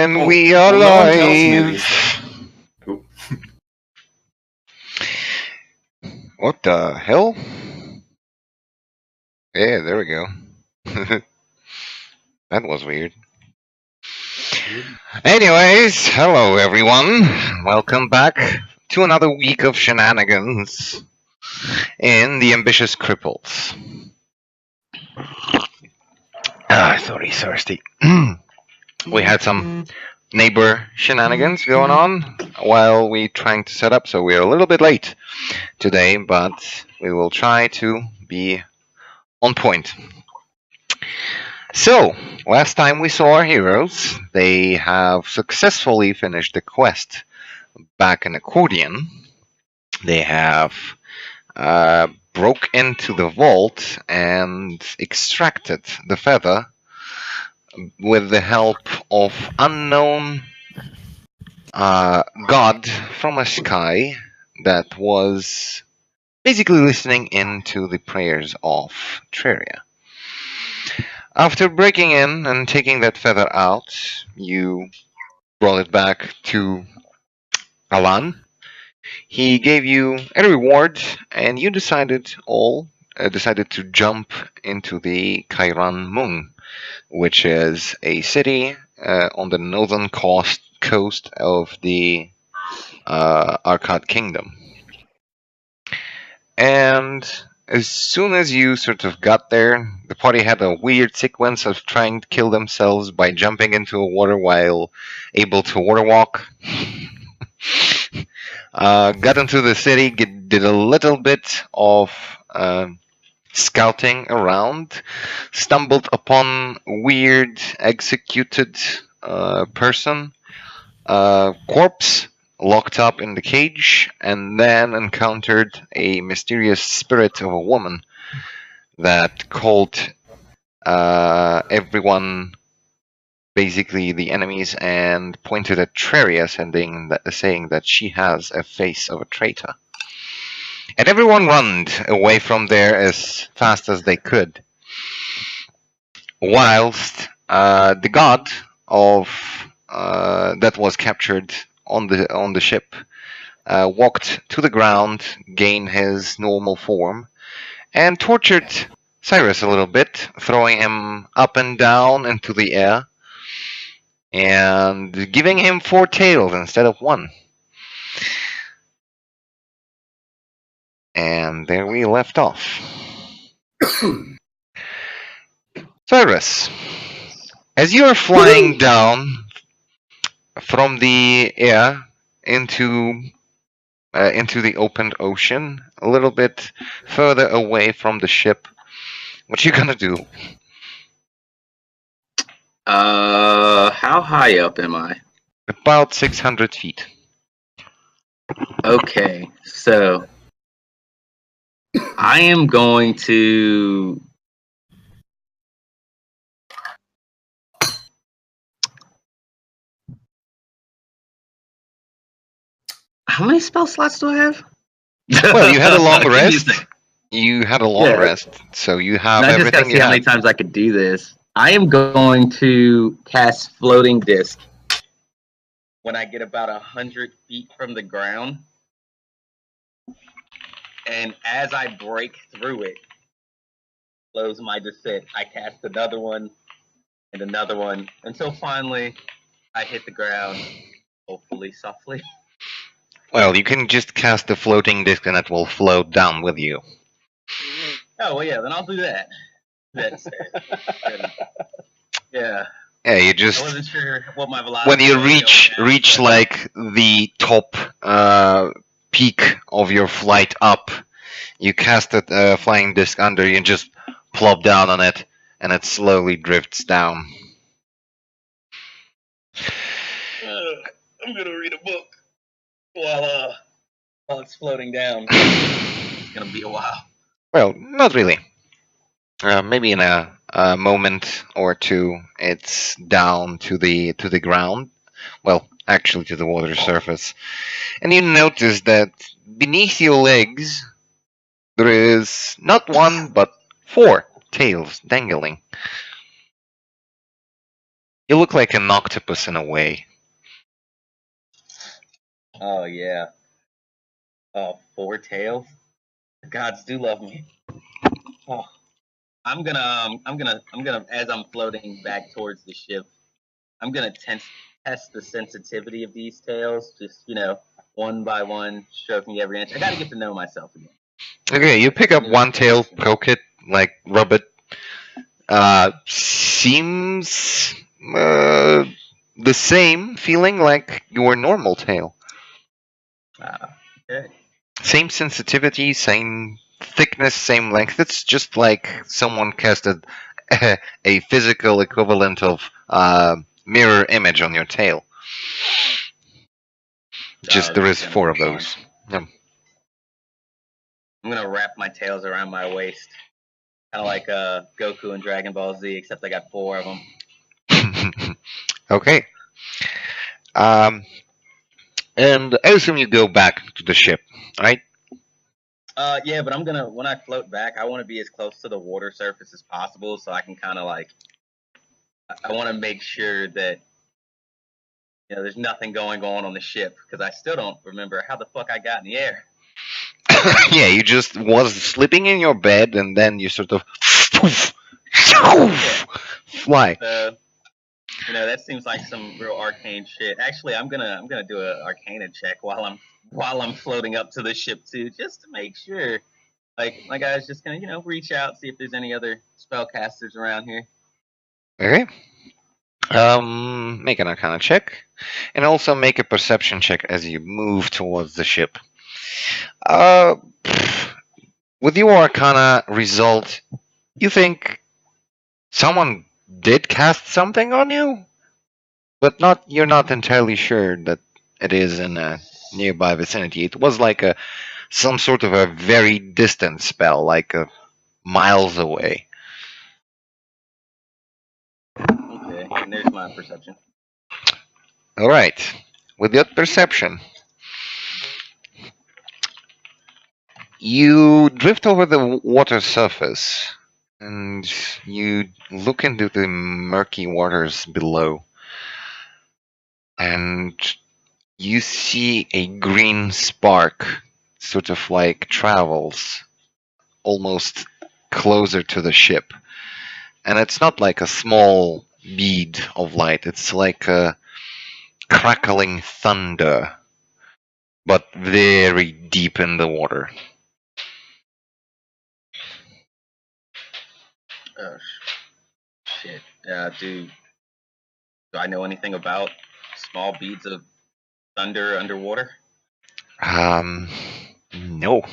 And we are no one tells me live. these things. Cool. What the hell? Yeah, there we go. That was weird. Anyways, hello everyone. Welcome back to another week of shenanigans in the ambitious Cripples. Sorry, thirsty. We had some neighbor shenanigans going on while we trying to set up, so we're a little bit late today, but we will try to be on point. So, last time we saw our heroes, they have successfully finished the quest back in Accordion. They have broke into the vault and extracted the feather with the help of unknown god from a sky that was basically listening into the prayers of Treria. After breaking in and taking that feather out, you brought it back to Alan. He gave you a reward, and you decided to jump into the Kairan Moon, which is a city on the northern coast of the Arcad Kingdom. And as soon as you sort of got there, the party had a weird sequence of trying to kill themselves by jumping into a water while able to water walk. Got into the city, did a little bit of scouting around, stumbled upon weird executed person, corpse locked up in the cage, and then encountered a mysterious spirit of a woman that called everyone, basically the enemies, and pointed at Treria, saying that she has a face of a traitor. And everyone runned away from there as fast as they could, whilst the god of that was captured on the ship walked to the ground, gained his normal form, and tortured Cyrus a little bit, throwing him up and down into the air, and giving him 4 tails instead of 1. And there we left off. Cyrus, as you are flying down from the air into the open ocean, a little bit further away from the ship, what you gonna do? How high up am I? About 600 feet. Okay, so I am going to how many spell slots do I have? Well, you had a long Give me rest. second. You had a long rest, so you have I just everything gotta see you how many have. times I could do this. I am going to cast Floating Disc when I get about 100 feet from the ground. And as I break through it, close my descent, I cast another one and another one until finally I hit the ground, hopefully softly. Well, you can just cast the floating disc and it will float down with you. Oh, well, yeah, then I'll do that. That's yeah. Yeah, you I just wasn't sure what my velocity when you was reach like the top peak of your flight up, you cast a flying disc under you and just plop down on it, and it slowly drifts down. I'm gonna read a book while it's floating down. It's gonna be a while. Well, not really. Maybe in a moment or two, it's down to the ground. Well, actually, to the water surface, and you notice that beneath your legs there is not 1 but 4 tails dangling. You look like an octopus in a way. Oh yeah. Oh, 4 tails. The gods do love me. Oh, I'm gonna, as I'm floating back towards the ship, I'm gonna test the sensitivity of these tails. Just one by one, stroking every inch. I got to get to know myself again. Okay, you pick up New one tail, information. poke it, like rub it. Seems the same feeling like your normal tail. Okay. Same sensitivity, same thickness, same length. It's just like someone casted a physical equivalent of mirror image on your tail. Just there is Gonna 4 be of fun. those. Yeah. I'm gonna wrap my tails around my waist, kind of like Goku and Dragon Ball Z, except I got 4 of them. Okay. And I assume you go back to the ship, right? Yeah, but when I float back, I want to be as close to the water surface as possible, so I can kind of like, I want to make sure that there's nothing going on the ship, because I still don't remember how the fuck I got in the air. Yeah, you just was sleeping in your bed and then you sort of fly. That seems like some real arcane shit. Actually, I'm gonna do an Arcana check while I'm floating up to the ship too, just to make sure. Like my guy's just gonna reach out, see if there's any other spellcasters around here. Okay. Make an Arcana check, and also make a Perception check as you move towards the ship. Uh, with your Arcana result, you think someone did cast something on you, but you're not entirely sure that it is in a nearby vicinity. It was like some sort of a very distant spell, like miles away. Okay, and there's my perception. All right. With that perception, you drift over the water surface and you look into the murky waters below, and you see a green spark sort of like travels almost closer to the ship. And it's not like a small bead of light, it's like a crackling thunder, but very deep in the water. Oh shit. Do I know anything about small beads of thunder underwater? No.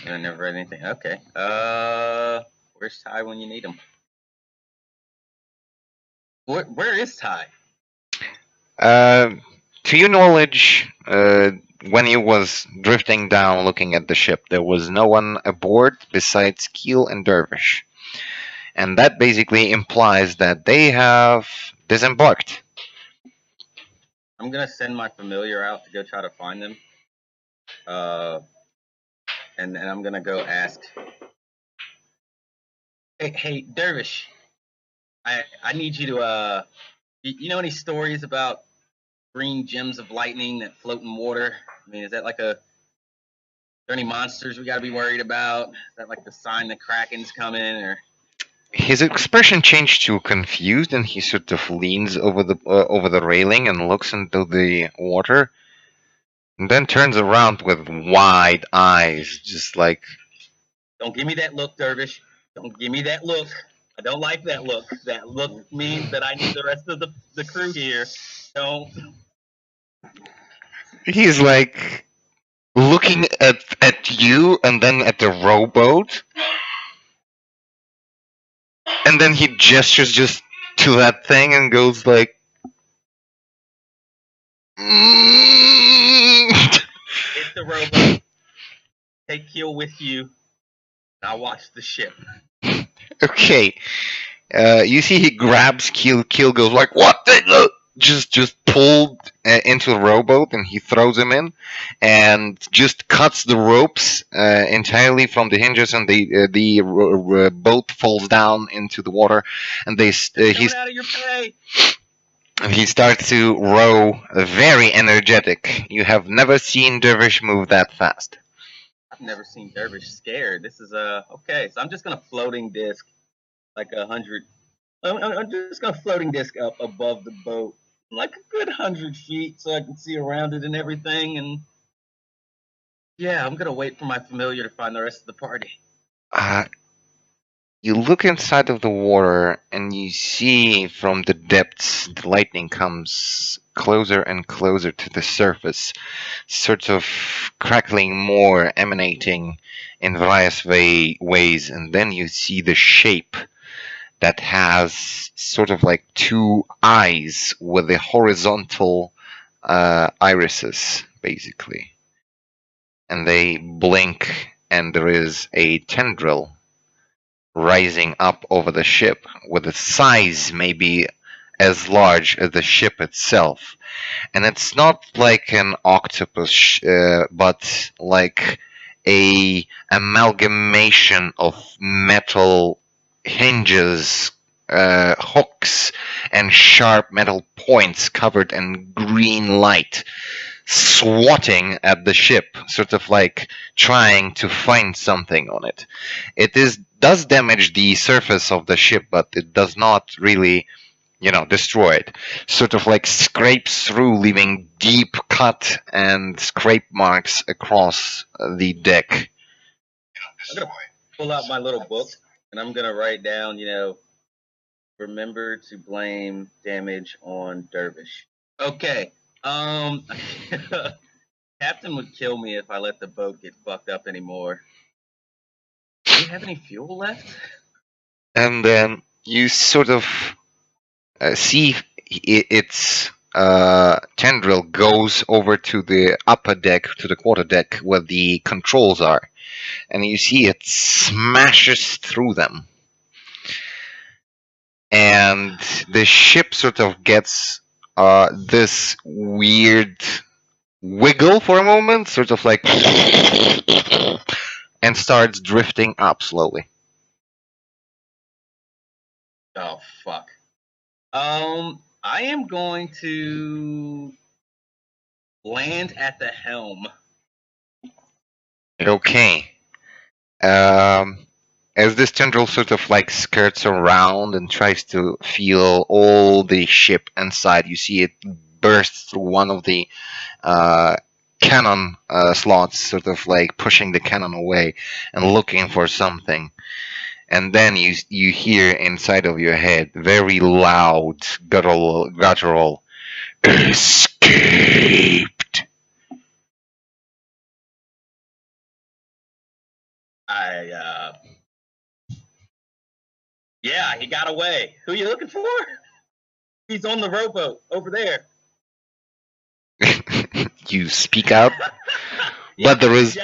I never read anything. Okay. Where's Ty when you need him? Where is Ty? To your knowledge, when you was drifting down looking at the ship, there was no one aboard besides Keel and Dervish. And that basically implies that they have disembarked. I'm gonna send my familiar out to go try to find them. And I'm gonna go ask. Hey, Dervish. I need you to you know any stories about green gems of lightning that float in water? I mean, is that like are there any monsters we gotta be worried about? Is that like the sign the Kraken's coming, or? His expression changed to confused, and he sort of leans over the railing and looks into the water, and then turns around with wide eyes, just like. Don't give me that look, Dervish. Don't give me that look. I don't like that look. That look means that I need the rest of the crew here. Don't. He's like looking at you and then at the rowboat, and then he gestures just to that thing and goes like. Hit the rowboat. Take Keel with you. And I'll watch the ship. Okay. You see he grabs Keel. Keel goes like, what the? just pulled into the rowboat, and he throws him in, and just cuts the ropes entirely from the hinges, and the boat falls down into the water, and Coming out of your pay. he starts to row very energetic. You have never seen Dervish move that fast. I've never seen Dervish scared. This is okay. So I'm just gonna floating disc like 100. I'm just gonna floating disc up above the boat, like a good 100 feet, so I can see around it and everything. And yeah, I'm gonna wait for my familiar to find the rest of the party. You look inside of the water, and you see from the depths the lightning comes closer and closer to the surface, sort of crackling more, emanating in various ways, and then you see the shape that has sort of like two eyes with the horizontal irises, basically. And they blink, and there is a tendril rising up over the ship with a size maybe as large as the ship itself. And it's not like an octopus, but like a amalgamation of metal hinges, hooks, and sharp metal points covered in green light, swatting at the ship, sort of like trying to find something on it. It does damage the surface of the ship, but it does not really, destroy it. Sort of like scrapes through, leaving deep cut and scrape marks across the deck. I'm gonna pull out my little book and I'm gonna write down, remember to blame damage on Dervish. Okay. Captain would kill me if I let the boat get fucked up anymore. Do we have any fuel left? And then you sort of see its tendril goes over to the upper deck, to the quarter deck, where the controls are. And you see it smashes through them. And the ship sort of gets this weird wiggle for a moment, sort of like, and starts drifting up slowly. Oh fuck. I am going to land at the helm. Okay. As this tendril sort of like skirts around and tries to feel all the ship inside, you see it burst through one of the cannon slots, sort of like pushing the cannon away and looking for something. And then you hear inside of your head very loud guttural escaped. Yeah, he got away. Who are you looking for? He's on the rowboat over there. You speak out, Yeah, but there is,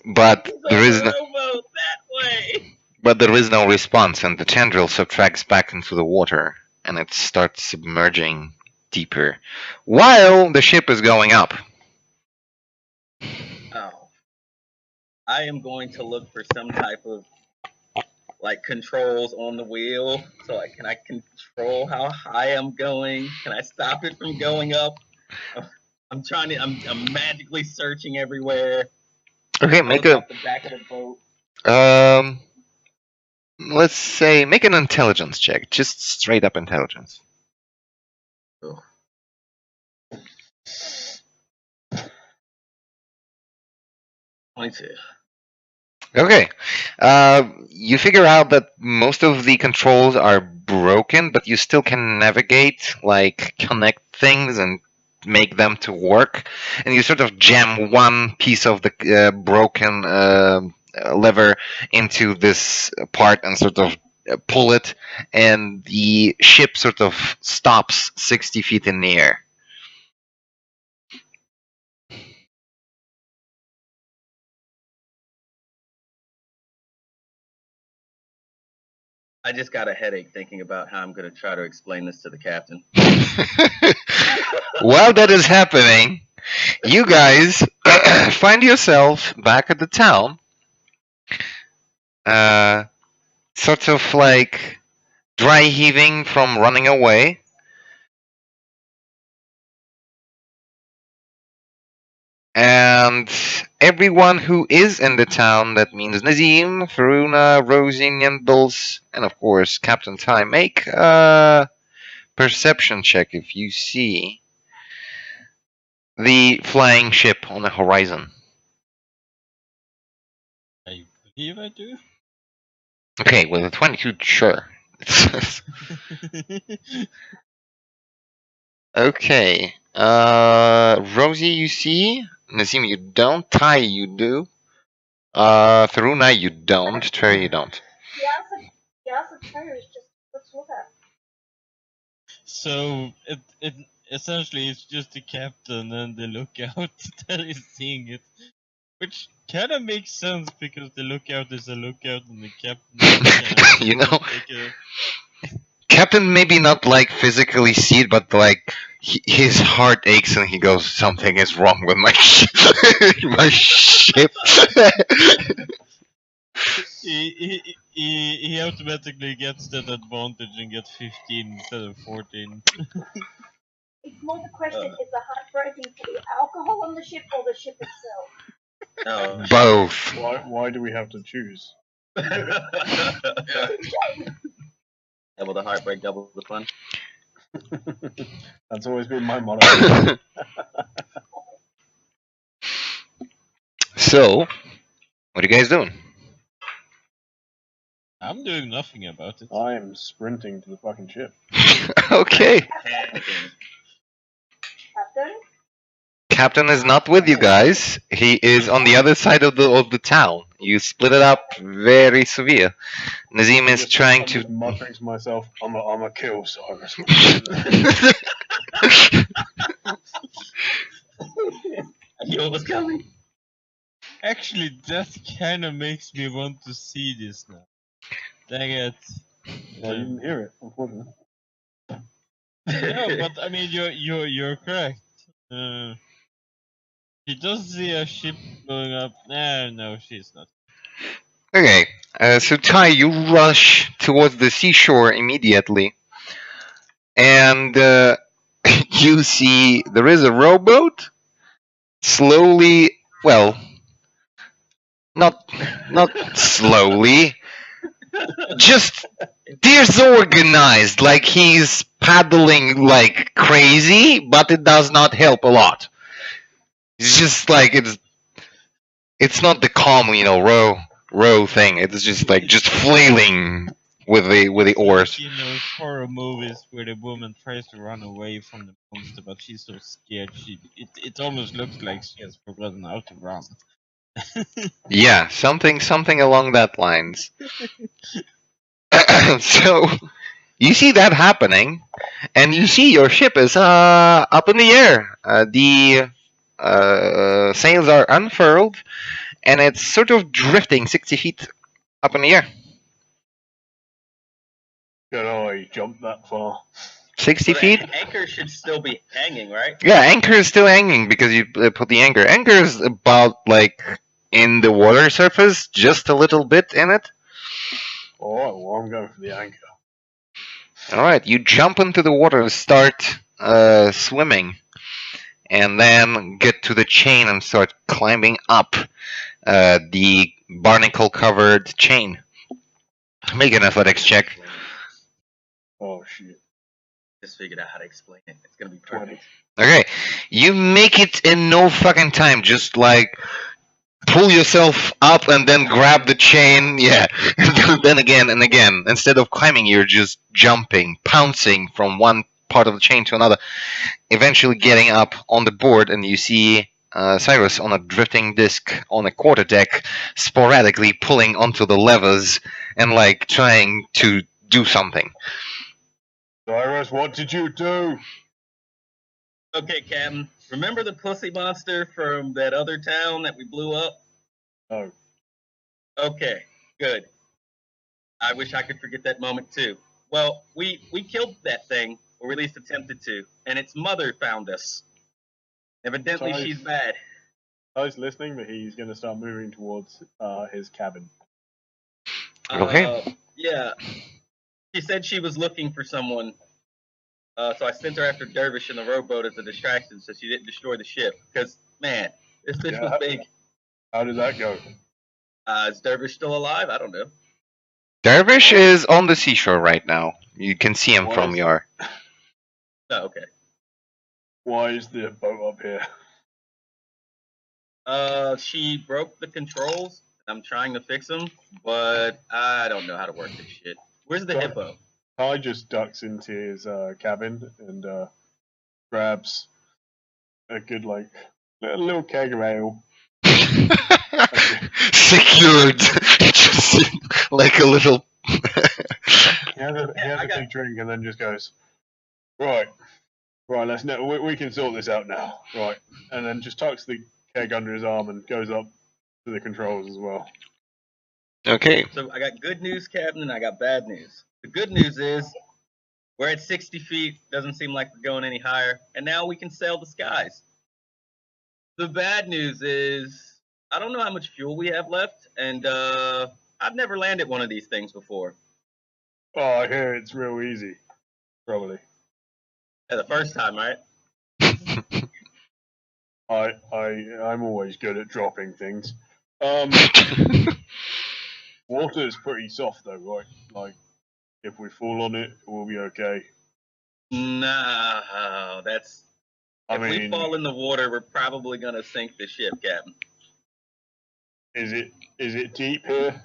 but he's there on is the no, rowboat that way. but there is no response, and the tendril subtracts back into the water, and it starts submerging deeper, while the ship is going up. Oh, I am going to look for some type of like controls on the wheel, so can I control how high I'm going? Can I stop it from going up? I'm trying to. I'm magically searching everywhere. Okay, Look off the back of the boat. let's say make an intelligence check, just straight up intelligence. Oh. 22. Okay. You figure out that most of the controls are broken, but you still can navigate, like connect things and make them to work. And you sort of jam one piece of the broken lever into this part and sort of pull it, and the ship sort of stops 60 feet in the air. I just got a headache thinking about how I'm going to try to explain this to the captain. While that is happening, you guys find yourself back at the town, sort of like dry heaving from running away. And everyone who is in the town, that means Nazim, Faruna, Rosie, Nimbles, and of course Captain Ty, make a perception check if you see the flying ship on the horizon. I believe I do. Okay, with a 22, sure. Okay. Rosie, you see. Nazim, you don't. Ty, you do. Faruna, you don't. Trey, you don't. The player is just let's look at. So it essentially it's just the captain and the lookout that is seeing it, which kind of makes sense because the lookout is a lookout and the captain is You know, like a, Captain maybe not like physically see it, but like his heart aches and he goes, "Something is wrong with my my ship." he automatically gets that advantage and gets 15 instead of 14. It's more the question: is the heartbreaking for the alcohol on the ship or the ship itself? Oh. Both. Why do we have to choose? Double the heartbreak, double the fun. That's always been my motto. So, what are you guys doing? I'm doing nothing about it. I am sprinting to the fucking ship. Okay. Panicking. Captain? Captain is not with you guys. He is on the other side of the town. You split it up very severe. Nazim is trying I'm to. just muttering to myself, I'm a kill Cyrus. I knew it was coming. Actually, that kind of makes me want to see this now. Dang it. Well, you didn't hear it, unfortunately. No, but I mean, you're correct. She does see a ship going up. No, she's not. Okay, so Ty, you rush towards the seashore immediately, and you see there is a rowboat slowly. Well, not slowly, just disorganized. Like he's paddling like crazy, but it does not help a lot. It's just like it's not the calm, row thing. It's just like just flailing with the oars. Like in those horror movies where the woman tries to run away from the monster, but she's so scared it almost looks like she has forgotten how to run. Yeah, something along that lines. So you see that happening, and you see your ship is up in the air. The sails are unfurled, and it's sort of drifting 60 feet up in the air. Can I jump that far? 60 So feet? the anchor should still be hanging, right? Yeah, anchor is still hanging because you put the anchor. Anchor is about like in the water surface, just a little bit in it. Alright, well, I'm going for the anchor. Alright, you jump into the water and start swimming. And then get to the chain and start climbing up the barnacle covered chain. Make an athletics check. Oh, shit. Just figured out how to explain it. It's gonna be perfect. Okay, you make it in no fucking time. Just like pull yourself up and then grab the chain. Yeah, then again and again. Instead of climbing, you're just jumping, pouncing from one part of the chain to another. Eventually getting up on the board, and you see Cyrus on a drifting disc on a quarterdeck, sporadically pulling onto the levers and like trying to do something. Cyrus, what did you do? Okay, Captain. Remember the pussy monster from that other town that we blew up? Oh. Okay, good. I wish I could forget that moment too. Well, we killed that thing, or at least attempted to, and its mother found us. Evidently, Sorry. she's bad. Ty's listening, but he's going to start moving towards his cabin. Okay. Yeah. She said she was looking for someone, so I sent her after Dervish in the rowboat as a distraction, so she didn't destroy the ship. Because man, this fish was Yeah. big. How did that go? Is Dervish still alive? I don't know. Dervish is on the seashore right now. You can see him Why from is- your. Oh, okay. Why is the boat up here? She broke the controls. I'm trying to fix them, but I don't know how to work this shit. Where's the Sorry. hippo? Ty just ducks into his cabin and grabs a good, like, little keg of ale. Secured. Just like a little. He has a I got- big drink and then just goes, right, let's we can sort this out now, right, and then just tucks the keg under his arm and goes up to the controls as well. Okay. So I got good news, Captain, and I got bad news. The good news is we're at 60 feet. Doesn't seem like we're going any higher, and now we can sail the skies. The bad news is I don't know how much fuel we have left, and I've never landed one of these things before. Oh, I hear it's real easy, probably. Yeah, the first time, right? I'm always good at dropping things. Water is pretty soft though, right? Like, if we fall on it, we'll be okay. No, that's. I If we mean, fall in the water, we're probably gonna sink the ship, Captain. is it deep here?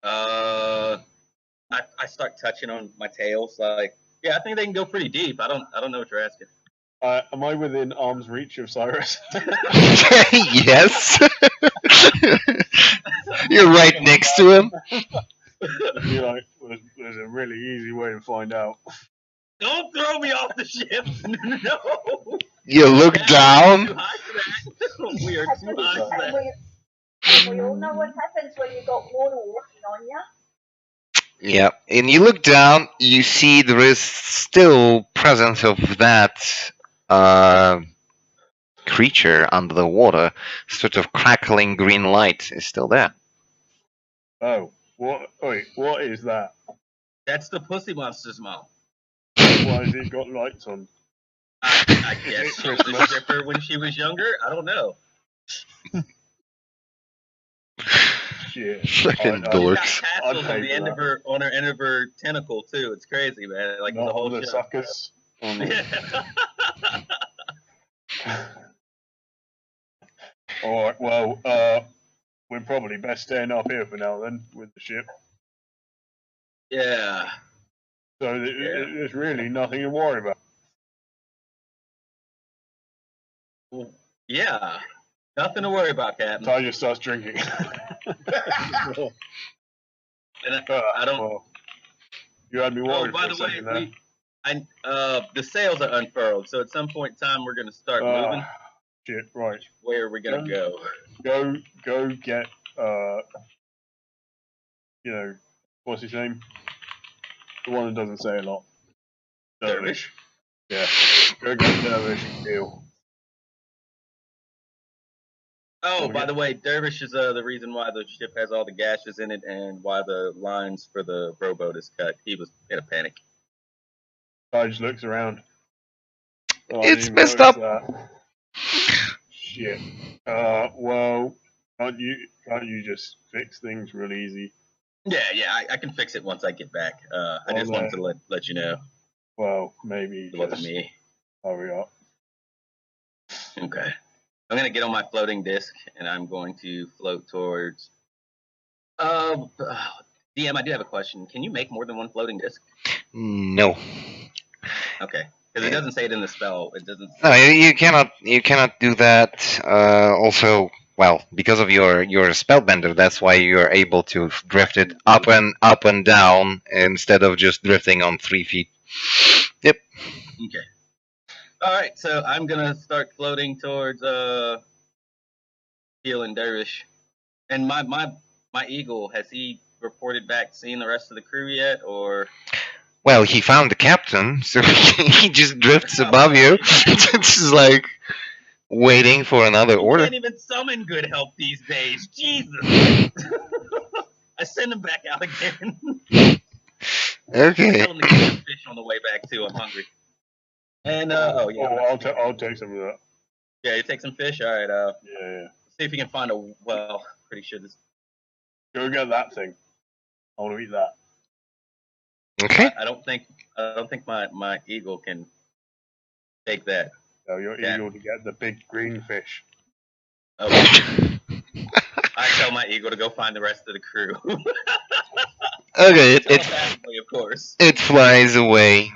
I start touching on my tails, like, yeah, I think they can go pretty deep. I don't know what you're asking. Am I within arm's reach of Cyrus? Yes. You're right next to him. You're like, there's a really easy way to find out. Don't throw me off the ship. No. You look Too down. high for that. We are too high for that. And we all know what happens when you got water walking on you. Yeah, and you look down. You see there is still presence of that creature under the water. Sort of crackling green light is still there. Oh, what? Wait, what is that? That's the pussy monster's mom. Why has it got lights on? I guess she was a stripper when she was younger. I don't know. Shit. Fucking I- She's got dorks. tassels I'd on the pay end for of her end of her tentacle too. It's crazy, man. Like Not the whole the show. suckers. On the- Yeah. All right. Well, we're probably best staying up here for now then with the ship. Yeah. So there's really nothing to worry about. Yeah. Nothing to worry about, Captain. Ty just starts drinking. And I don't. Well, you had me Oh, worried by for a the way, second there. the sails are unfurled, so at some point in time we're gonna start moving. Shit. Right. Where are we gonna go? Go get what's his name? The one that doesn't say a lot. Dervish. Yeah. Go get Dervish and deal. Oh, by the way, Dervish is the reason why the ship has all the gashes in it and why the lines for the rowboat is cut. He was in a panic. Ty just looks around. Oh, I It's didn't even messed notice up. that. Shit. Well, can't you just fix things real easy? Yeah, I can fix it once I get back. I just wanted to let you know. Well, maybe It wasn't just me. hurry up. Okay. I'm gonna get on my floating disc and I'm going to float towards. DM, I do have a question. Can you make more than one floating disc? No. Okay, because it doesn't say it in the spell. It doesn't. No, you cannot. You cannot do that. Also, well, because of your spellbender, that's why you are able to drift it up and down instead of just drifting on 3 feet. Yep. Okay. All right, so I'm gonna start floating towards Teal and Dervish, and my eagle, has he reported back seeing the rest of the crew yet, or? Well, he found the captain, so he just drifts above you. It's just like waiting for another You order. can't even summon good help these days. Jesus. I send him back out again. Okay. Tell him to get some fish on the way back too. I'm hungry. And oh yeah, I'll take some of that. yeah, you take some fish. All right. Yeah. See if you can find a well. Pretty sure this. Go get that thing. I want to eat that. Okay. I don't think my eagle can take that. So your Yeah. eagle to get the big green fish. Oh. I tell my eagle to go find the rest of the crew. Okay, Telepathically, of course. it flies away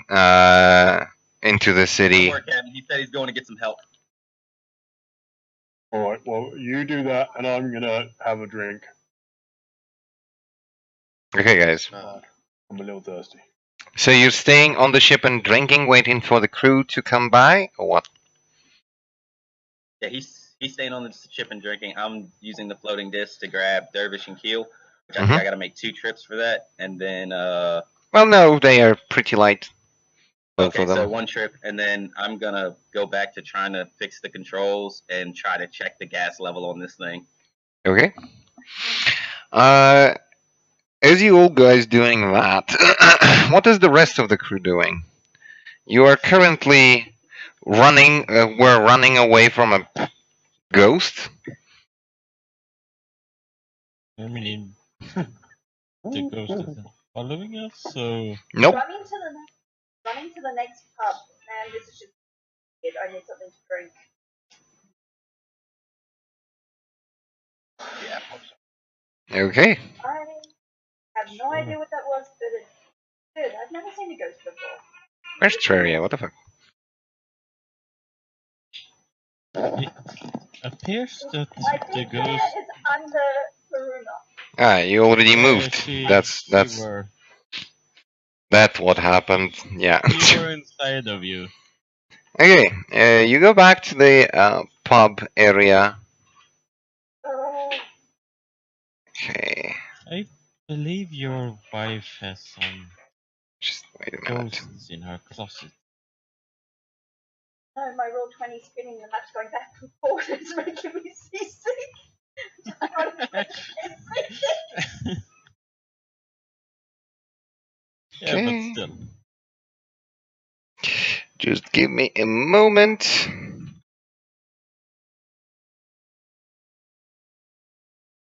into the Good city. work, Captain. He said he's going to get some help. All right. Well, you do that, and I'm gonna have a drink. Okay, guys. I'm a little thirsty. So you're staying on the ship and drinking, waiting for the crew to come by, or what? Yeah, he's staying on the ship and drinking. I'm using the floating disc to grab Dervish and Keel, which I think I got to make 2 trips for that, and then Well, no, they are pretty light. Both okay, of them. so 1 trip, and then I'm gonna go back to trying to fix the controls and try to check the gas level on this thing. Okay. As you all guys doing that, what is the rest of the crew doing? You are currently running. We're running away from a ghost. I mean, the ghost isn't following us, so Nope. Running to the next pub, and this is just it. I need something to drink. Yeah. Okay. I have no idea what that was, but it's good. I've never seen a ghost before. Where's Traria? What the fuck? it appears that I the think ghost. it's under Karuna. Ah, you already moved. She That's were what happened. Yeah. we were inside of you. Okay. You go back to the pub area. Oh, Okay. I believe your wife has some Just wait a minute. ghosts in her closet. no, my roll 20 spinning the map's going back and forth. It's making me seasick. I gotta Yeah, Okay. but still. Just give me a moment.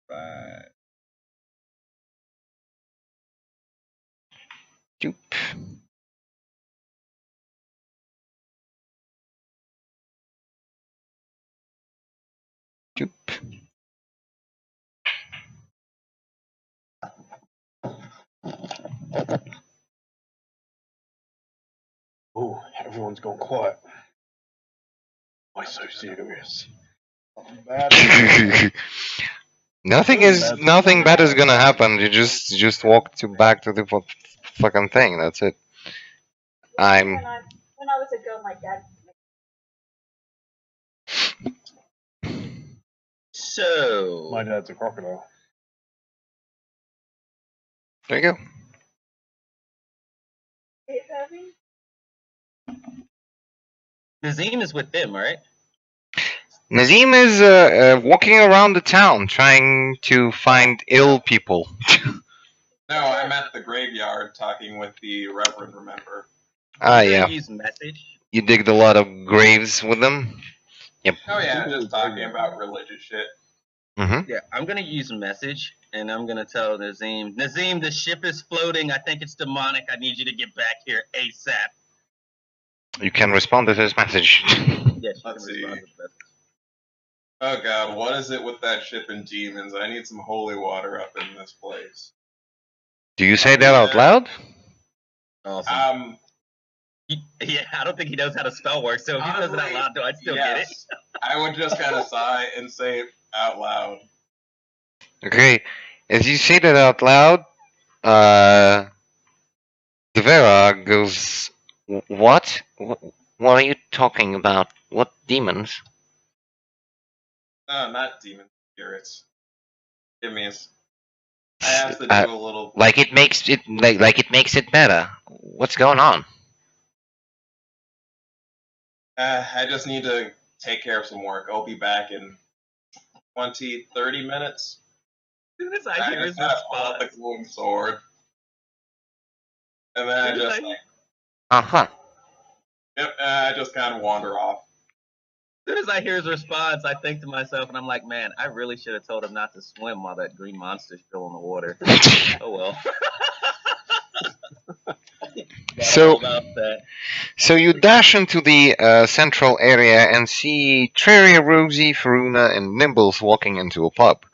Right. Doop. Doop. Oh, everyone's gone quiet. Why so serious? Bad. Nothing bad is gonna happen. You just walk back to the fucking thing. That's it. when I was a girl, my dad. So My dad's a crocodile. There you go. Hey, Irving? Nazim is with them, right? Nazim is walking around the town trying to find ill people. No, I'm at the graveyard talking with the Reverend, remember? Ah, You yeah. could use message. You digged a lot of graves with them. Yep. Oh yeah, just talking about religious shit. Mm-hmm. Yeah, I'm gonna use message, and I'm gonna tell Nazim. Nazim, the ship is floating. I think it's demonic. I need you to get back here ASAP. You can respond to his message. Yes, you Let's can see. respond to the message. Oh god, what is it with that ship and demons? I need some holy water up in this place. Do you say that out loud? Awesome. Yeah, I don't think he knows how to spell work, so if he says it out loud, do I still get it? Yes. I would just kind of sigh and say it out loud. Okay. As you say that out loud, Devera goes, What? What are you talking about? What demons? No, not demon spirits. Give me a I have to do a little. Like it makes it better. What's going on? I just need to take care of some work. I'll be back in 20, 30 minutes. As soon as I hear his just kind of pull out the response, glowing sword. And then I just, I just kind of wander off. as soon as I hear his response, I think to myself, and I'm like, man, I really should have told him not to swim while that green monster's still in the water. Oh well. So- about that. So you dash into the central area and see Treria, Rosie, Faruna, and Nimbles walking into a pub.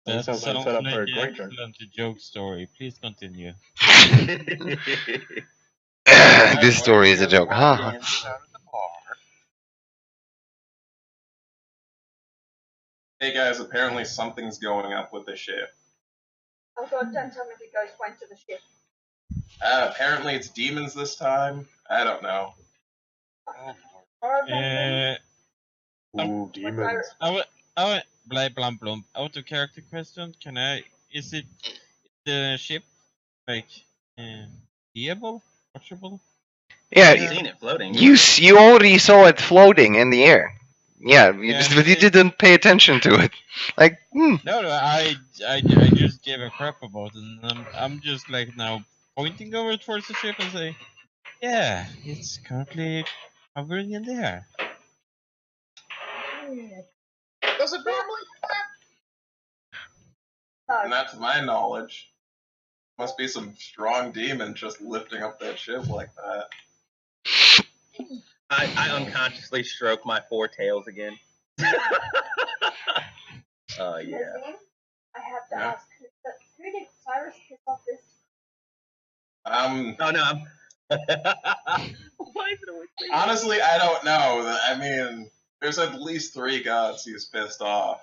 That sounds sounds like a setup like for a an great joke. excellent joke story. Please continue. This story is a joke. Haha. Hey guys, apparently something's going up with the ship. Oh god, don't tell me the ghost went to the ship. Apparently it's demons this time. I don't know. Or maybe Ooh, demons. Blah blah blah. Out of character question. Can I? Is it the ship like seeable, watchable? Yeah, I've seen it floating. you already saw it floating in the air. Yeah, but you it- didn't pay attention to it. Like, No, I just gave a crap about it, and I'm just like now pointing over towards the ship and say, yeah, it's currently hovering in the air. Does it normally? no. Not to my knowledge. Must be some strong demon just lifting up that ship like that. I unconsciously stroke my four tails again. Yeah. Nazim, I have to Yeah. ask, who did Cyrus piss off this? Oh no, I'm. Why is it always me? Honestly, I don't know. I mean, there's at least 3 gods he's pissed off.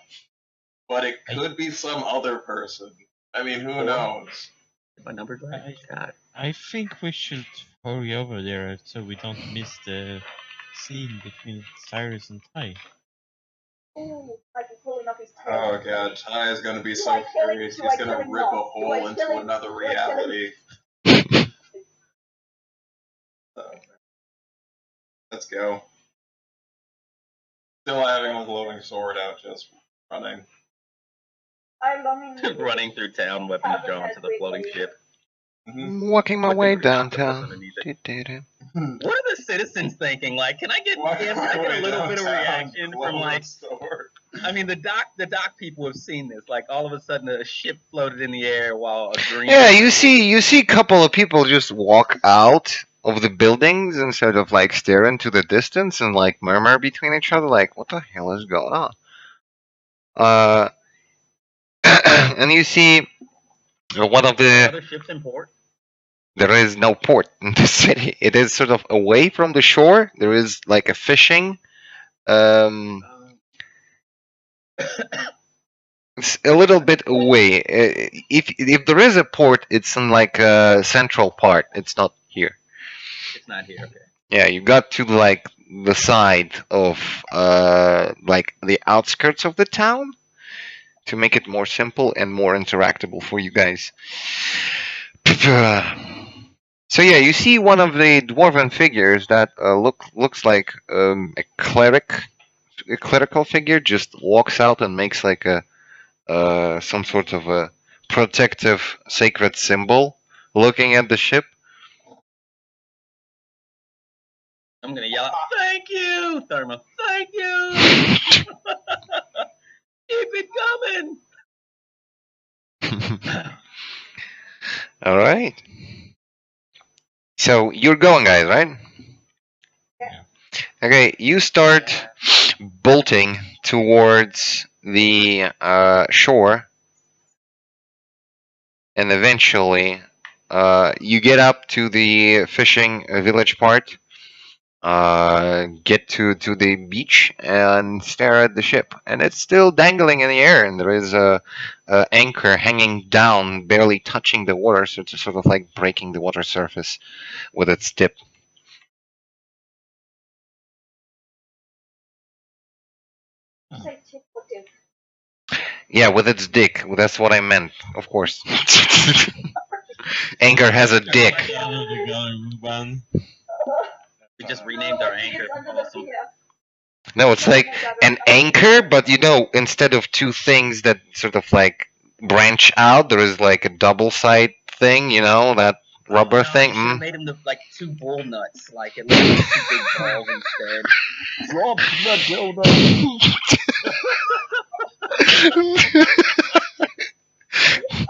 But it could be some other person. I mean, who knows? My number's right. God. I think we should hurry over there so we don't miss the scene between Cyrus and Ty. Ooh, like he's pulling off his tail. Oh god, Ty is gonna be Do so I kill him? furious. Do He's I gonna kill him rip a now? Do hole I into kill him? another Do I kill him? reality. So, let's go. Still having a glowing sword out, just running. I longingly Running through town, weapons drawn to the floating ship. Mhm. walking my With the way green octopus downtown. underneath it. Do-do-do. What are the citizens thinking? Like, can I get Walking can my I get way a little bit of downtown, reaction from glowing like? sword. I mean, the dock people have seen this. Like, all of a sudden, a ship floated in the air while a green. Yeah, you see a couple of people just walk out of the buildings and sort of like stare into the distance and like murmur between each other, like, what the hell is going on? And you see one of the. Other ships in port. There is no port in the city. It is sort of away from the shore. There is like a fishing. It's a little bit away. If there is a port, it's in like a central part. It's not here. It's not here. Okay. Yeah, you got to like the side of like the outskirts of the town to make it more simple and more interactable for you guys. So yeah, you see one of the dwarven figures that looks like a clerical figure just walks out and makes like a some sort of a protective sacred symbol, looking at the ship. I'm gonna yell out, "Thank you, Therma! Thank you! Keep it coming!" All right. So you're going, guys, right? Yeah. Okay, you start bolting towards the shore, and eventually you get up to the fishing village part, get to the beach, and stare at the ship. And it's still dangling in the air, and there is a anchor hanging down, barely touching the water, so it's sort of like breaking the water surface with its tip. Say tip or dip. Yeah, with its dick. That's what I meant, of course. Anchor has a dick. Out of the gutter, Ruban. We just renamed our anchor. Awesome. No, it's like an anchor, but you know, instead of two things that sort of like branch out, there is like a double side thing, you know, that rubber thing. Should have made him look like two bull nuts. Like it looked like two big balls instead. Drop the dildo.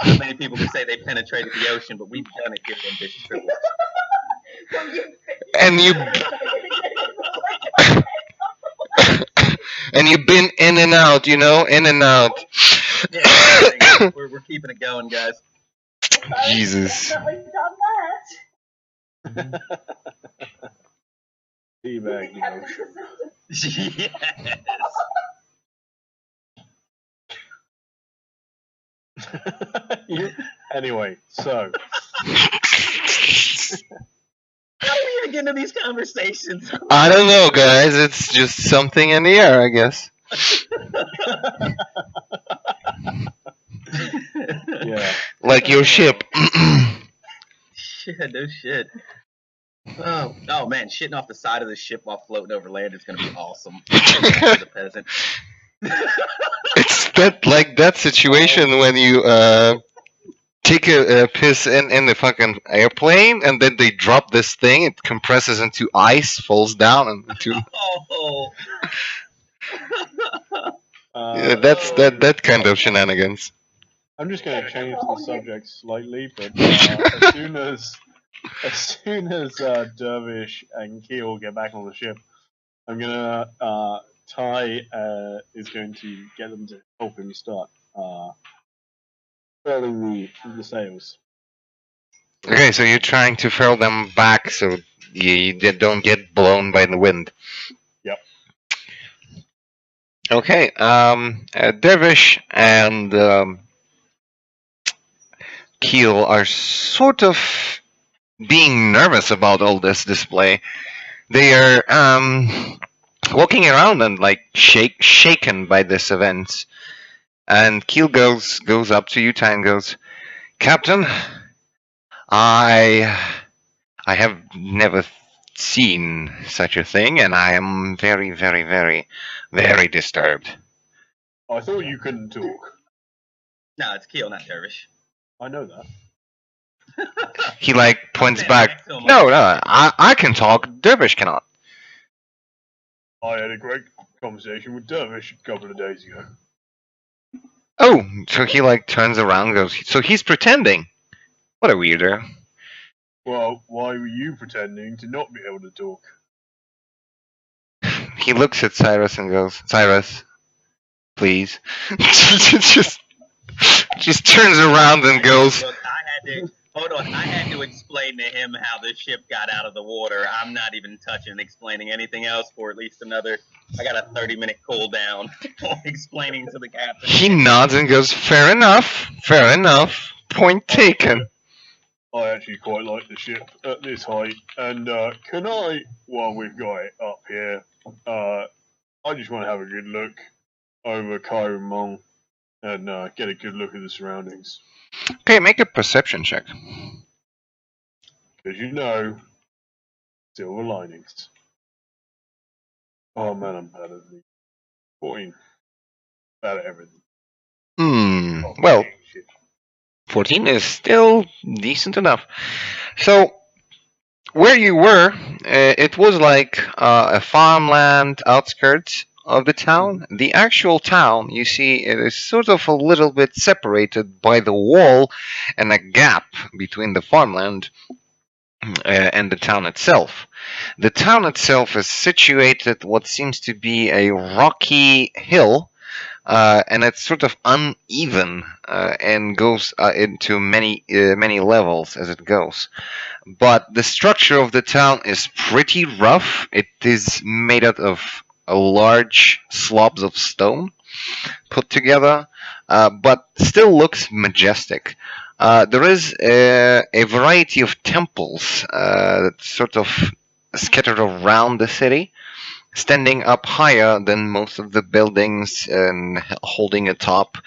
Not many people can say they penetrated the ocean, but we've done it here in Bishop Cripples. And you've been in and out, you know, in and out. Yeah, we're keeping it going, guys. Jesus. Definitely done that. Teabag, you know. Yes. Anyway, so How do we even get into these conversations? I don't know, guys. It's just something in the air, I guess. yeah, Like your ship. Shit, no shit. Oh man, shitting off the side of the ship while floating over land is gonna be awesome. The peasant. It's that situation when you take a piss in the fucking airplane and then they drop this thing, it compresses into ice, falls down and into Oh. that's that kind of shenanigans. I'm just going to change the subject slightly, but as soon as Dervish and Keel get back on the ship, I'm gonna Ty is going to get them to help him start furling the sails. Okay, so you're trying to furl them back so you don't get blown by the wind. Yep. Okay, Dervish and Keel are sort of being nervous about all this display. They are walking around and like shaken by this event. And Keel goes up to Utah and goes, "Captain, I have never seen such a thing, and I am very, very, very, very disturbed." I thought you couldn't talk. No, it's Keel, not Dervish. I know that. He like points Stand back. next to him. No, I can talk. Dervish cannot. I had a great conversation with Dervish a couple of days ago. Oh, so he like turns around and goes, so he's pretending. What a weirdo. Well, why were you pretending to not be able to talk? He looks at Cyrus and goes, "Cyrus, please." just turns around and goes, Look, I had to explain to him how the ship got out of the water. I'm not even touching explaining anything else for at least another. I got a 30-minute cooldown explaining to the captain. he nods and goes, fair enough. Point taken. I actually quite like the ship at this height, and can I, while we've got it up here, I just want to have a good look over Kairumong and get a good look at the surroundings. Okay, make a perception check. Because you know, silver linings. Oh man, I'm bad at the 14. Bad at everything. Oh, Well, shit. 14 is still decent enough. So, where you were, it was like a farmland outskirts of the town. The actual town, you see, it is sort of a little bit separated by the wall and a gap between the farmland and the town itself. The town itself is situated what seems to be a rocky hill, and it's sort of uneven and goes into many levels as it goes. But the structure of the town is pretty rough. It is made out of large slabs of stone put together, but still looks majestic. There is a variety of temples sort of scattered around the city. standing up higher than most of the buildings and holding atop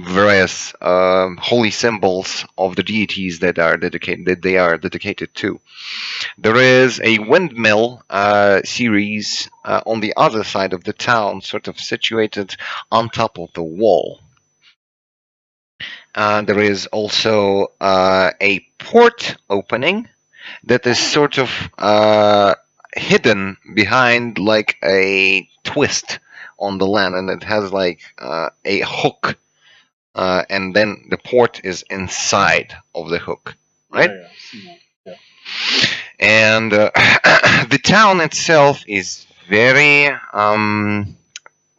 various holy symbols of the deities that they are dedicated to. There is a windmill series on the other side of the town, sort of situated on top of the wall. There is also a port opening that is sort of hidden behind like a twist on the land, and it has like a hook, and then the port is inside of the hook, right? Yeah. And the town itself is very,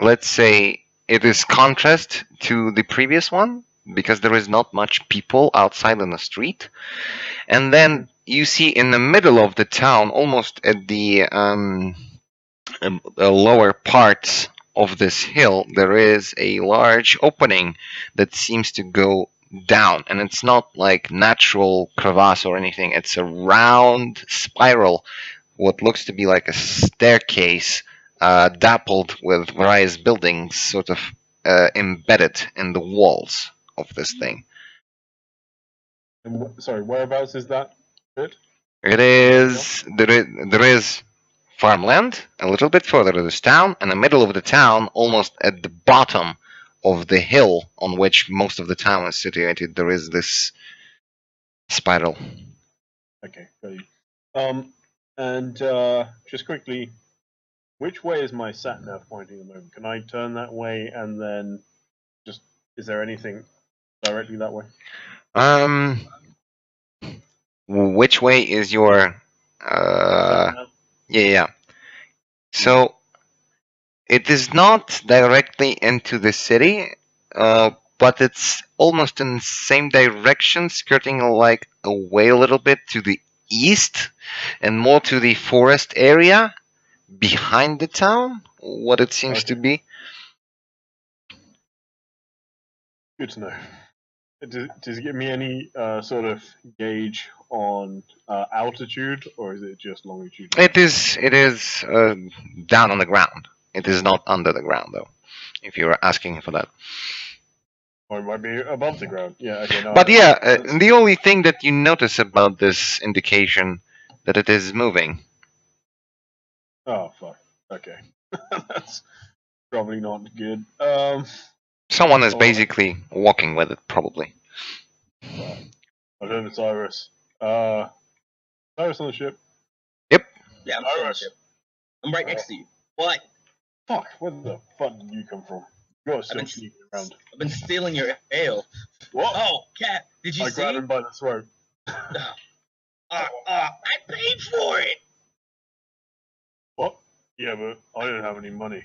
let's say, it is contrast to the previous one because there is not much people outside on the street. And then you see in the middle of the town, almost at the lower parts of this hill, there is a large opening that seems to go down, and it's not like natural crevasse or anything. It's a round spiral, what looks to be like a staircase, dappled with various buildings, sort of embedded in the walls of this thing. And sorry, whereabouts is that bit? It is there is farmland a little bit further to this town, and the middle of the town, almost at the bottom of the hill on which most of the town is situated, there is this spiral. Okay, got you. And just quickly, which way is my sat nav pointing at the moment? Can I turn that way and then just, is there anything directly that way? Which way is your Sat nav? yeah. So it is not directly into the city, but it's almost in the same direction, skirting like away a little bit to the east and more to the forest area behind the town, what it seems to be. Good to know. Does it give me any sort of gauge on altitude, or is it just longitude? It is down on the ground. It is not under the ground, though, if you're asking for that. Or it might be above the ground. Yeah, okay. No, But yeah, the only thing that you notice about this indication that it is moving. Oh, fuck. Okay. That's probably not good. Someone is basically walking with it, probably. I've heard of Cyrus. Cyrus on the ship. Yep. Yeah, I'm still on the ship. I'm right next to you. What? Fuck, where the fuck did you come from? You're still been- sneaking around. I've been stealing your ale. What? Oh, Cat, did you I see? grabbed him by the throat. I paid for it. What? Yeah, but I didn't have any money.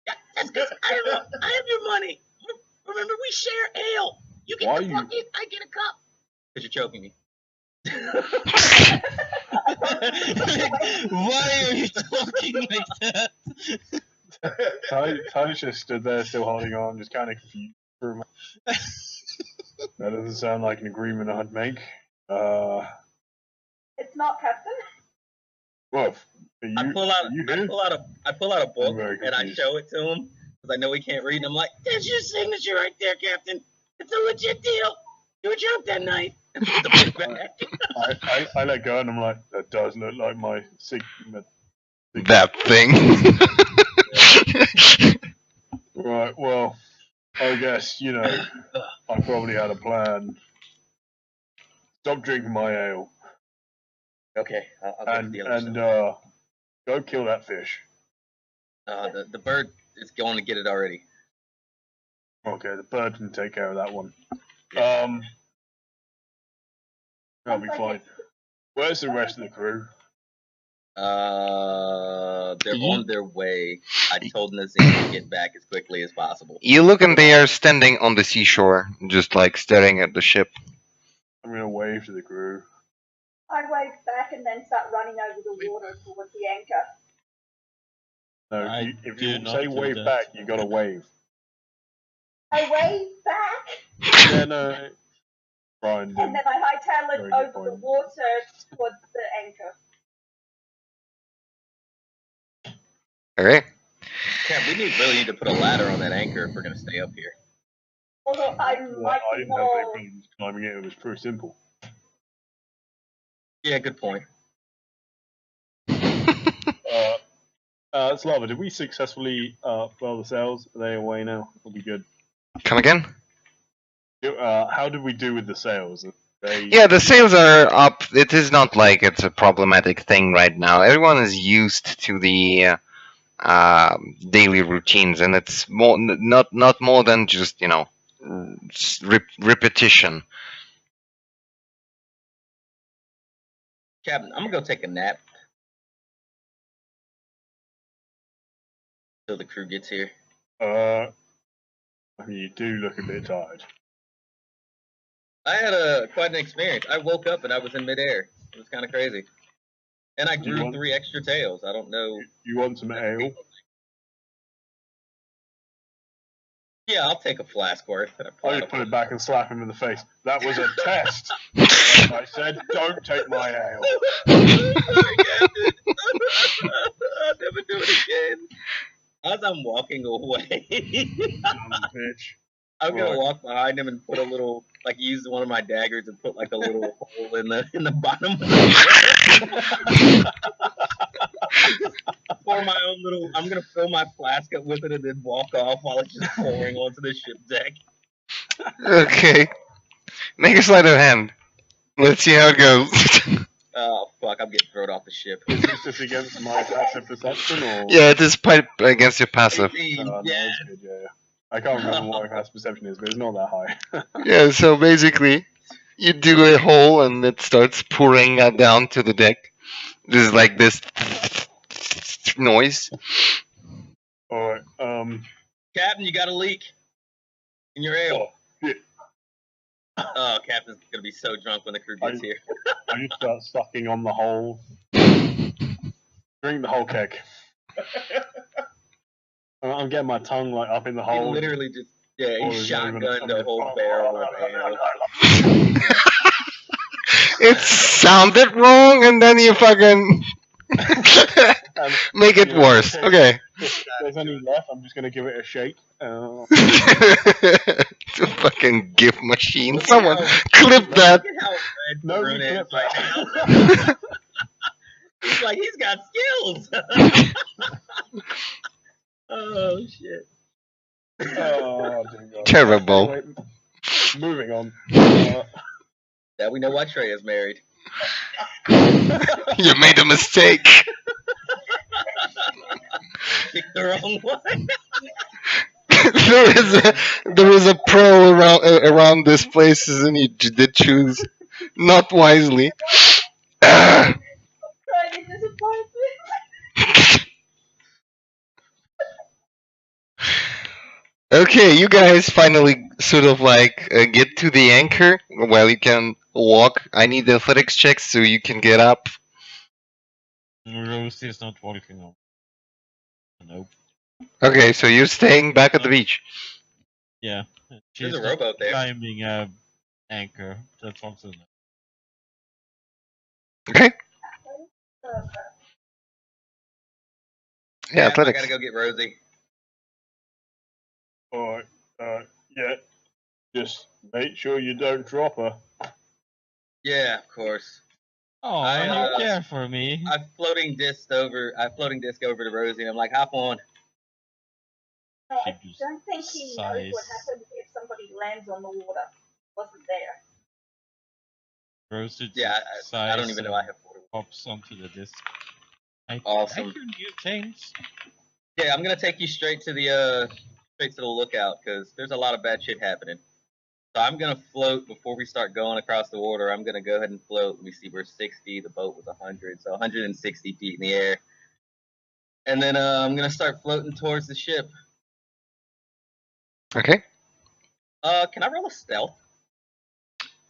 Yeah, that's because I have your money. Remember, we share ale. You get Why the you- bucket, I get a cup. Because you're choking me. Why are you talking like that? Ty's just stood there still holding on, just kind of confused for a moment. That doesn't sound like an agreement I'd make. It's not, Captain. Well, are you, I pull out a book very and I confused. show it to him because I know he can't read. And I'm like, "There's your signature right there, Captain. It's a legit deal. You were drunk that night." And put the book back. I let go and I'm like, that does look like my signature. That thing. Right, well, I guess, you know, I probably had a plan. Stop drinking my ale Okay, I'll get and the other stuff. go kill that fish. The bird is going to get it already. Okay, the bird can take care of that one. Yeah. That'll be fine. Where's the rest of the crew? They're on their way. I told Nazim to get back as quickly as possible. You look and they are standing on the seashore, just like staring at the ship. I'm gonna wave to the crew. I'd wave back and then start running over the water towards the anchor. No, if you not say do wave that. back, you gotta wave. I wave back. Yeah, no. Brian And didn't. then I hightail it Very good over the point. water towards the anchor. Okay. Cap, we really need to put a ladder on that anchor if we're gonna stay up here. Although I Well, might I be didn't have any more. problems climbing it. It was pretty simple. Yeah, good point. Slava, did we successfully furl the sails? Are they away now? We'll be good. Come again? How did we do with the sails? Yeah, the sails are up. It is not like it's a problematic thing right now. Everyone is used to the daily routines, and it's not more than just repetition. Captain, I'm gonna go take a nap till the crew gets here. You do look a bit tired. I had quite an experience. I woke up and I was in midair. It was kind of crazy. And I grew 3 extra tails. I don't know. You want some ale? Yeah, I'll take a flask worth. I just put it back and slap him in the face. That was a test. I said, don't take my ale. Sorry, Captain. I'll never do it again. As I'm walking away, Bitch. I'm gonna walk behind him and put a little, use one of my daggers and put a little hole in the bottom of the pour my own little. I'm gonna fill my flask up with it and then walk off while it's just pouring onto the ship deck. Okay. Make a sleight of hand. Let's see how it goes. Oh fuck! I'm getting thrown off the ship. Is this just against my passive perception or? Yeah, it is pipe against your passive. 18, No, yeah. that's good, yeah. I can't remember what my passive perception is, but it's not that high. Yeah, so basically, you do a hole and it starts pouring down to the deck. There's like this noise. Alright, Captain, you got a leak in your ale. shit. Oh, Captain's gonna be so drunk when the crew gets here. I just start sucking on the whole. Drink the whole keg. I'm getting my tongue up in the He hole. literally just, he there's not even shotgunned a whole Oh, barrel of ale. It sounded wrong, and then you fucking make it worse. Okay. If there's any left, I'm just gonna give it a shake. It's a fucking gift machine. Someone clip that. Look at how red No, Brune we is clip right that. now. He's like, he's got skills. Oh, shit. Oh, dear God. Terrible. Anyway, moving on. Now we know why Trey is married. You made a mistake. Picked the wrong one. there is a pro around this place, and you did choose not wisely. Trying to disappoint me. Okay, you guys finally sort of get to the anchor while you can walk. I need the athletics checks so you can get up. Rosie is not walking on. Nope. Okay, so you're staying back at the beach. Yeah. There's She's a not rowboat there. climbing a anchor. That's also not. Okay. Yeah, I athletics. gotta go get Rosie. Alright, yeah. Just make sure you don't drop her. Yeah, of course. Oh, I, you care for me. I floating disc over to Rosie, and I'm like, hop on. No, I don't think he knows what happens if somebody lands on the water. Wasn't there. Rosie Yeah, I don't even know I have water. pops onto the disc. Awesome. I can do things. Yeah, I'm gonna take you straight to the lookout because there's a lot of bad shit happening. So I'm gonna float before we start going across the water. I'm gonna go ahead and float. Let me see, we're 60. The boat was 100, so 160 feet in the air. And then I'm gonna start floating towards the ship. Okay. Can I roll a stealth?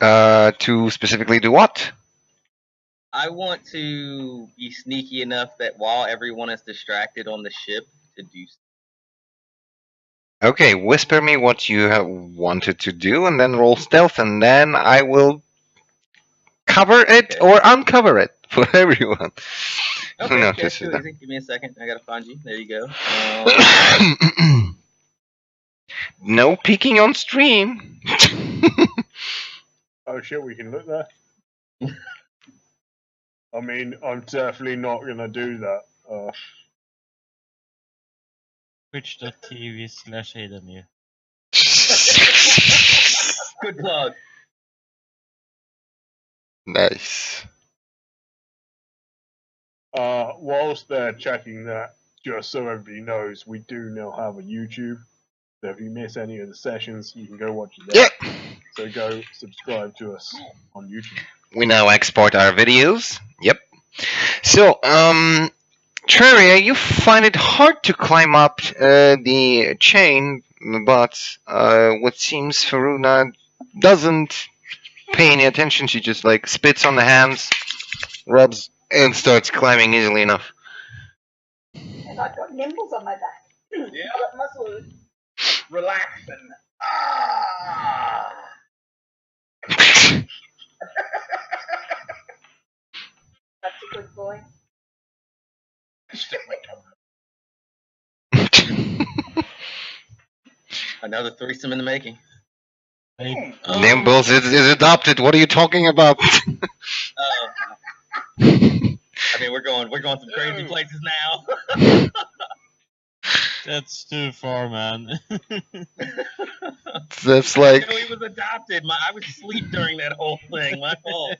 To specifically do what? I want to be sneaky enough that while everyone is distracted on the ship to do. Okay, whisper me what you have wanted to do, and then roll stealth, and then I will cover it Okay. or uncover it for everyone. Who Okay, notices too that? easy. Give me a second. I gotta find you. There you go. No peeking on stream. Oh shit, we can look there. I mean, I'm definitely not gonna do that. Twitch.tv/Eidamir. Good plug. Nice. Whilst they're checking that, just so everybody knows, we do now have a YouTube. So if you miss any of the sessions, you can go watch it there. Yep. So go subscribe to us on YouTube. We now export our videos. Yep. So, Treria, you find it hard to climb up the chain, but what seems Faruna doesn't pay any attention. She just like spits on the hands, rubs, and starts climbing easily enough. And I've got nimbles on my back. Yeah. I've got muscle. Relax and That's a good boy. another threesome in the making. Nimbles is adopted. What are you talking about? Oh. I mean, we're going some crazy places now. That's too far, man. That's like No, he was adopted. I was asleep during that whole thing. My fault.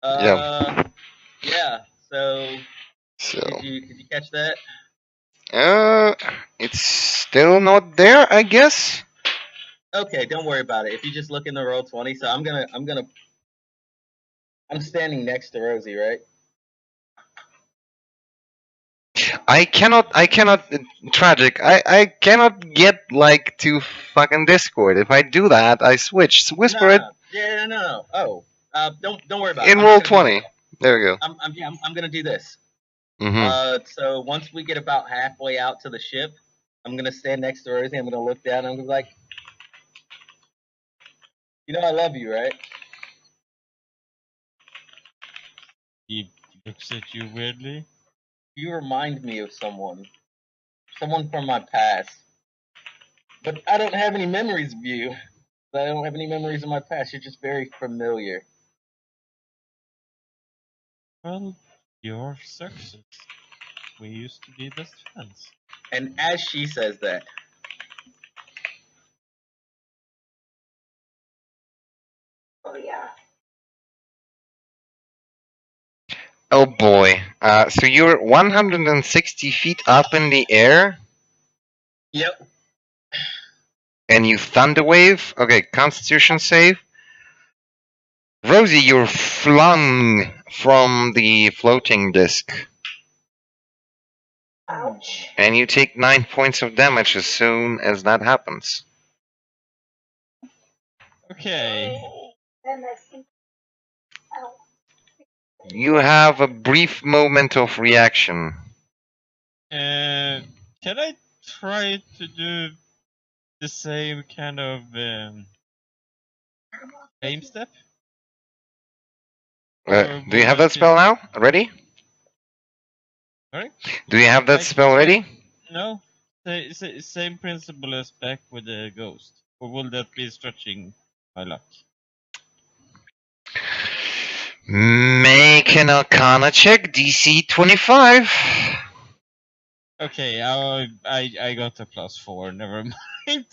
Yeah. So did you catch that? It's still not there, I guess. Okay, don't worry about it. If you just look in the roll 20, so I'm standing next to Rosie, right? I cannot, tragic. I cannot get like to fucking Discord. If I do that, I switch. Whisper it Yeah, no. Oh, don't worry about it. in I'm roll just gonna do 20. There we go. I'm gonna do this. Mm-hmm. So once we get about halfway out to the ship, I'm gonna stand next to Rosie. I'm gonna look down. And I'm gonna be like, you know, I love you, right? He looks at you weirdly. You remind me of someone from my past, but I don't have any memories of you. I don't have any memories of my past. You're just very familiar. Well, you're success. We used to be best friends. And as she says that, Oh yeah. Oh boy. So you're 160 feet up in the air, yep. and you thunder wave. Okay, Constitution save. Rosie, you're flung from the floating disc, Ouch. and you take 9 points of damage as soon as that happens. Okay. And I think. Ow. You have a brief moment of reaction. Can I try to do the same kind of aim step? Or Do you will have that be- spell now? Ready? Sorry? Do you have that I spell can- ready? No. Same principle as back with the ghost. Or will that be stretching my luck? Make an Arcana check, DC 25. Okay, I got a +4. Never mind.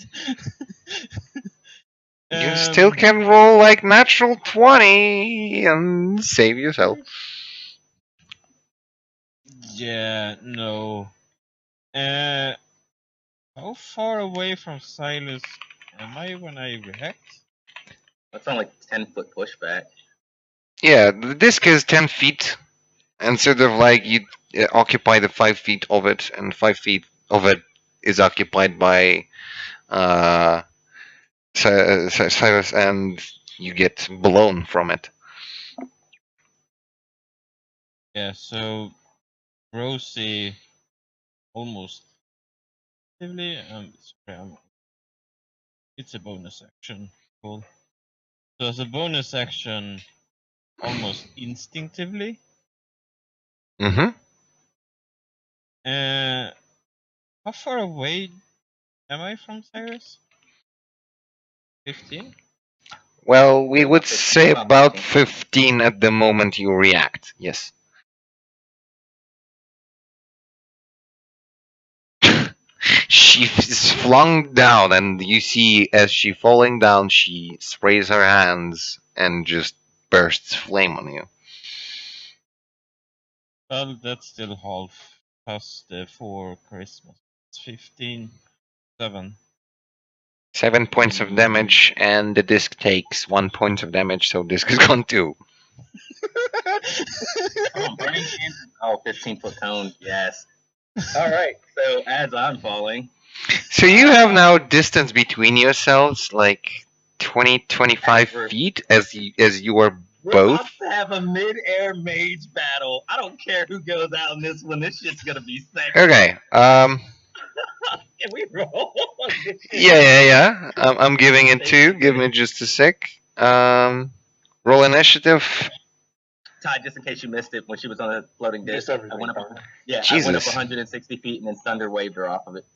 You still can roll like natural 20 and save yourself. Yeah, no. How far away from Silas am I when I react? That's on like 10-foot pushback. Yeah, the disc is 10 feet, and sort of like you occupy the 5 feet of it, and 5 feet of it is occupied by Silas, and you get blown from it. Yeah, so Rosie almost instinctively. Sorry, it's a bonus action. Cool. So as a bonus action, almost instinctively. Mm-hmm. How far away am I from Cyrus? 15? Well, we would About 15, say about about 15. 15 at the moment you react. Yes. She is flung down, and you see as she falling down, she sprays her hands and just bursts flame on you. Well, that's still half past 4 Christmas. It's 15, 7. 7 points of damage, and the disc takes 1 point of damage, so disc is gone too. Oh, burning hands. Oh, 15-foot cone. Yes. All right. So as I'm falling, So you have now distance between yourselves, like 20, 25 We're- feet, as you are we're both. about to have a mid-air mage battle. I don't care who goes out in this one. This shit's gonna be sick. Okay. Can we roll? Yeah. I'm giving it to you. Give me just a sec. Roll initiative. Ty, just in case you missed it, when she was on the floating disc, Missed everything. I went up. Yeah, I Jesus. went up 160 feet, and then Thunder waved her off of it.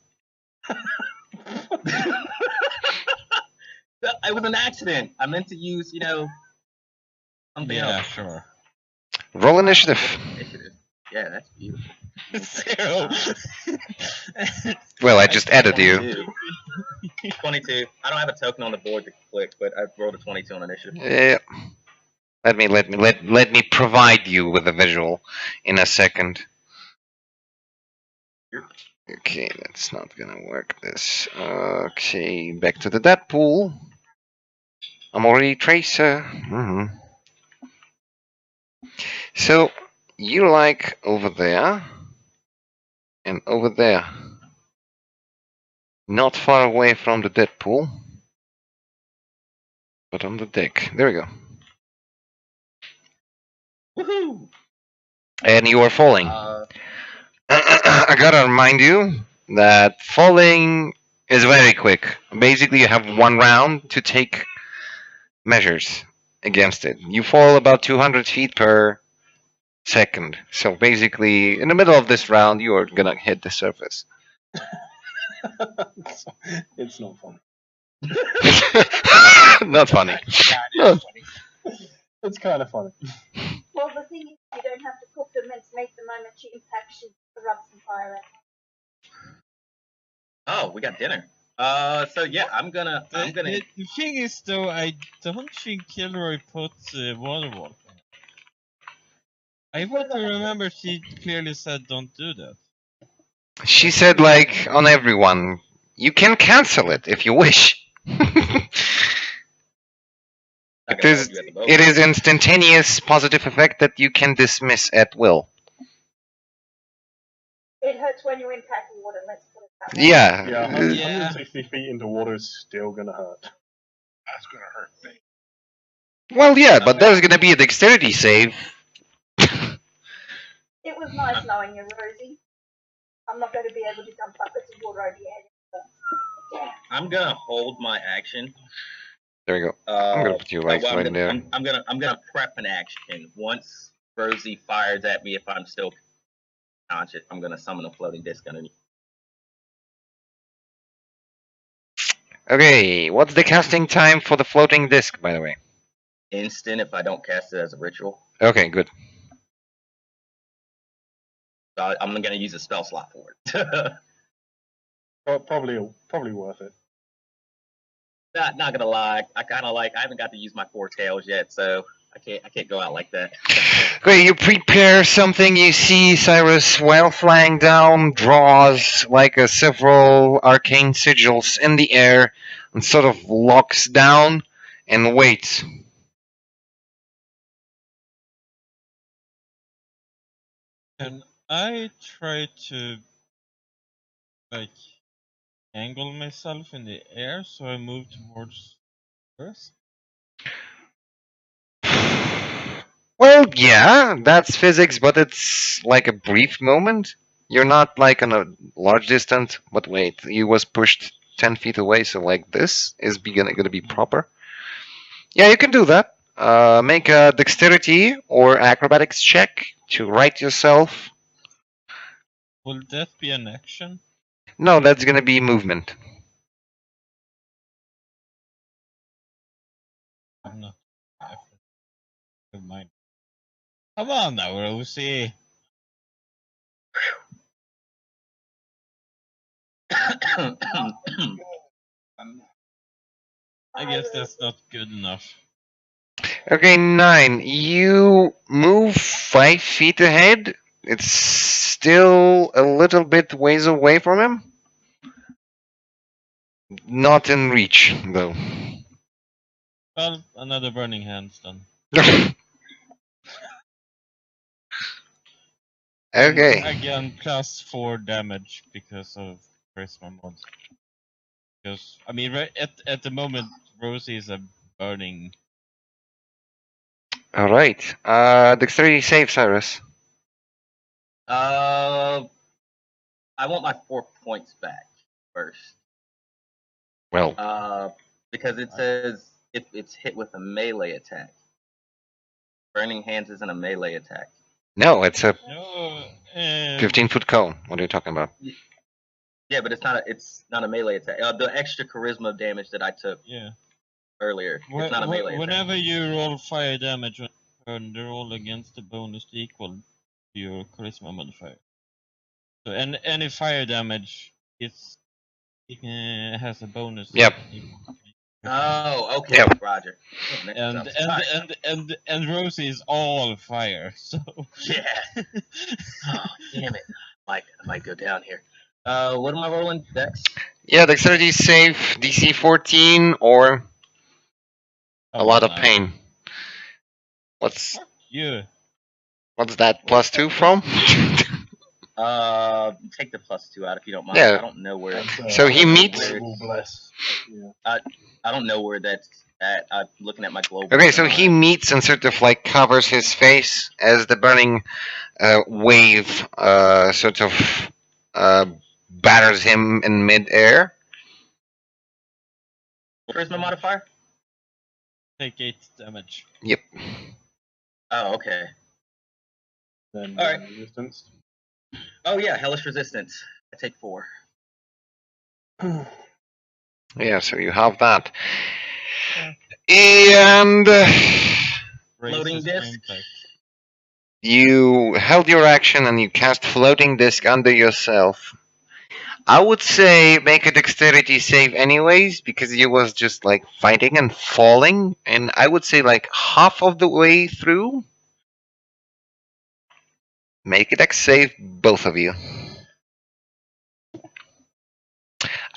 It was an accident. I meant to use, something Yeah, else. sure. Roll initiative. Initiative. Yeah, that's beautiful. 0. Well, I just added you. 22. I don't have a token on the board to click, but I rolled a 22 on initiative. Yeah. Let me provide you with a visual in a second. Okay, that's not gonna work. This. Okay, back to the dead pool. I'm already Tracer. So you like over there and over there, not far away from the dead pool, but on the deck. There we go. Woohoo! And you are falling. I gotta remind you that falling is very quick. Basically, you have 1 round to take measures against it. You fall about 200 feet per second. So basically, in the middle of this round, you are gonna hit the surface. It's not fun. Not funny. It's kind of funny. Well, the thing is, you don't have to cook them and make the moment she impacts, she erupts some fire at. Oh, we got dinner. So yeah, I'm gonna. The thing is, though, I don't think Kilroy put water wall. I want to remember she clearly said don't do that. She said, like, on everyone, you can cancel it if you wish. It is instantaneous positive effect that you can dismiss at will. It hurts when you impact water, let's put it that way. Yeah. Yeah, Yeah. 160 feet into water is still gonna hurt. That's gonna hurt me. Well, yeah, but there's gonna be a dexterity save. It was nice knowing you, Rosie. I'm not going to be able to dump buckets of water over your head. Yeah. I'm gonna hold my action. There you go. I'm gonna put you right there. I'm gonna prep an action. Once Rosie fires at me, if I'm still conscious, I'm gonna summon a floating disc underneath. Okay, what's the casting time for the floating disc, by the way? Instant if I don't cast it as a ritual. Okay, good. So I'm gonna use a spell slot for it. Probably worth it. Not gonna lie, I haven't got to use my 4 tails yet, so I can't go out like that. Great, you prepare something, you see Cyrus, while flying down, draws like several arcane sigils in the air and sort of locks down and waits. Can I try to, like, angle myself in the air so I move towards Earth? Well, yeah, that's physics, but it's like a brief moment. You're not like on a large distance, but wait, you was pushed 10 feet away, so like this is gonna be proper. Yeah, you can do that. Make a dexterity or acrobatics check to right yourself. Will that be an action? No, that's gonna be movement. I'm not. Never mind. Come on now, Rosie. I guess that's not good enough. Okay, 9. You move 5 feet ahead. It's still a little bit ways away from him. Not in reach, though. Well, another burning hands then. Okay. And again, +4 damage because of charisma mod. Because I mean, right at the moment, Rosie is a burning. All right. Dexterity save, Cyrus. I want my 4 points back first. Well, Because it says if it's hit with a melee attack. Burning hands isn't a melee attack. no, it's a No, 15-foot cone. What are you talking about? Yeah, but it's not a melee attack. The extra charisma damage that I took yeah. earlier, it's not a melee attack. Whenever you roll fire damage on turn, the roll against the bonus equal to your charisma modifier. So any fire damage, it has a bonus. Yep. Oh, okay, Yep. Roger. And Rosie is all fire, so Yeah. Oh, damn it. I might go down here. What am I rolling? Dex? Yeah, dexterity save, DC 14, or a lot of pain. What's that +2 from? Take the +2 out if you don't mind. Yeah. I don't know where. So he meets. Bless. Yeah. I don't know where that's at. I'm looking at my global. Okay, so he meets and sort of like covers his face as the burning wave sort of batters him in midair. Charisma modifier? Take 8 damage. Yep. Oh, okay. Then All right. resistance. Oh yeah, hellish resistance. I take 4. Yeah, so you have that. And Floating Raises disc. impact. you held your action and you cast floating disc under yourself. I would say make a dexterity save anyways, because you was just like fighting and falling, and I would say like half of the way through. Make a dex save, both of you.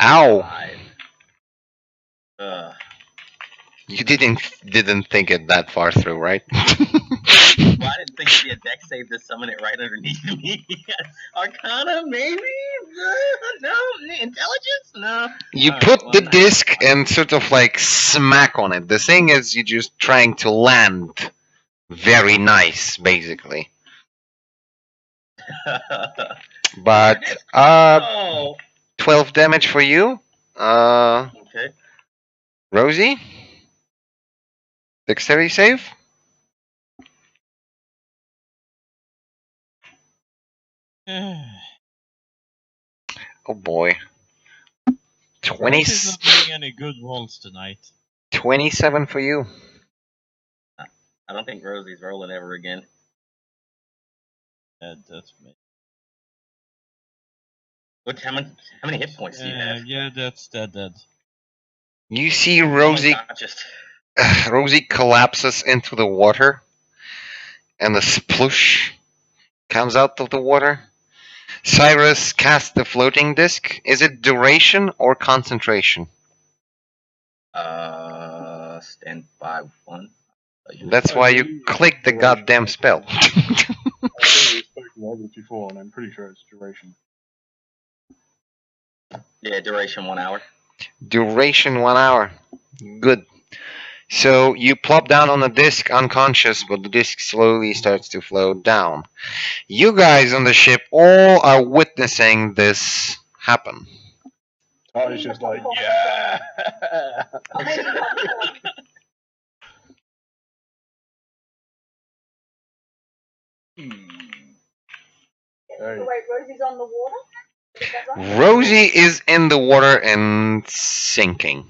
Ow! 5. You didn't think it that far through, right? Well, I didn't think it'd be a deck save to summon it right underneath me. Arcana, maybe? No. Intelligence? No. You All put right, the well, disc and sort of like smack on it. The thing is, you're just trying to land very nice, basically. But oh. 12 damage for you. Okay. Rosie? Dexterity save? Oh boy. 20, Rosie's not doing any good rolls tonight. 27 for you. I don't think Rosie's rolling ever again. That's me. How many hit points do you have? Yeah, that's dead. You see Rosie. Rosie collapses into the water, and a sploosh comes out of the water. Cyrus casts the floating disc. Is it duration or concentration? Stand by 1. That's why you click the goddamn spell. I think we spoke about this before, and I'm pretty sure it's duration. Yeah, duration 1 hour. Duration 1 hour. Good. So you plop down on the disc unconscious, but the disc slowly starts to float down. You guys on the ship all are witnessing this happen. Ty's just like, yeah. Hey. Wait, Rosie's on the water? Is that right? Rosie is in the water and sinking.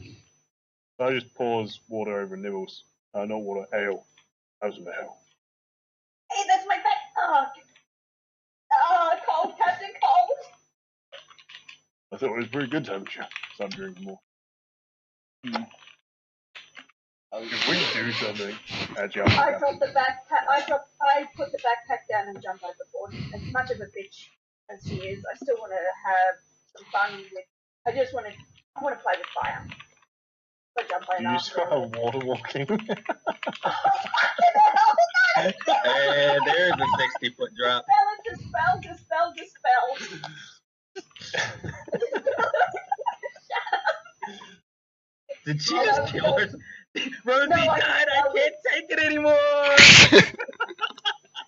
I just pours water over Nibbles. Not water, ale. How's the ale? Hey, that's my back. Cold, Captain Cold. I thought it was pretty good temperature, so I'm drinking more. If we do something, actually, I put the backpack down and jump overboard. As much of a bitch as she is, I still want to have some fun with. I want to play with fire. So jump in you after. start water walking. And there's a 60-foot drop. Dispel. Did she just kill her? Rosie died. I can't take it anymore.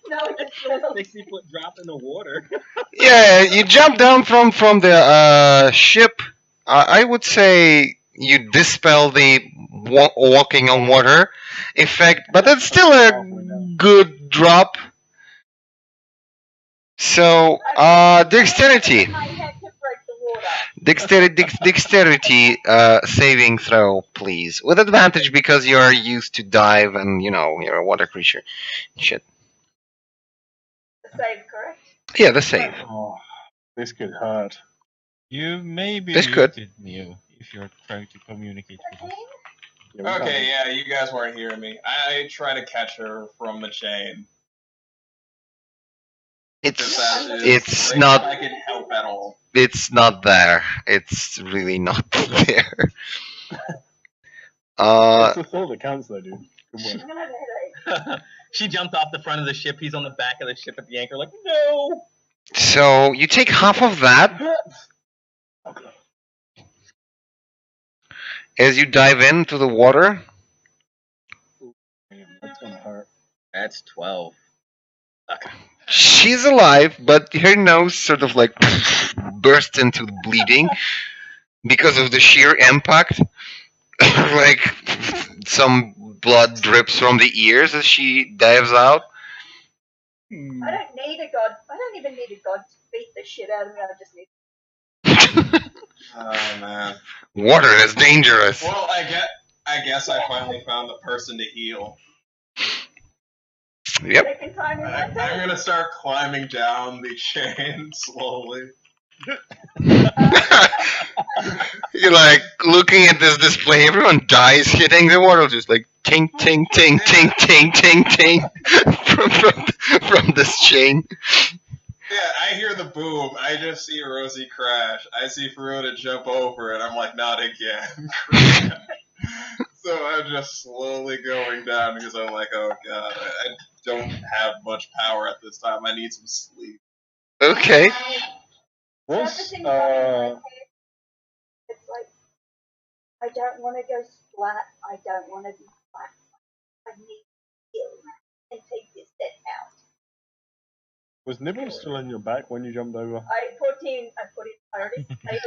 No, It's a 60-foot drop in the water. Yeah, you jump down from the ship. I would say you dispel the walking on water effect, but it's still a good drop. So, dexterity. My head to break the water. Dexterity saving throw, please. With advantage because you're used to dive and, you're a water creature. Shit. The save, correct? Yeah, the save. Oh, this could hurt. You may be This could. muted, Neo, if you're trying to communicate with us. Okay, yeah, you guys weren't hearing me. I try to catch her from the chain. It's If not I can help at all. it's not there. It's really not there. It's the thought that counts, though, dude. Good work. I'm gonna have a headache. She jumped off the front of the ship. He's on the back of the ship at the anchor, like, no. So you take half of that Okay. as you dive into the water. Damn, that's gonna hurt. That's 12. Okay. She's alive, but her nose sort of like bursts into bleeding because of the sheer impact. Like some blood drips from the ears as she dives out. I don't need a god. I don't even need a god to beat the shit out of me. I just need. Oh man. Water is dangerous. Well, I guess I finally found the person to heal. Yep. Second time in my I'm day. gonna start climbing down the chain slowly. You're like looking at this display. Everyone dies hitting the water, just like ting ting ting ting ting ting ting from this chain. Yeah, I hear the boom. I just see Rosie crash. I see Faruna jump over, and I'm like, not again. So I'm just slowly going down because I'm like, oh god, I don't have much power at this time. I need some sleep. Okay. What's Everything's running in my head. It's like I don't want to go splat. I don't want to be flat. I need to heal and take this dead out. was Nibbles still on your back when you jumped over? I already stated.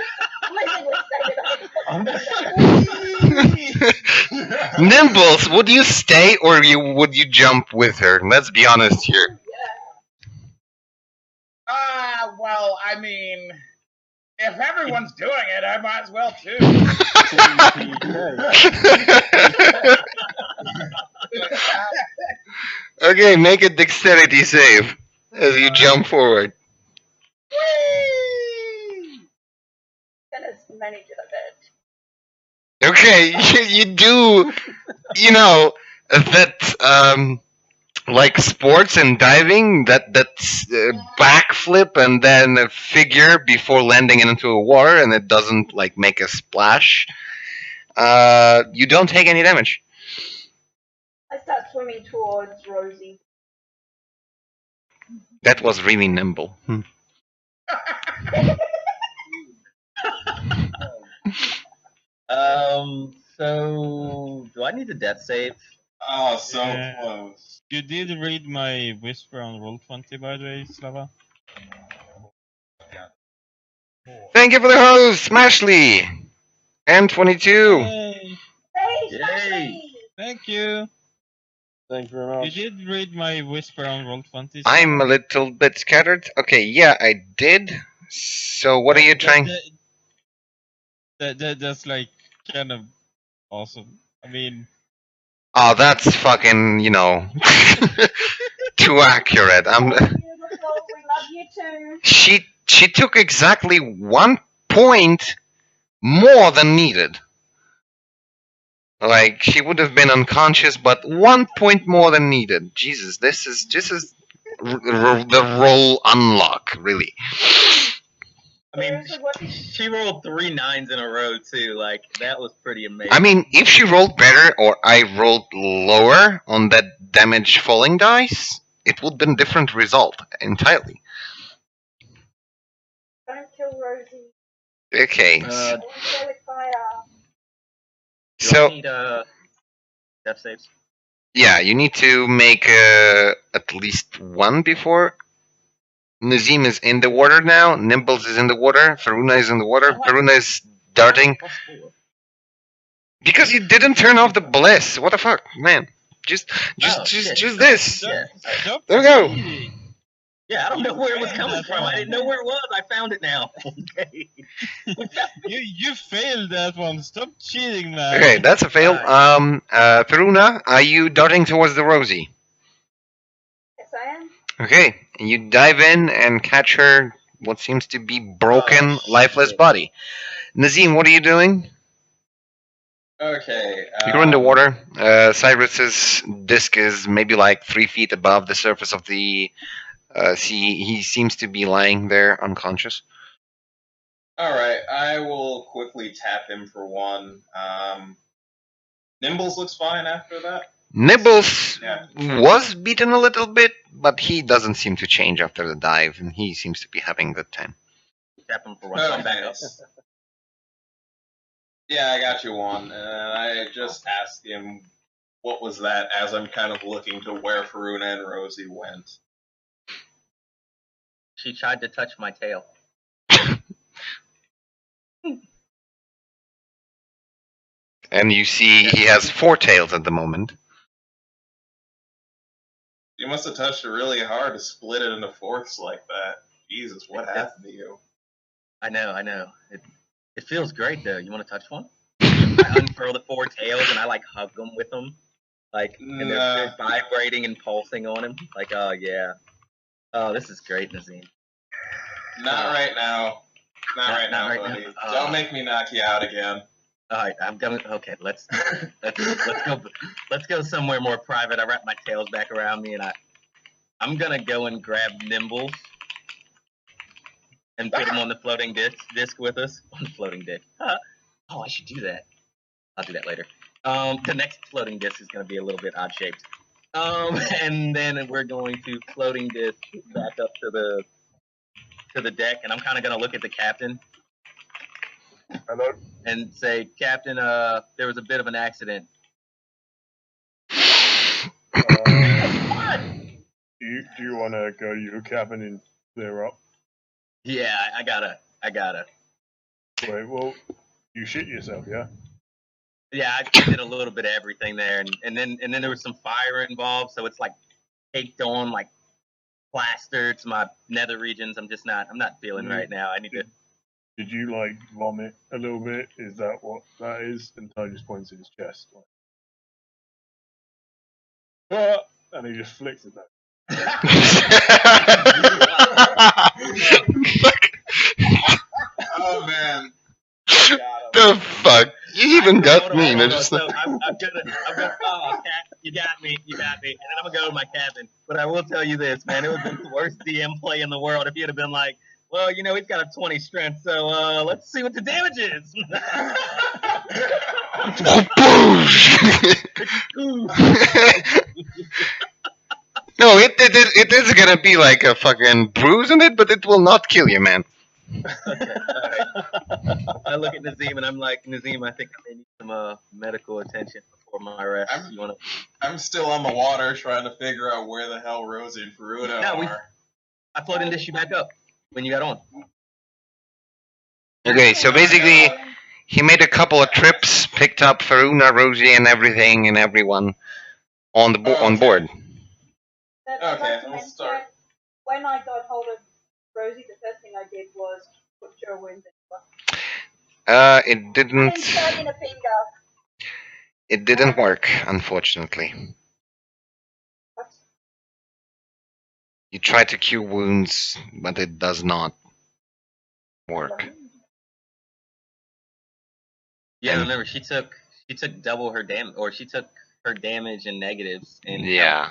Nimbles, would you stay or would you jump with her? Let's be honest here. Well, I mean, if everyone's doing it, I might as well too. Okay, make a dexterity save as you jump forward. Gonna manage it a bit. Okay, you do, that, like sports and diving, that's backflip and then a figure before landing into a water, and it doesn't like make a splash. You don't take any damage. I start swimming towards Rosie. That was really nimble. So do I need a death save? Oh, so Yeah. close. You did read my whisper on Roll20, by the way, Slava. Thank you for the host, Smashley! M22! Yay! Hey, Yay. Smashy! Thank you. Thank you very You much. did read my whisper on Roll20. I'm a little bit scattered. Okay, yeah, I did. So what are you trying... That's like kind of awesome. I mean, Oh, that's fucking, too accurate. Oh, beautiful. We love you too. She took exactly 1 point more than needed. Like, she would have been unconscious, but 1 point more than needed. Jesus, this is the roll unlock, really. I mean, Seriously, what did she rolled 3 9s in a row too. Like that was pretty amazing. I mean, if she rolled better or I rolled lower on that damage falling dice, it would have been a different result entirely. don't kill Rosie. Okay, Angelic fire. do I so need death saves? yeah, you need to make at least one before. Nazim is in the water now. Nimbles is in the water. Faruna is in the water. Oh, Faruna is darting. +4. Because you didn't turn off the bliss. What the fuck, man? Just shit. this. Yeah. stop There we go. cheating. Yeah, I don't know where it was Yeah, coming that's from. I didn't know where it was. I found it now. Okay. You failed that one. Stop cheating, man. Okay, that's a fail. Right. Faruna, are you darting towards the Rosie? Yes, I am. Okay, and you dive in and catch her, what seems to be broken, lifeless shit. body. Nazim, what are you doing? Okay. You're in the water. Cyrus's disc is maybe like 3 feet above the surface of the sea. He seems to be lying there unconscious. Alright, I will quickly tap him for one. Nimbles looks fine after that. Nibbles Yeah. was beaten a little bit, but he doesn't seem to change after the dive, and he seems to be having a good time. Tap him for one. So I'm back up. Yeah, I got you one. And I just asked him what was that as I'm kind of looking to where Faruna and Rosie went. She tried to touch my tail. And you see he has 4 tails at the moment. You must have touched it really hard to split it into fourths like that. Jesus, what happened to you? I know. It feels great though. You want to touch one? I unfurl the 4 tails and I like hug them with them, like, and they're vibrating and pulsing on him. Like, oh yeah, oh this is great, Nazim. Not right now. Not right now, buddy. Don't make me knock you out again. All right, I'm gonna. Okay, let's go somewhere more private. I wrap my tails back around me and I'm gonna go and grab Nimbles and put him on the floating disc with us. On the floating disc. Oh, I should do that. I'll do that later. The next floating disc is gonna be a little bit odd shaped. And then we're going to floating disc back up to the deck, and I'm kind of gonna look at the captain. Hello. And say, Captain, there was a bit of an accident. Do you want to go to your cabin and clear up? Yeah, I gotta. Wait, well, you shit yourself, yeah? Yeah, I did a little bit of everything there, and then there was some fire involved, so it's like caked on, like plastered to my nether regions. I'm not feeling right now. I need to. Did you, like, vomit a little bit? Is that what that is? And Ty just points at his chest. Like, and he just flicks it back. Oh, man. The fuck? You even got me. Hold on. So I'm gonna. Oh, Cat, you got me. And then I'm gonna go to my cabin. But I will tell you this, man. It would have been the worst DM play in the world if you'd have been like, well, he's got a 20 strength, so let's see what the damage is. No, it is gonna be like a fucking bruise on it, but it will not kill you, man. Okay, alright. I look at Nazim and I'm like, Nazim, I think I may need some medical attention before my rest. You wanna? I'm still on the water trying to figure out where the hell Rosie and Faruda are. I floated this you back up when you got on. Okay, so basically, he made a couple of trips, picked up Faruna, Rosie, and everything and everyone on the on board. But I'd Okay, like to we'll mention, start. when I got hold of Rosie, the first thing I did was put cure wounds in It and didn't. insert in a finger. It didn't work, unfortunately. What? You try to cure wounds, but it does not work. Yeah, And- remember she took double her damage, or she took her damage and negatives. And Yeah,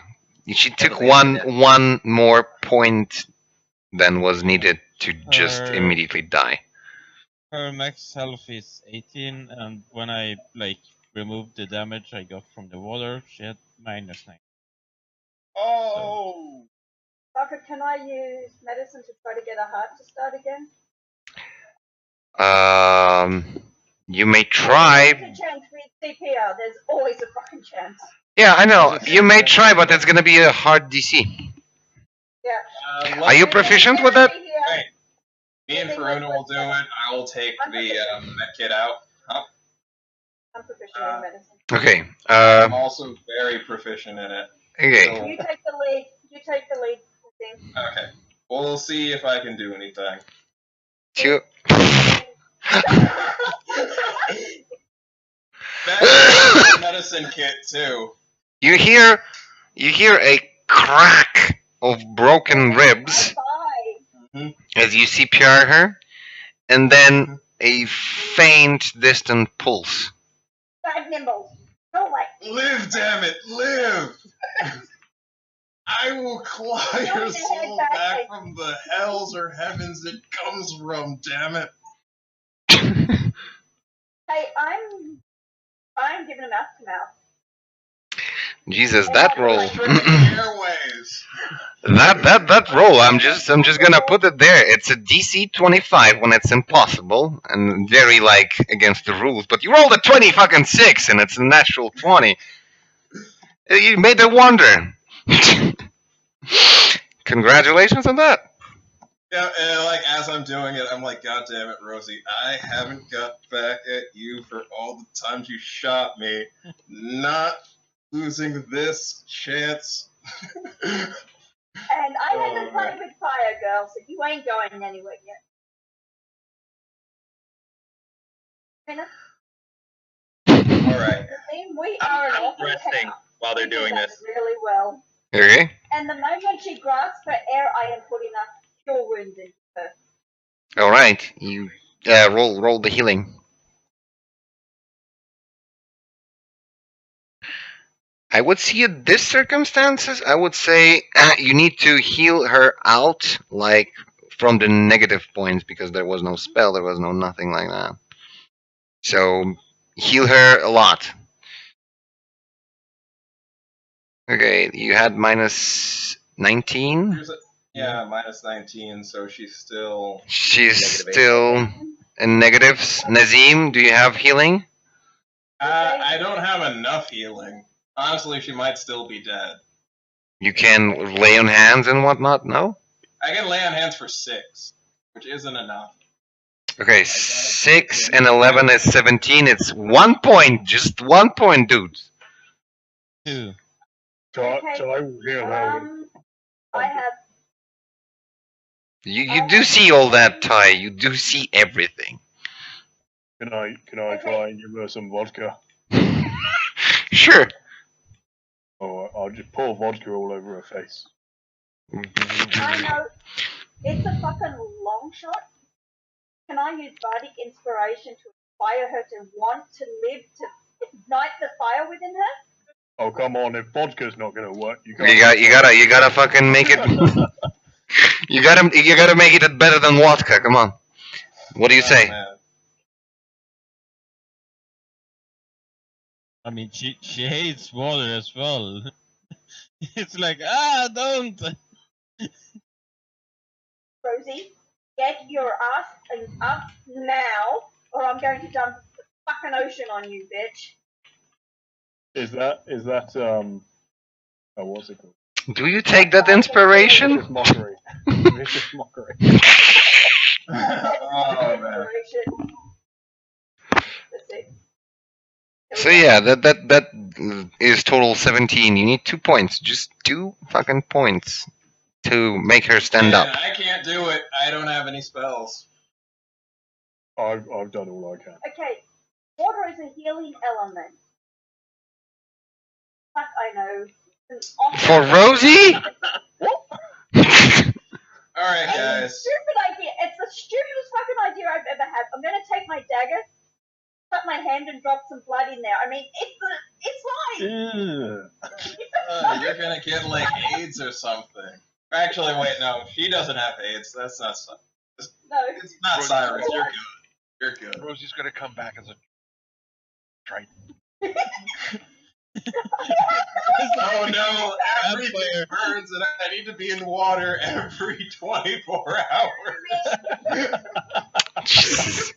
she took Heavily one more point than was needed to just Her- immediately die. Her max health is 18, and when I removed the damage I got from the water, she had -9. Oh. Parker, can I use medicine to try to get her heart to start again? You may try. There's a chance with CPR. There's always a fucking chance. Yeah, I know. You may try, but it's gonna be a hard DC. Yeah. Are you proficient with that? Here. Me and Faruna will do it. I will take the med kit out. Huh? I'm proficient in medicine. Okay. I'm also very proficient in it. Okay. So, You take the lead. You take the lead. Thing. okay. We'll see if I can do anything. Two. That's a medicine kit too. You hear a crack of broken ribs Bye. as you CPR her, and then a faint, distant pulse. Bad nimbles. Go away. Live, damn it, live! I will claw your soul back from the hells or heavens it comes from, damn it. Hey, I'm giving him mouth to mouth. Jesus, that roll. Airways. that roll. I'm just gonna put it there. It's a DC 25 when it's impossible and very against the rules. But you rolled a 26 and it's a natural 20. You made a wonder. Congratulations on that. Yeah, and as I'm doing it, I'm like, God damn it, Rosie, I haven't got back at you for all the times you shot me. Not losing this chance. And I haven't played with fire, girl, so you ain't going anywhere yet. Alright. We are an I'm awful resting town. while they're We do doing that this. really well. Okay. And the moment she grasps for air, I am putting a cure wounds into her. All right. You roll the healing. I would see in this circumstances, I would say you need to heal her out, from the negative points, because there was no spell, there was no nothing like that. So heal her a lot. Okay, you had -19. Yeah, -19, so she's still. She's still in negatives. Nazim, do you have healing? I don't have enough healing. Honestly, she might still be dead. You can lay on hands and whatnot. No. I can lay on hands for 6, which isn't enough. Okay, 6 and 11 is 17. It's 1 point, just 1 point, dudes. 2. So I will heal her. I have. You do see all that, Ty. You do see everything. Can I try and give her some vodka? Sure. Or I'll just pour vodka all over her face. I know. It's a fucking long shot. Can I use bardic inspiration to inspire her to want to live, to ignite the fire within her? Oh come on! If vodka's not gonna work, you gotta fucking make it. you gotta make it better than vodka. Come on. What do you say? Man. I mean, she hates water as well. It's like, don't! Rosie, Get your ass up now, or I'm going to dump the fucking ocean on you, bitch. Is that oh, what's it called? Do you take that inspiration? Vicious mockery. Vicious mockery. Oh man. So yeah, that is total 17. You need 2 points. Just 2 fucking points to make her stand Man, up. I can't do it. I don't have any spells. I've done all I can. Okay, water is a healing element. Fuck, I know. For Rosie? Alright, guys. Stupid idea. It's the stupidest fucking idea I've ever had. I'm gonna take my dagger, cut my hand, and drop some blood in there. I mean, it's fine. You're gonna get like AIDS or something. Actually, wait, no, she doesn't have AIDS. That's not. No. It's not Rosie- Cyrus. You're good. You're good. Rosie's gonna come back as a Triton. Oh no! Everything player. burns, and I need to be in water every 24 hours. Jesus.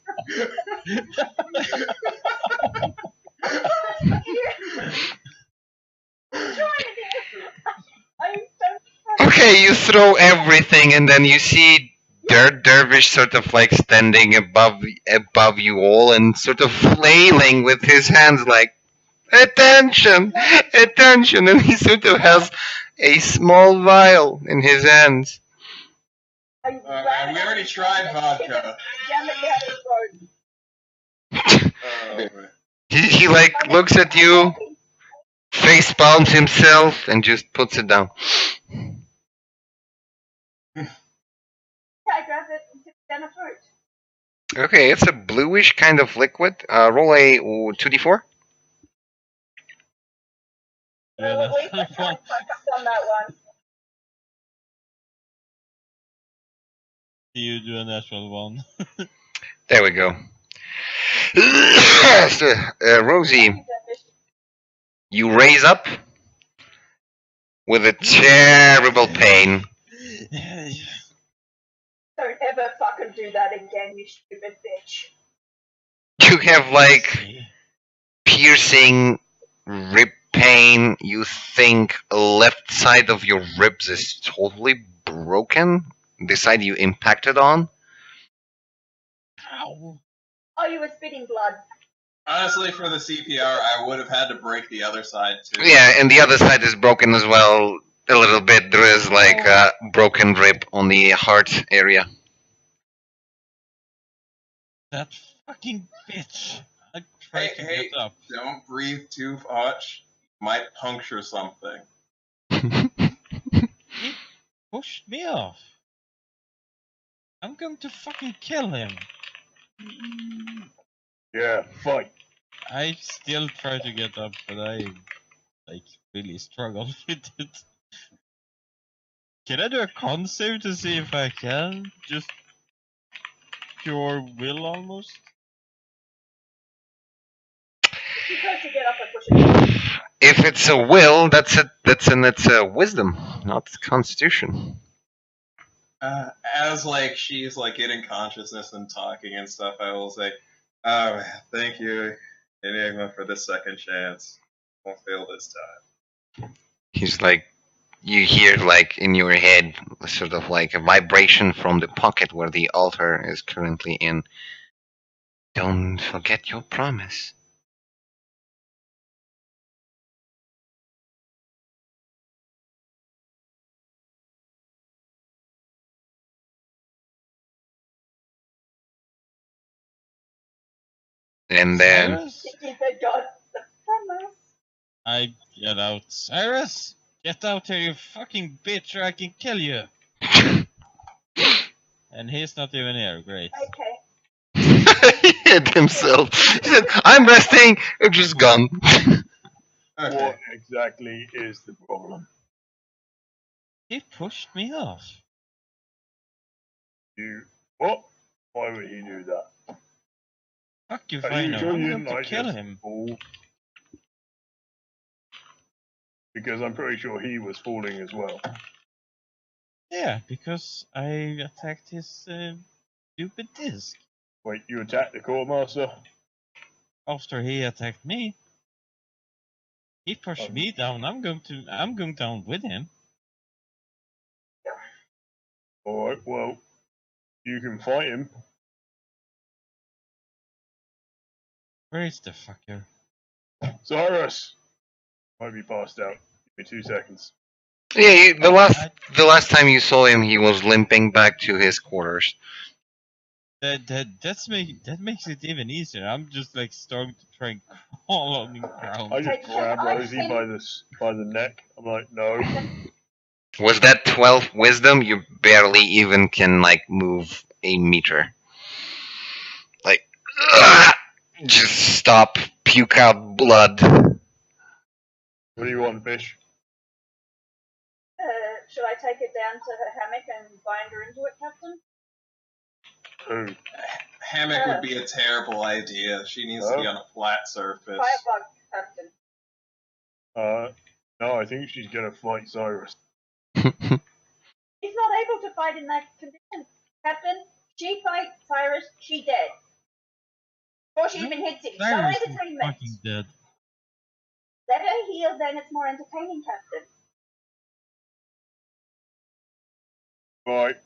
Okay, you throw everything, and then you see Dervish sort of like standing above you all, and sort of flailing with his hands, like, attention, attention, and he sort of has a small vial in his hands. We already tried vodka. Jam it down his throat. Man. He like looks at you, face palms himself, and just puts it down. I grab it and tip it down the throat. Okay, it's a bluish kind of liquid. Roll a 2d4. Yeah, Well, at least I that's can't fuck up on that one. you do a natural one. There we go. So, Rosie, you raise up with a terrible pain. Don't ever fucking do that again, you stupid bitch. You have like piercing rib pain. You think left side of your ribs is totally broken. The side you impacted on. Ow. Oh, you were spitting blood. Honestly, for the CPR, I would have had to break the other side too. Yeah, and the other side is broken as well. A little bit. There is like a broken rib on the heart area. That fucking bitch. I tried to Hey, get up. don't breathe too much. Might puncture something. He pushed me off. I'm going to fucking kill him. Yeah, fight. I still try to get up, but I like really struggle with it. Can I do a con save to see if I can? Just pure will almost? You tried to get up and push it. If it's a will, it's a wisdom, not constitution. As like she's like getting consciousness and talking and stuff, I will say, "Oh, thank you, Enigma, for the second chance. Won't fail this time." He's like, you hear like in your head, sort of like a vibration from the pocket where the altar is currently in. Don't forget your promise. And then Cyrus? He said, God, the promise. I yell out, Cyrus! Get out here, you fucking bitch, or I can kill you! And he's not even here, great. Okay. he hit himself. He said, I'm resting, I'm just gone. Okay. What exactly is the problem? He pushed me off. You what? Why would he do that? Fuck if Are I you know, sure I'm you going didn't to like kill just him. fall? Because I'm pretty sure he was falling as well. Yeah, because I attacked his stupid disc. Wait, you attacked the quartermaster? After he attacked me, he pushed me down. I'm going down with him. Alright, well, you can fight him. Where is the fucker? Cyrus! Might be passed out. Give me 2 seconds. Yeah, the last time you saw him, he was limping back to his quarters. That makes it even easier. I'm just like starting to try and crawl on the ground. I just grab Rosie by the neck. I'm like, no. Was that 12 wisdom? You barely even can like move a meter. Like, just stop, puke out blood. What do you want, fish? Should I take it down to her hammock and bind her into it, Captain? Who? Hammock would be a terrible idea. She needs to be on a flat surface. Firebug, Captain. No, I think she's gonna fight Cyrus. She's not able to fight in that condition, Captain. She fights Cyrus, she dead. Before she even hits him. No Cyrus is entertainment. fucking dead. Let her heal, then it's more entertaining, Captain. Right.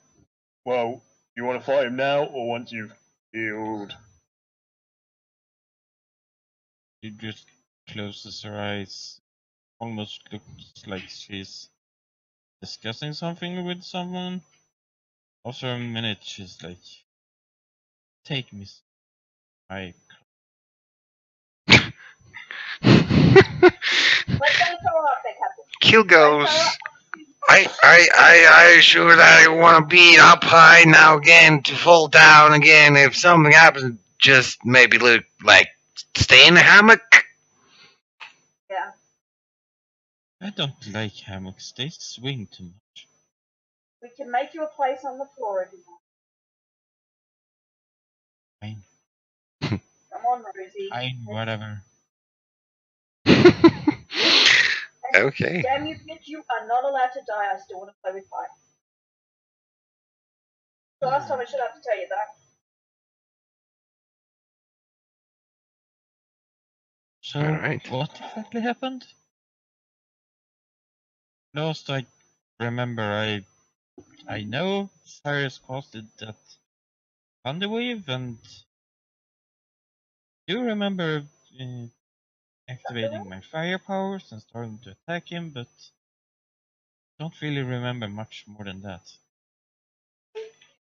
Well, you want to fight him now, or once you've healed? She just closes her eyes. Almost looks like she's discussing something with someone. After a minute, she's like, "Take me." I Let's go up there, Captain. Kill goes. I sure that I want to be up high now again to fall down again. If something happens, just maybe look like stay in the hammock. Yeah. I don't like hammocks. They swing too much. We can make you a place on the floor if you want. Fine. Come on, Rosie. Fine, whatever. Okay. Damn you, bitch, you are not allowed to die. I still want to play with fire. The last time I should have to tell you that. So, Alright. what exactly happened? Last I remember, I know Cyrus caused that thunderwave, and do remember activating my fire powers and starting to attack him, but don't really remember much more than that.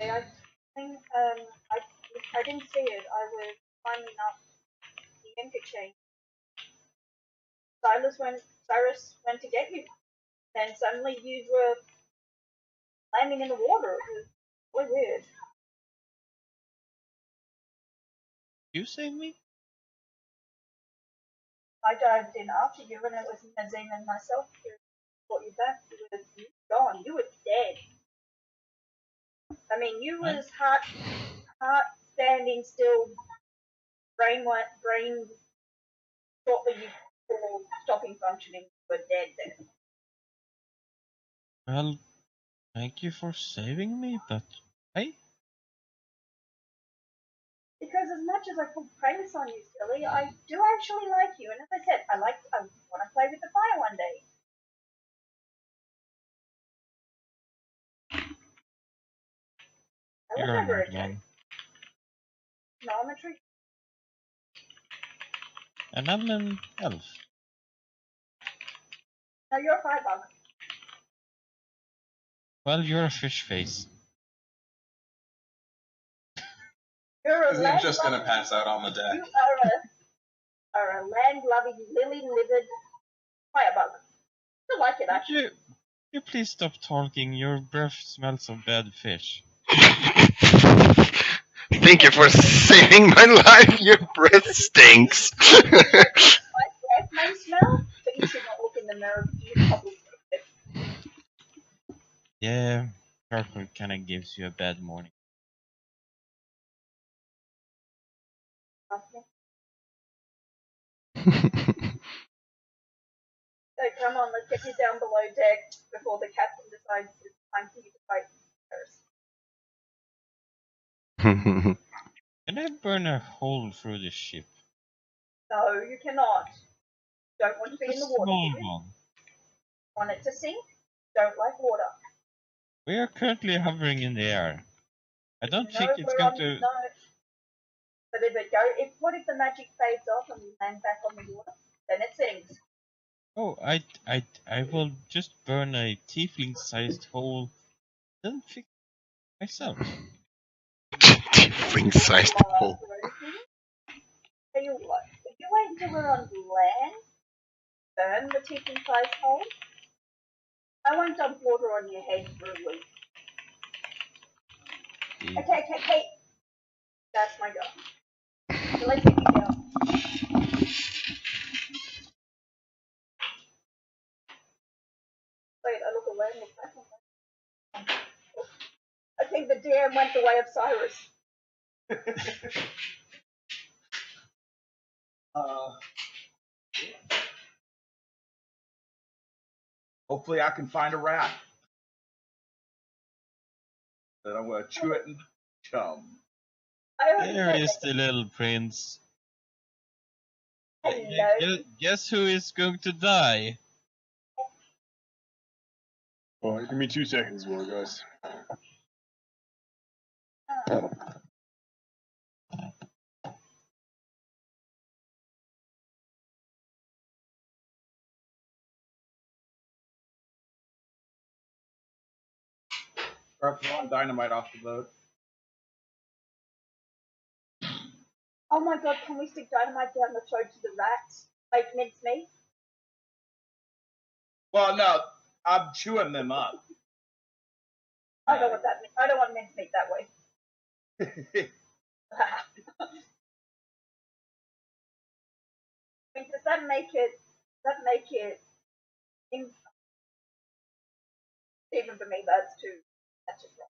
I think I didn't see it. I was climbing up the anchor chain. Cyrus went to get you. Then suddenly you were landing in the water. It was really weird. You saved me? I dived in after you, and it was Nazim and myself who brought you back. You were gone. You were dead. I mean, you was heart standing still, brain shortly before stopping functioning. You were dead then. Well, thank you for saving me, but hey, Because as much as I put pranks on you, silly, I do actually like you. And as I said, I want to play with the fire one day. I you're was never not a joke. one. No, I'm a tree. And I'm an elf. No, you're a firebug. Well, you're a fish face. You're a Because I'm just gonna pass out on the deck. You are a land-loving, lily-livered firebug. I like it, actually. Would you please stop talking? Your breath smells of bad fish. Thank you for saving my life. Your breath stinks. My breath may smell, but you should not look in the mirror. You probably Yeah, charcoal kinda gives you a bad morning. okay. So come on, let's get you down below deck before the captain decides it's time for you to fight first. Can I burn a hole through the ship? No, you cannot. Don't want to be A in the water. small Do you? one. Want it to sink? Don't like water. We are currently hovering in the air. I don't No, think it's we're going on to. no. But if it go, what if the magic fades off and we land back on the water? Then it sinks. Oh, I will just burn a tiefling-sized hole, then fix it myself. Tiefling-sized hole. Tell you what, if you wait until we're on land, burn the tiefling-sized hole. I won't dump water on your head for a week. Okay. That's my go. So let's get you down. Wait, I look away and look back. I think the DM went the way of Cyrus. Hopefully I can find a rat. Then I'm gonna chew it and chum. I already There said is that. the little prince. Hello. Guess who is going to die? Alright, give me 2 seconds, more guys. Start throwing dynamite off the boat. Oh my god, can we stick dynamite down the throat to the rats? Like mincemeat? Well, no, I'm chewing them up. I don't want that. I don't want mincemeat that way. I mean, does that make it? Even for me, that's too. That's just wrong.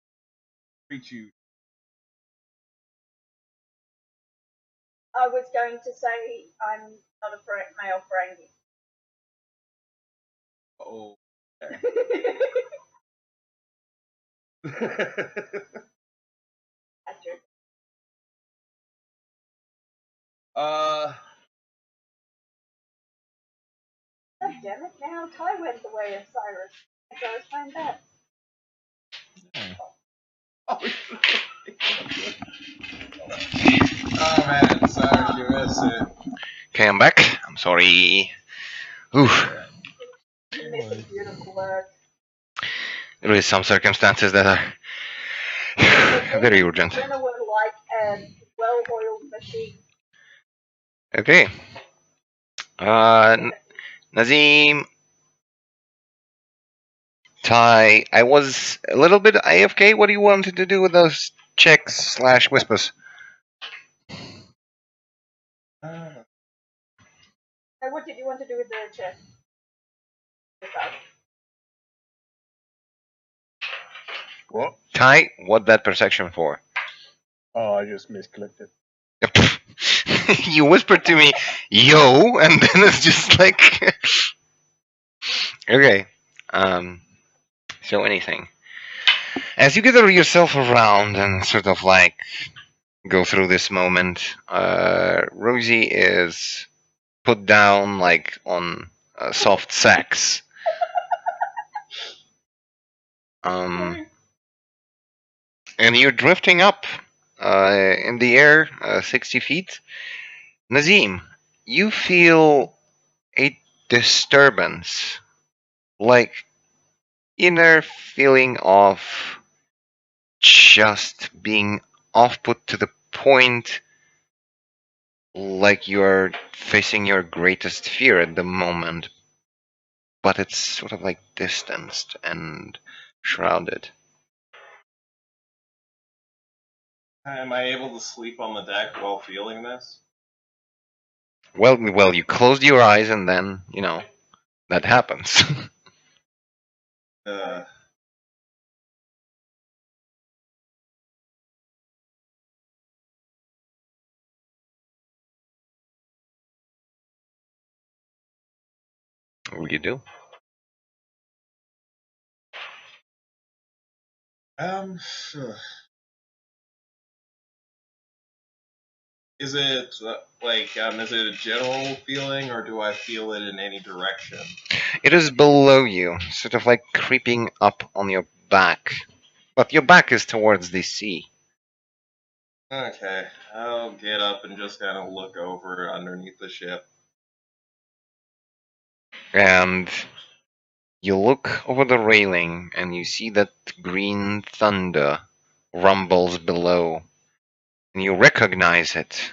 Treat you. I was going to say I'm not a male Ferengi. Oh. That's true. God damn it! Now Ty went the way of Cyrus. And so I was playing that. Oh man, sorry you missed it. Okay, I'm back. I'm sorry. Oof. This is beautiful work. There is some circumstances that are very urgent. Jenna were like a well-oiled machine. Okay. Nazim, Ty, I was a little bit AFK. What do you wanted to do with those checks / whispers? So what did you want to do with the chest? What? Ty, what that perception for? Oh, I just misclicked it. You whispered to me, yo, and then it's just like. Okay. So anything. As you gather yourself around and sort of like go through this moment, Rosie is put down like on soft sacks. And you're drifting up in the air, 60 feet. Nazim, you feel a disturbance, like inner feeling of just being off put to the point like you're facing your greatest fear at the moment, but it's sort of like distanced and shrouded. Am I able to sleep on the deck while feeling this? Well, you closed your eyes and then, that happens. What do you do? Is it is it a general feeling, or do I feel it in any direction? It is below you, sort of like creeping up on your back. But your back is towards the sea. Okay, I'll get up and just kind of look over underneath the ship. And you look over the railing and you see that green thunder rumbles below. And you recognize it.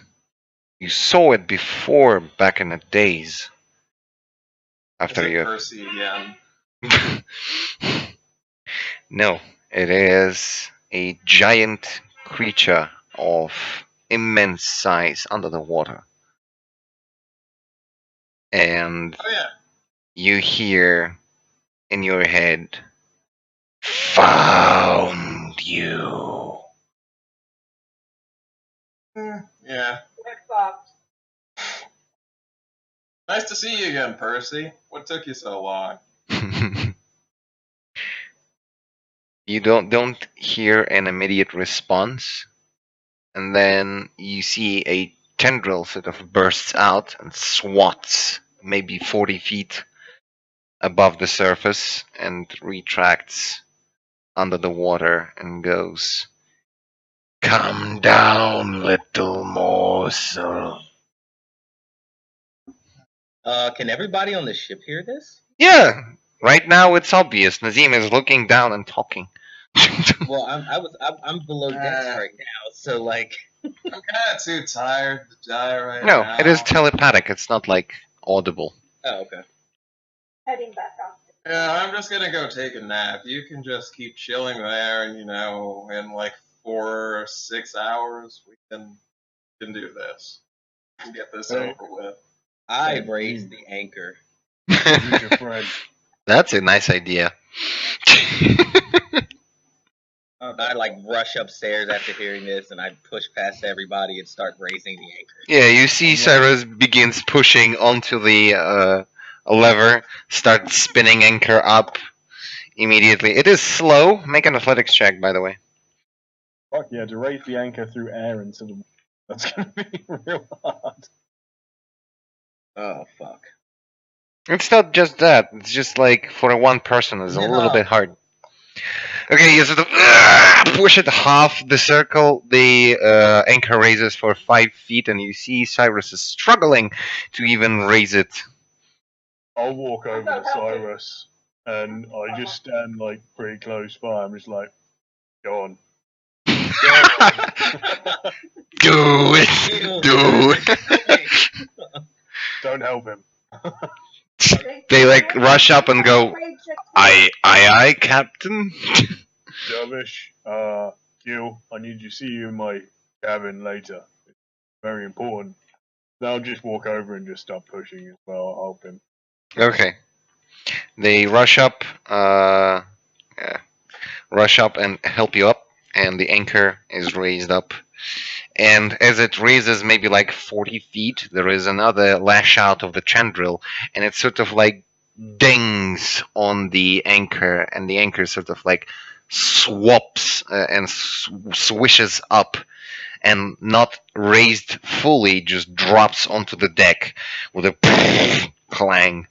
You saw it before back in the days. After Is it you. Percy again? No, it is a giant creature of immense size under the water. And Oh yeah. you hear in your head, "Found you." Yeah. We're fucked. Nice to see you again, Percy. What took you so long? You don't hear an immediate response, and then you see a tendril sort of bursts out and swats maybe 40 feet above the surface and retracts under the water and goes, "Come down, little morsel." Can everybody on the ship hear this? Yeah, right now it's obvious. Nazim is looking down and talking. Well, I'm below decks right now, so like. I'm kind of too tired to die right No, now. it is telepathic. It's not like audible. Oh, okay. Heading back up. Yeah, I'm just gonna go take a nap. You can just keep chilling there, and in like 4 or 6 hours, we can do this. And get this over with. I raised the anchor. Who's your friend? That's a nice idea. I like rush upstairs after hearing this, and I push past everybody and start raising the anchor. Yeah, you see Cyrus begins pushing onto the lever, starts spinning anchor up immediately. It is slow. Make an athletics check, by the way. Fuck yeah, to raise the anchor through air into the water. That's gonna be real hard. Oh fuck. It's not just that. It's just like for a one person, it's a little bit hard. Okay, you sort of push it half the circle. The anchor raises for 5 feet, and you see Cyrus is struggling to even raise it. I'll walk over to Cyrus and I just stand like pretty close by. I'm just like, go on. Do it. Do it. Don't help him. They like rush up and go, aye, Captain. Dervish, Gil, I need to see you in my cabin later. It's very important. Then I'll just walk over and just start pushing as well. I'll help him. Okay. They rush up and help you up, and the anchor is raised up. And as it raises maybe like 40 feet, there is another lash out of the tendril, and it sort of like dings on the anchor, and the anchor sort of like swaps and swishes up, and not raised fully, just drops onto the deck with a clang.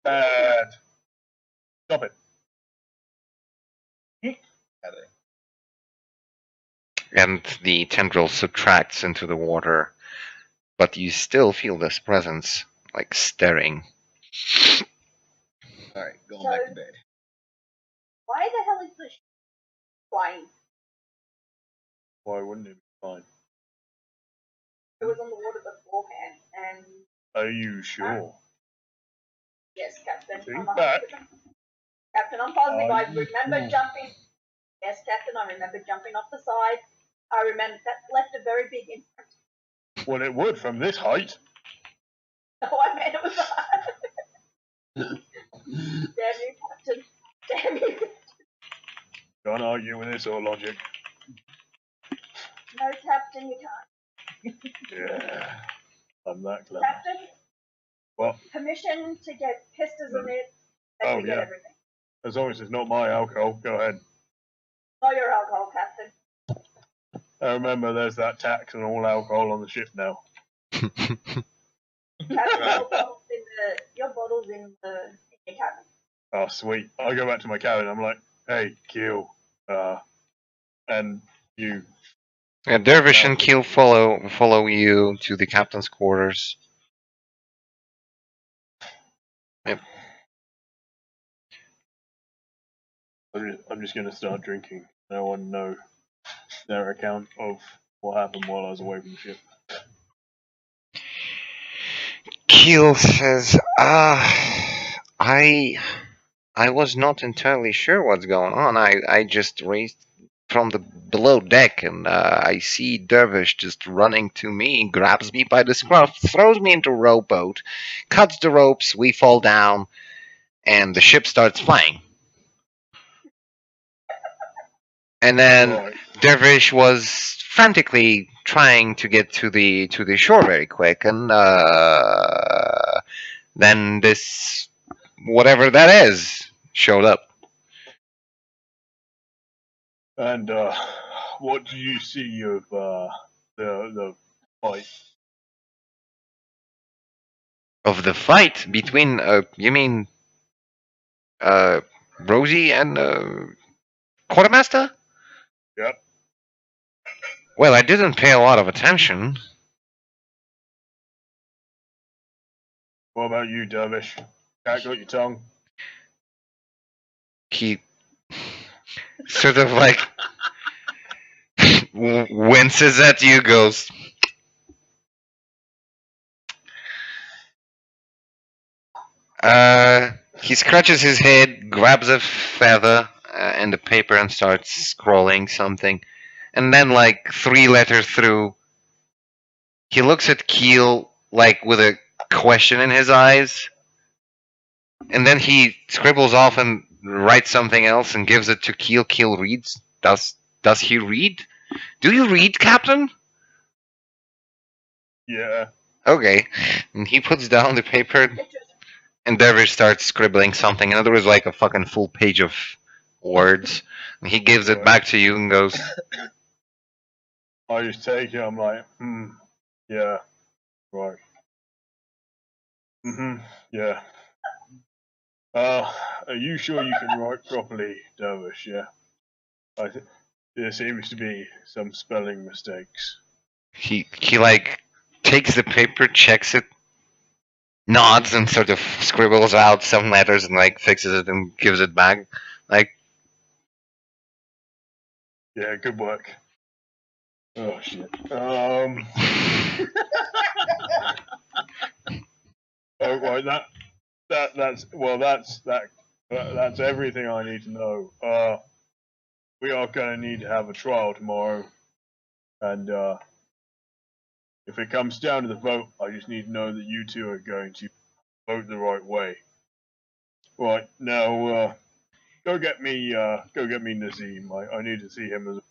Bad. Stop it. And the tendril subtracts into the water, but you still feel this presence, like staring. Alright, going back to bed. Why the hell is this flying? Why wouldn't it be fine? It was on the water beforehand, and Are you sure? yes, Captain. Think I'm back. Captain, I'm positive. I Are you remember sure? jumping. Yes, Captain, I remember jumping off the side. I remember that left a very big imprint. Well, it would from this height. No, I meant it was. Damn you, Captain. Damn you. Can't argue with this or logic. No, Captain, you can't. Yeah. I'm that clever. Captain, What? Permission to get pistas in it and Oh, to get yeah. everything. As long as it's not my alcohol, go ahead. Not your alcohol, Captain. Remember, there's that tax on all alcohol on the ship now. Captain, your bottle's in your cabin. Oh, sweet. I go back to my cabin. I'm like, hey, Keel, and you. Yeah, Dervish and Keel follow you to the captain's quarters. Yep. I'm just going to start drinking. I want to know their account of what happened while I was away from the ship. Keel says, I was not entirely sure what's going on. I just raised from the below deck, and I see Dervish just running to me, grabs me by the scruff, throws me into a rowboat, cuts the ropes, we fall down, and the ship starts flying. And then Right. Dervish was frantically trying to get to the shore very quick, and then this whatever that is showed up. And what do you see of the fight? Of the fight between you mean Rosie and Quartermaster? Yep. Well, I didn't pay a lot of attention. What about you, Dervish? Cat got your tongue? He sort of like winces at you, goes, he scratches his head, grabs a feather and a paper and starts scrolling something. And then, like, 3 letters through, he looks at Keel, like, with a question in his eyes. And then he scribbles off and writes something else and gives it to Keel. Keel reads. Does he read? Do you read, Captain? Yeah. Okay. And he puts down the paper, and Dervish starts scribbling something. And there was like a fucking full page of words. And he gives it back to you and goes, I just take it, I'm like, yeah, right. Yeah. Are you sure you can write properly, Dervish? Yeah. There seems to be some spelling mistakes. he like takes the paper, checks it, nods, and sort of scribbles out some letters and like fixes it and gives it back. Like, Yeah, good work. Oh shit. Oh right, that's everything I need to know. We are gonna need to have a trial tomorrow, and if it comes down to the vote, I just need to know that you two are going to vote the right way. Right now, go get me Nazim. I need to see him as.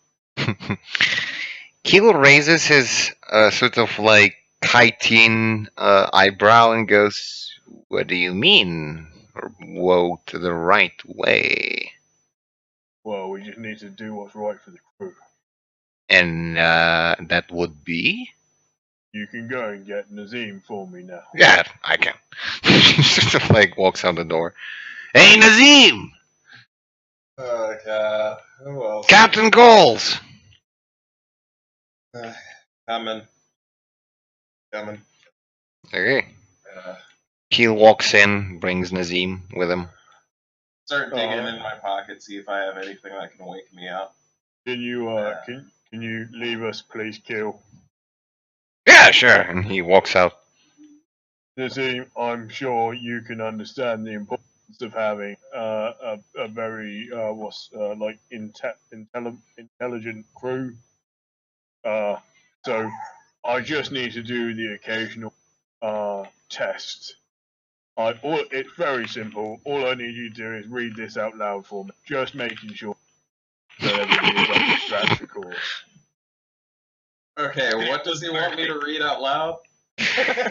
Keel raises his sort of like chitin eyebrow and goes, "What do you mean? Woe to the right way?" Well, we just need to do what's right for the crew. And that would be? You can go and get Nazim for me now. Yeah, I can. Sort of like walks out the door. Hey, Nazim! Oh god, who else? Captain calls! Coming. Okay. Uh, Keel walks in, brings Nazim with him. start digging in my pocket, see if I have anything that can wake me up. Can you can you leave us, please, Kill? Yeah, sure. And he walks out. Nazim, I'm sure you can understand the importance of having a very intelligent crew. So I just need to do the occasional test. It's very simple. All I need you to do is read this out loud for me. Just making sure that everything is up to scratch, of course. Okay, what does he want me to read out loud?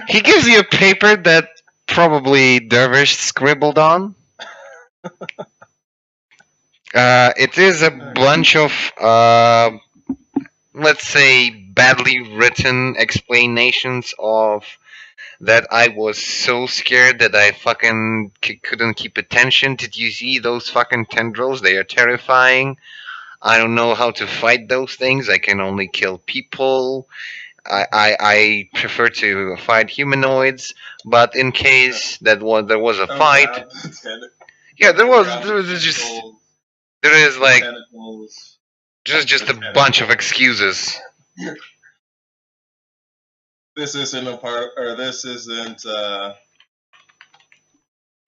He gives you a paper that probably Dervish scribbled on. It is a bunch of, let's say, badly written explanations of that I was so scared that I fucking couldn't keep attention. Did you see those fucking tendrils? They are terrifying. I don't know how to fight those things. I can only kill people. I prefer to fight humanoids, but in case there was a fight, God, the yeah, there was tentacles, just there is like tentacles. just a bunch of excuses. This isn't a part, or this isn't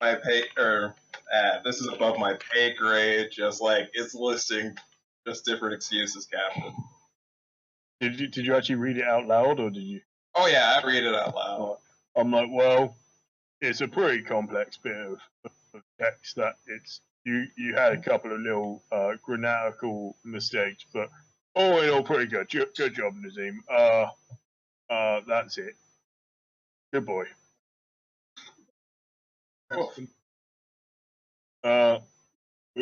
my pay, or this is above my pay grade. Just like it's listing just different excuses, Captain. Did you actually read it out loud, or did you? Oh yeah, I read it out loud. I'm like, well, it's a pretty complex bit of text that it's you had a couple of little grammatical mistakes, but all in all, pretty good. Good job, Nazim. That's it. Good boy. We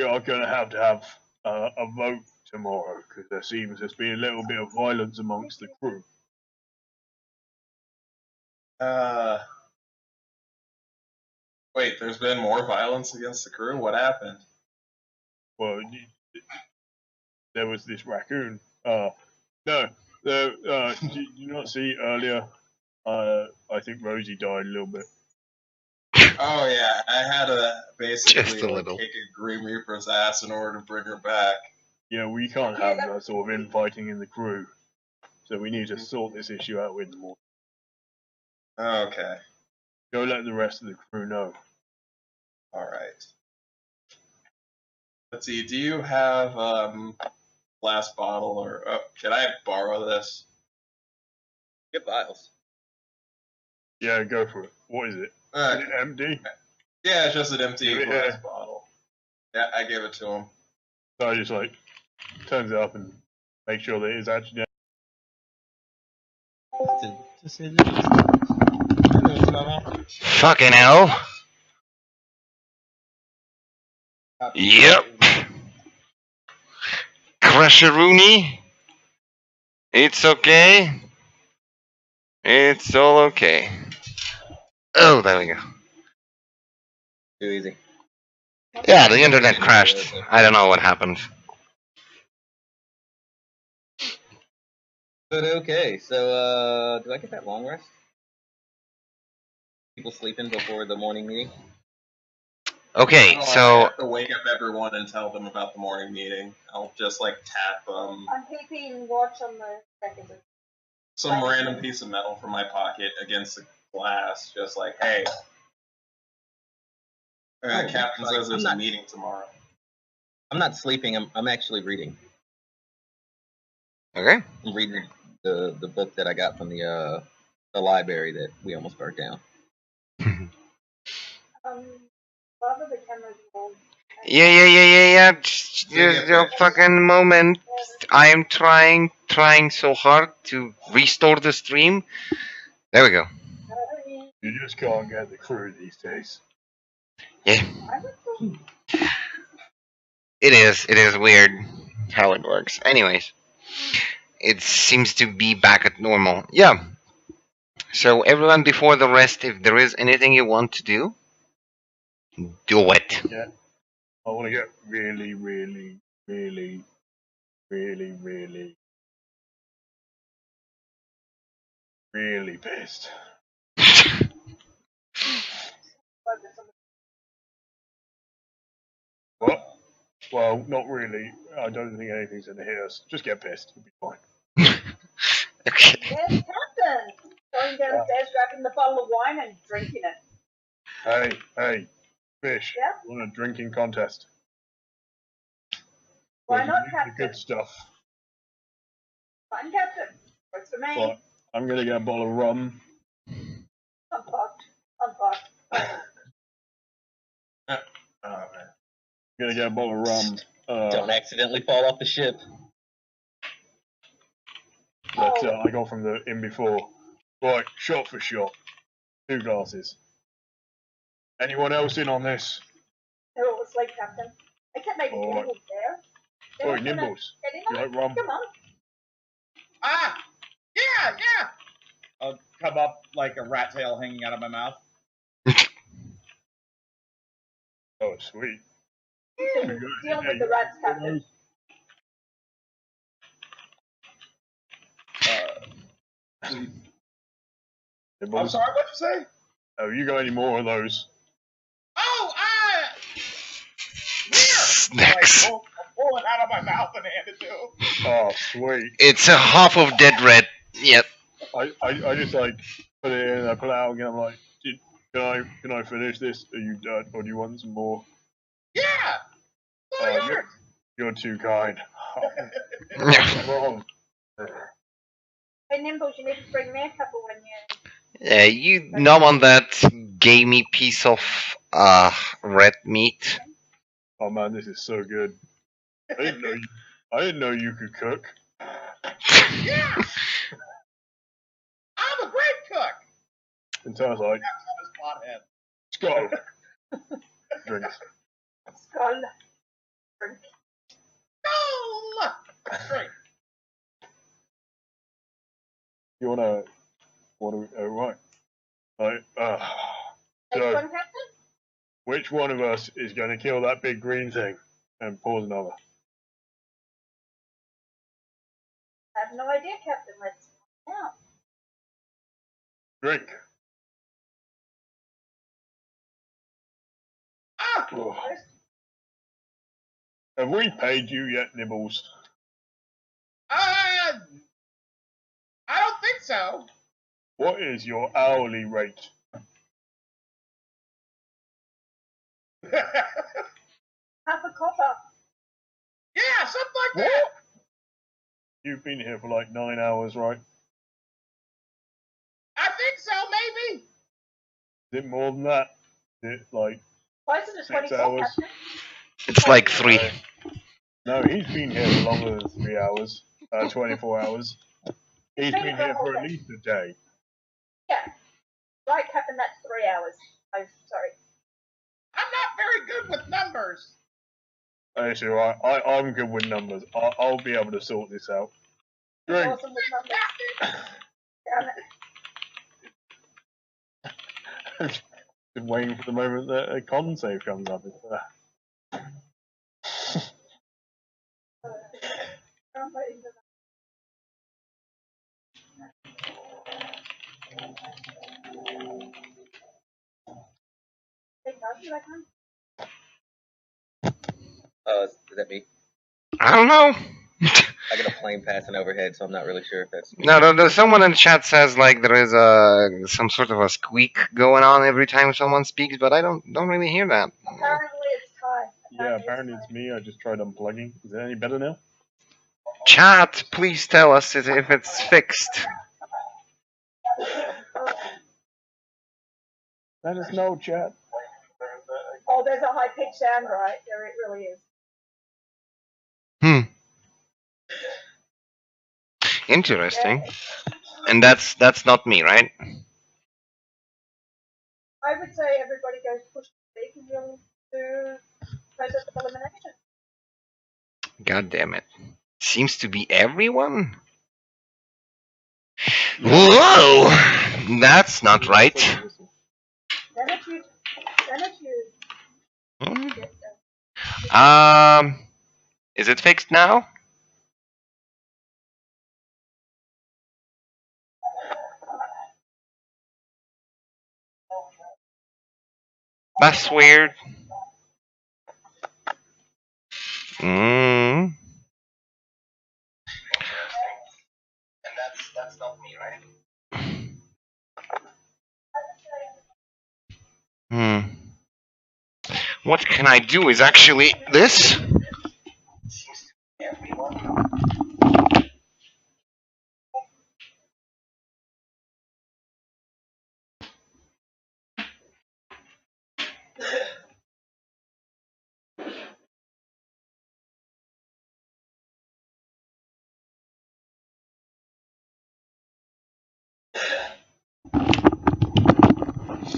are going to have a vote tomorrow because there seems there's been a little bit of violence amongst the crew. Wait, there's been more violence against the crew? What happened? Well, there was this raccoon. No, did you not see earlier? I think Rosie died a little bit. Oh yeah, I had to Just basically a like, little. kick a Grim Reaper's ass in order to bring her back. Yeah, we can't have that sort of infighting in the crew, so we need to sort this issue out in the morning. Okay, Go let the rest of the crew know. all right. Let's see. Do you have glass bottle or can I borrow this? Get vials. Yeah, go for it. What is it? Is it empty? Yeah, it's just an empty Give it glass here. bottle. Yeah, I gave it to him. So I just like turns it up and make sure that it's actually. To say the least. Hello, Flava. Fucking hell. Yep. Crusheroonie. It's okay. It's all okay. Oh, there we go. Too easy. Yeah, the internet crashed. I don't know what happened. But okay, so do I get that long rest? People sleeping before the morning meeting? Okay, Oh, I so have to wake up everyone and tell them about the morning meeting. I'll just like tap I'm keeping watch on the seconds. some random piece of metal from my pocket against the glass, just like, hey. Captain says there's a meeting tomorrow. I'm not sleeping. I'm actually reading. okay. I'm reading the book that I got from the library that we almost burnt down. Rather the camera's on. Yeah. Just a fucking moment. I am trying so hard to restore the stream. There we go. You just can't get the crew these days. Yeah. It is weird how it works. Anyways, it seems to be back at normal. Yeah. So everyone, before the rest, if there is anything you want to do, do it. Yeah. I want to get really, really, really, really, really, really pissed. What? Well, not really. I don't think anything's going to hit us. Just get pissed. It'll be fine. Okay. Yes, Captain! Going downstairs, grabbing the bottle of wine and drinking it. Hey, fish. Yeah? We want a drinking contest. Why not, The Captain? good stuff. Fine, Captain. Works for me. Right. I'm going to get a bottle of rum. Unfucked. Oh man. I'm going to get a bottle of rum. Don't accidentally fall off the ship. That I got from the inn before. Right, shot for shot. 2 glasses. Anyone else in on this? They're all asleep, Captain. Except maybe All right. Nimbles there. They're Oi, not gonna Nimbles. get in You on like it. rum? Come on. Ah, yeah. I'll come up like a rat tail hanging out of my mouth. Oh, sweet. Deal with the rats, Captain. I'm Nimbles, sorry, what'd you say? have you got any more of those? Oh, here! Snacks. Like, pull it out of my mouth and hand it to him. Oh, sweet. It's a half of dead red. Yep. I just like put it in, I pull it out again. I'm like, can I finish this? Are you done, or do you want some more? Yeah! Oh, You're too kind. Yeah. Wrong. Hey, Nimbles, you need to bring me a couple when you... You nom on that gamey piece of red meat. Oh man, this is so good. I didn't know you could cook. Yeah! I'm a great cook! It sounds like Pothead. Skull. Drinks. Skull. Drink. Oh! Great. You wanna right. Right. Next So, one, Captain? which one of us is gonna kill that big green thing? And pause another. I have no idea, Captain. Let's find out. Drink. Ah! Oh. Have we paid you yet, Nibbles? I don't think so. What is your hourly rate? Half a copper. Yeah, something like that. You've been here for like 9 hours, right? I think so, maybe. Is it more than that? Is it like Closer to 6 24, hours? Captain. It's like 3. No, he's been here for longer than 3 hours. 24 hours. He's been here for at least a day. Yeah. Right, Captain, that's 3 hours. I'm sorry. I'm not very good with numbers. It's alright. I'm good with numbers. I'll be able to sort this out. Drink. Awesome with numbers. Damn it. Been waiting for the moment that a con save comes up. I'm waiting for that. Is that me? I don't know. I got a plane passing overhead, so I'm not really sure if that's me. No, someone in the chat says like there is some sort of a squeak going on every time someone speaks, but I don't really hear that. Apparently it's Ty. Yeah, apparently it's me. I just tried unplugging. Is it any better now? Chat, please tell us if it's fixed. Let us know, chat. Oh, there's a high pitched sound, right? There it really is. Interesting. And that's not me, right? I would say everybody goes push the speak and you'll do process of elimination. God damn it. Seems to be everyone? Whoa! That's not right. Sanitude. Is it fixed now? That's weird. And that's not me, right? What can I do is actually this.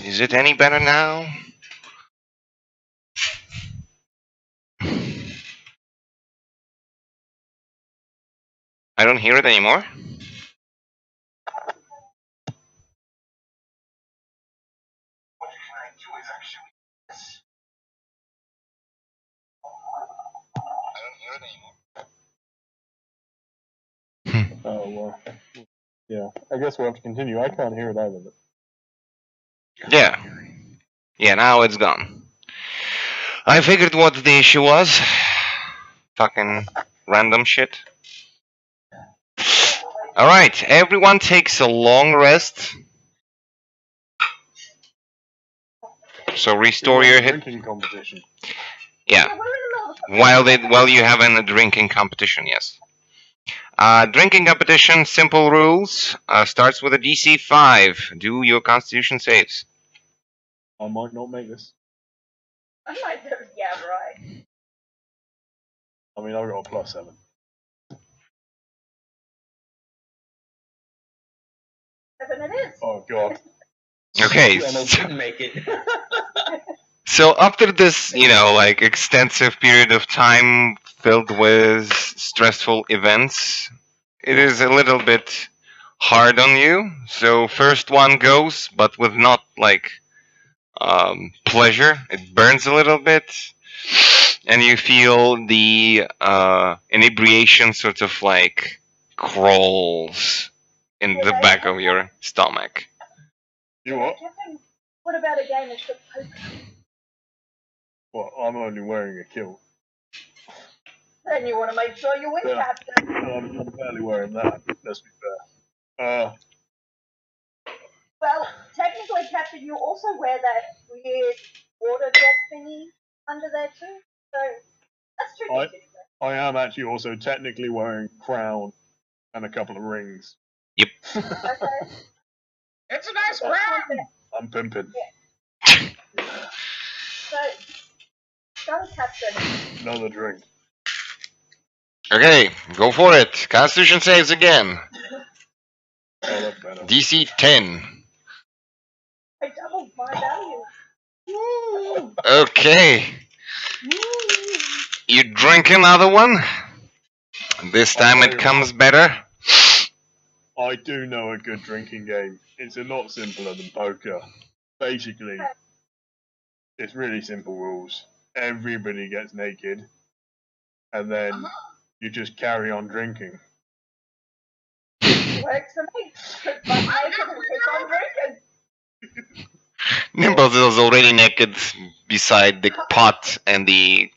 Is it any better now? I don't hear it anymore. Oh, well. Yeah, I guess we'll have to continue. I can't hear it either. But... Yeah. Yeah, now it's gone. I figured what the issue was. Fucking random shit. Alright, everyone takes a long rest. So restore your hit. Drinking competition. Yeah. Yeah, we're in the middle of While you have a drinking competition, yes. Drinking competition, simple rules. Starts with a DC 5. Do your constitution saves. I might not make this. I might do, yeah, right. I mean, I've got a +7. 7 it is. Oh, God. Okay. You almost didn't make it. So after this, like extensive period of time filled with stressful events, it is a little bit hard on you. So first one goes, but with not like pleasure. It burns a little bit, and you feel the inebriation sort of like crawls in the back of your stomach. You what? Captain, what about a game of the poker? Well, I'm only wearing a kilt. Then you want to make sure you win, Yeah. Captain. I'm barely wearing that, let's be fair. Well, technically, Captain, you also wear that weird water drop thingy under there too. So that's tricky. I am actually also technically wearing a crown and a couple of rings. Yep. Okay. It's a nice crown. I'm pimping. So, go, Captain. Another drink. Okay, go for it. Constitution saves again. Oh, that's better. DC 10. I doubled my value. Okay. You drink another one. This time it comes better. I do know a good drinking game. It's a lot simpler than poker. Basically, it's really simple rules. Everybody gets naked, and then you just carry on drinking. Works for me. Put my naked and keep on drinking. Nimbles is already naked beside the pot and the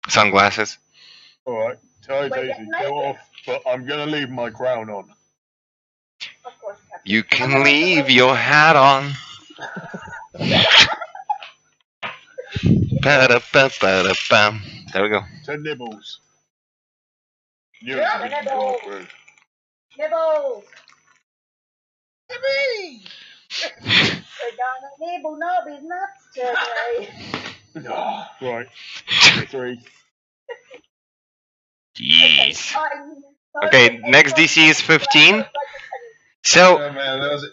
sunglasses. Alright, Ty Wait, Daisy, naked? go off, but I'm gonna leave my crown on. Of course, Captain. You can leave your hat on. Ba-da-ba-ba-da-bam. There we go. 10 nibbles. You Yeah, can nibbles. go through. Nibbles. Yippee! We're gonna nibble Nobby's nuts today. Right, 3. Jeez. Okay, next DC is 15. So Oh man, those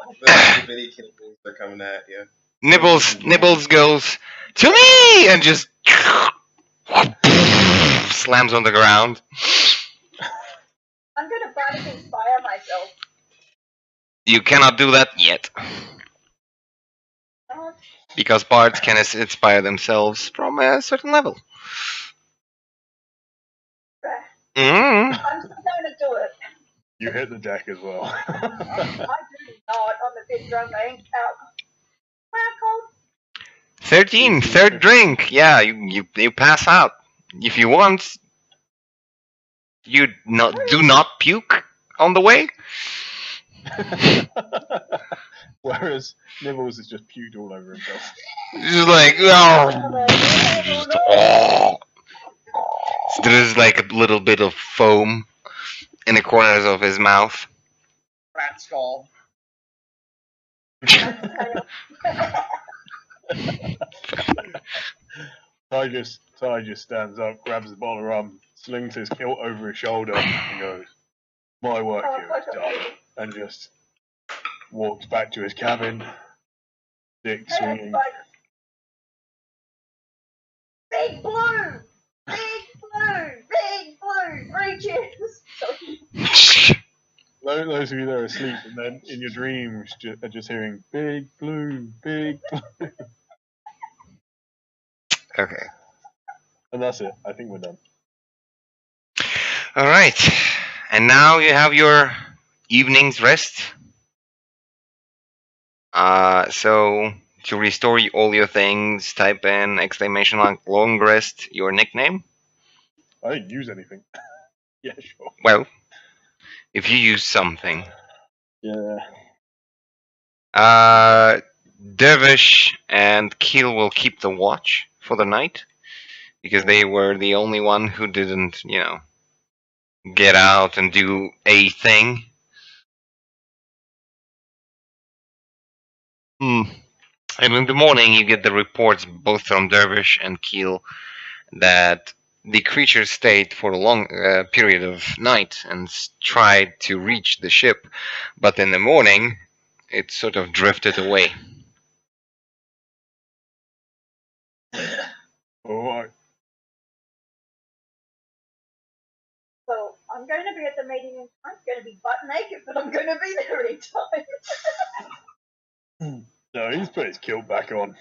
bitty Cripples are coming at you. Nibbles goes to me and just slams on the ground. I'm gonna bardic inspire myself. You cannot do that yet Oh, because bards can inspire themselves from a certain level. I'm still gonna do it. You hit the deck as well. I do not. I'm a bit drunk. I ain't out. Well, 13, third drink. Yeah, you pass out. If you want, you do not puke on the way. Whereas Nibbles is just puked all over himself. Just like, oh. There's like a little bit of foam in the corners of his mouth. Rat skull. Ty just stands up, grabs the bottle of rum, slings his kilt over his shoulder, and goes, "My work here is done," and just walks back to his cabin, dick swinging. Big blue! Big blue! Big blue! 3 cheers! those of you that are asleep and then in your dreams are just hearing big blue, big blue. Okay. And that's it. I think we're done. All right. And now you have your evening's rest. So to restore all your things, type in exclamation mark long rest, your nickname. I didn't use anything. Yeah, sure. Well, if you use something. Yeah. Dervish and Keel will keep the watch for the night because they were the only one who didn't, get out and do a thing. And in the morning, you get the reports both from Dervish and Keel that the creature stayed for a long period of night and tried to reach the ship, but in the morning, it sort of drifted away. Alright. Well, I'm going to be at the meeting and I'm going to be butt naked, but I'm going to be there in time. No, he's put his kilt back on.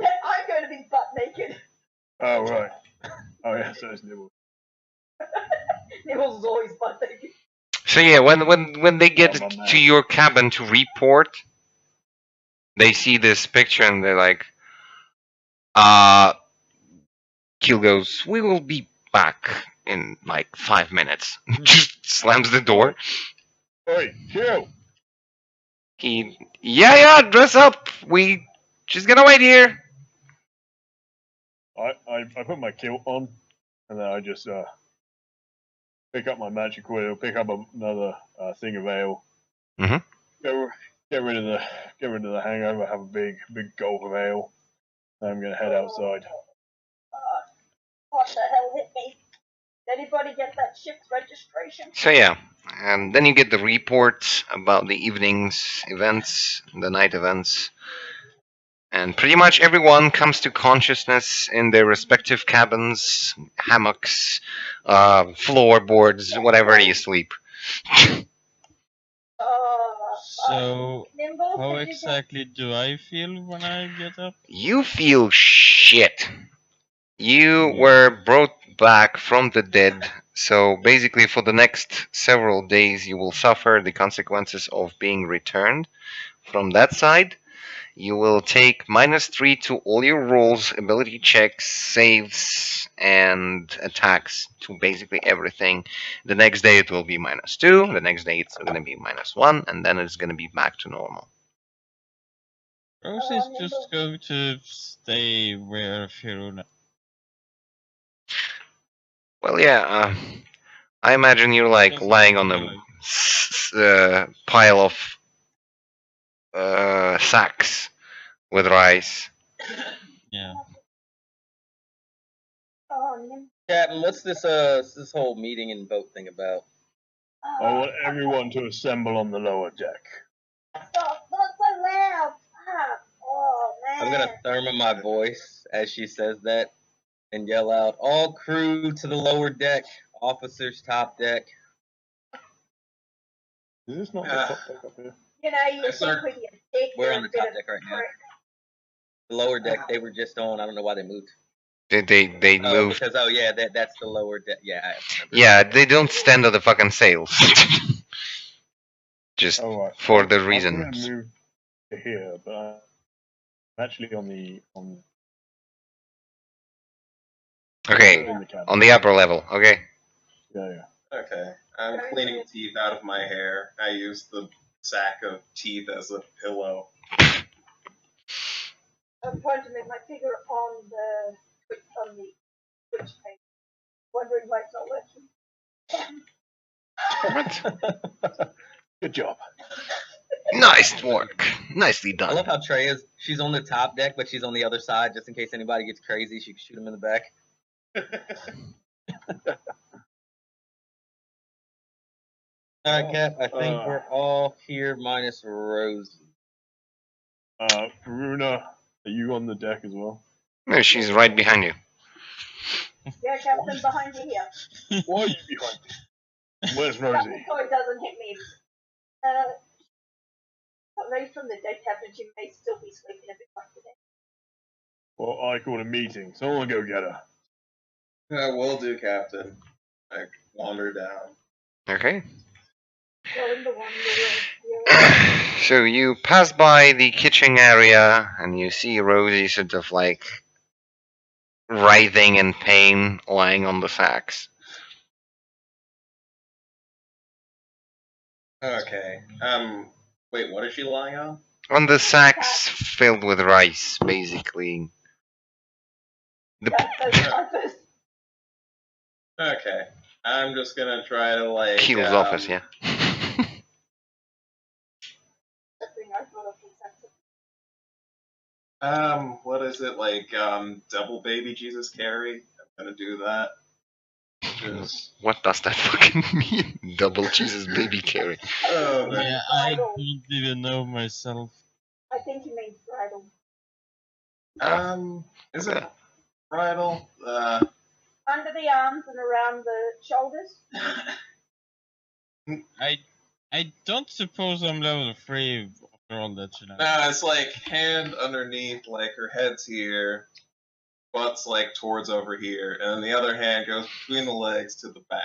I'm going to be butt naked. Oh, right. Oh, yeah, so it's Nibble. Nibbles is always butt naked. So yeah, when they get Oh, my man. to your cabin to report, they see this picture and they're like, Keel goes, "We will be back in like 5 minutes." Just slams the door. Oi, Kill! Yeah, dress up. We just gonna wait here. I put my kilt on, and then I just pick up my magic wheel, pick up another thing of ale. Mhm. Get rid of the hangover. Have a big gulp of ale. I'm gonna head outside. What the hell hit me? Did anybody get that ship's registration? So yeah, and then you get the reports about the evening's events, the night events. And pretty much everyone comes to consciousness in their respective cabins, hammocks, floorboards, whatever you sleep. So, Nimble, how did you exactly do I feel when I get up? You feel shit. You Yeah. were brought back from the dead, so basically for the next several days you will suffer the consequences of being returned from that side. You will take -3 to all your rolls, ability checks, saves, and attacks to basically everything. The next day it will be -2, the next day it's going to be -1, and then it's going to be back to normal. Rose is just going to stay where Firuna. Well, yeah, I imagine you're like Doesn't lying on feel a pile of sacks with rice. Yeah. Captain, what's this whole meeting and vote thing about? I want everyone to assemble on the lower deck. Stop, not so loud. Oh, man. I'm gonna therma my voice as she says that and yell out, "All crew to the lower deck, officers top deck." Is this not the top deck up here? You know, you Yes, think sir. with your dick, We're you're on the a bit top of deck right now. prick. The lower deck they were just on. I don't know why they moved. They Oh, moved. because yeah, that's the lower deck. Yeah, I remember. Yeah, they don't stand on the fucking sails. Just Oh, right. for the I'm gonna reasons. move to here, but I'm actually on Okay, in the cabin. on the upper level. Okay. Yeah. Okay. I'm cleaning teeth out of my hair. I use the sack of teeth as a pillow. I'm trying to make my figure on the Twitch page. Wondering why it's not working. Good job. Nice work. Nicely I done. love how Treya's she's on the top deck, but she's on the other side just in case anybody gets crazy. She can shoot them in the back. All right, Cap. I think we're all here minus Rose. Varuna, are you on the deck as well? No, she's right behind you. Yeah, Captain, behind you here. Why are you behind me? Where's Rosie? So it doesn't hit me Raised from the dead, Captain. She may still be sleeping a bit like today. Well, I called a meeting, so I'll go get her. Yeah, will do, Captain. I wander down. Okay. Go in the one room. So you pass by the kitchen area and you see Rosie sort of like writhing in pain, lying on the sacks. Okay. Wait, what is she lying on? On the sacks filled with rice, basically. Office. Okay. I'm just gonna try to, like... Keel's office, yeah. What is it, like, double baby Jesus carry? I'm gonna do that. Just... What does that fucking mean? Double Jesus baby carry. Oh, man. Yeah, I don't even know myself. I think he means bridal. Is it bridal? Under the arms and around the shoulders. I don't suppose I'm level 3 after all that, you know. No, it's like hand underneath, like her head's here, butt's like towards over here, and then the other hand goes between the legs to the back.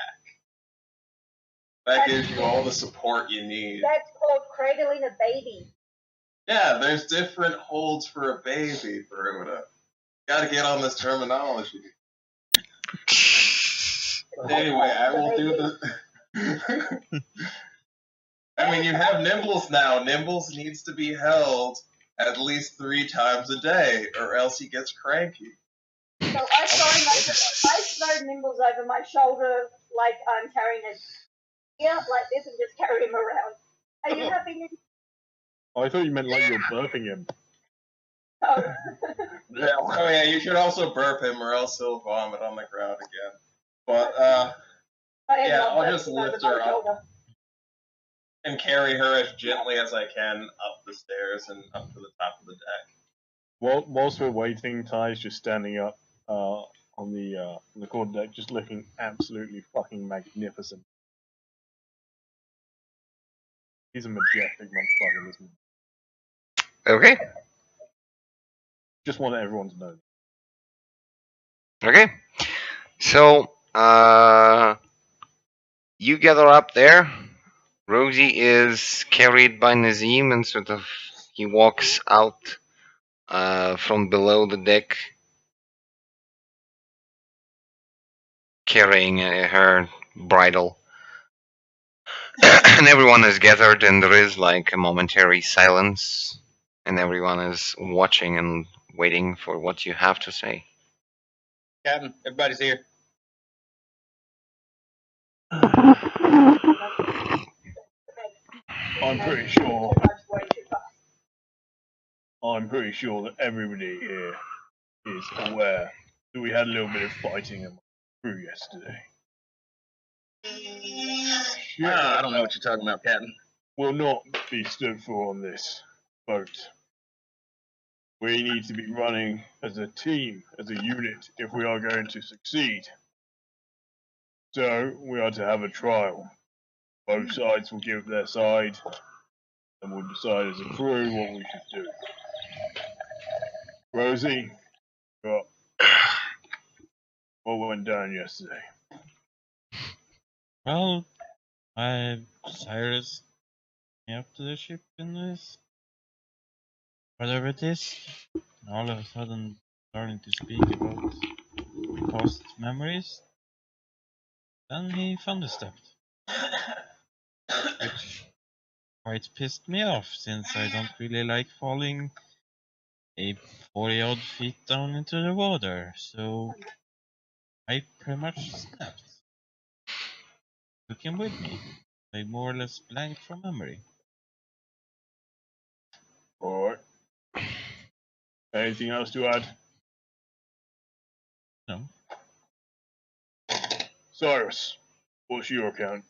That gives you all the support you need. That's called cradling a baby. Yeah, there's different holds for a baby, Verona. Gotta get on this terminology. Anyway, I will do the... I mean, you have Nimbles now. Nimbles needs to be held at least 3 times a day, or else he gets cranky. So I throw Nimbles over my shoulder like I'm carrying it here, like this, and just carry him around. Are you happy? Nimbles? Oh, I thought you meant like you're burping him. Oh. Oh yeah, you should also burp him, or else he'll vomit on the ground again. But yeah, I'll just lift her up and carry her as gently as I can up the stairs and up to the top of the deck. Whilst we're waiting, Ty's just standing up on the quarterdeck, just looking absolutely fucking magnificent. He's a majestic motherfucker, isn't he? Okay. Just want everyone to know. Okay. So, you gather up there. Rosie is carried by Nazim and sort of he walks out from below the deck carrying her bridle. And everyone is gathered and there is like a momentary silence and everyone is watching and waiting for what you have to say. Captain, everybody's here. I'm pretty sure that everybody here is aware that we had a little bit of fighting in my crew yesterday. I don't know what you're talking about, Captain. Will not be stood for on this boat. We need to be running as a team, as a unit, if we are going to succeed. So, we are to have a trial. Both sides will give their side, and we'll decide as a crew what we should do. Rosie, what went down yesterday? Well, Cyrus came up to the ship in this, whatever it is, and all of a sudden starting to speak about past memories. Then he thunderstepped, which quite pissed me off since I don't really like falling a 40-odd feet down into the water, so I pretty much snapped. Took him with me. I more or less blanked from memory. Alright. Anything else to add? No. Cyrus, what's your account?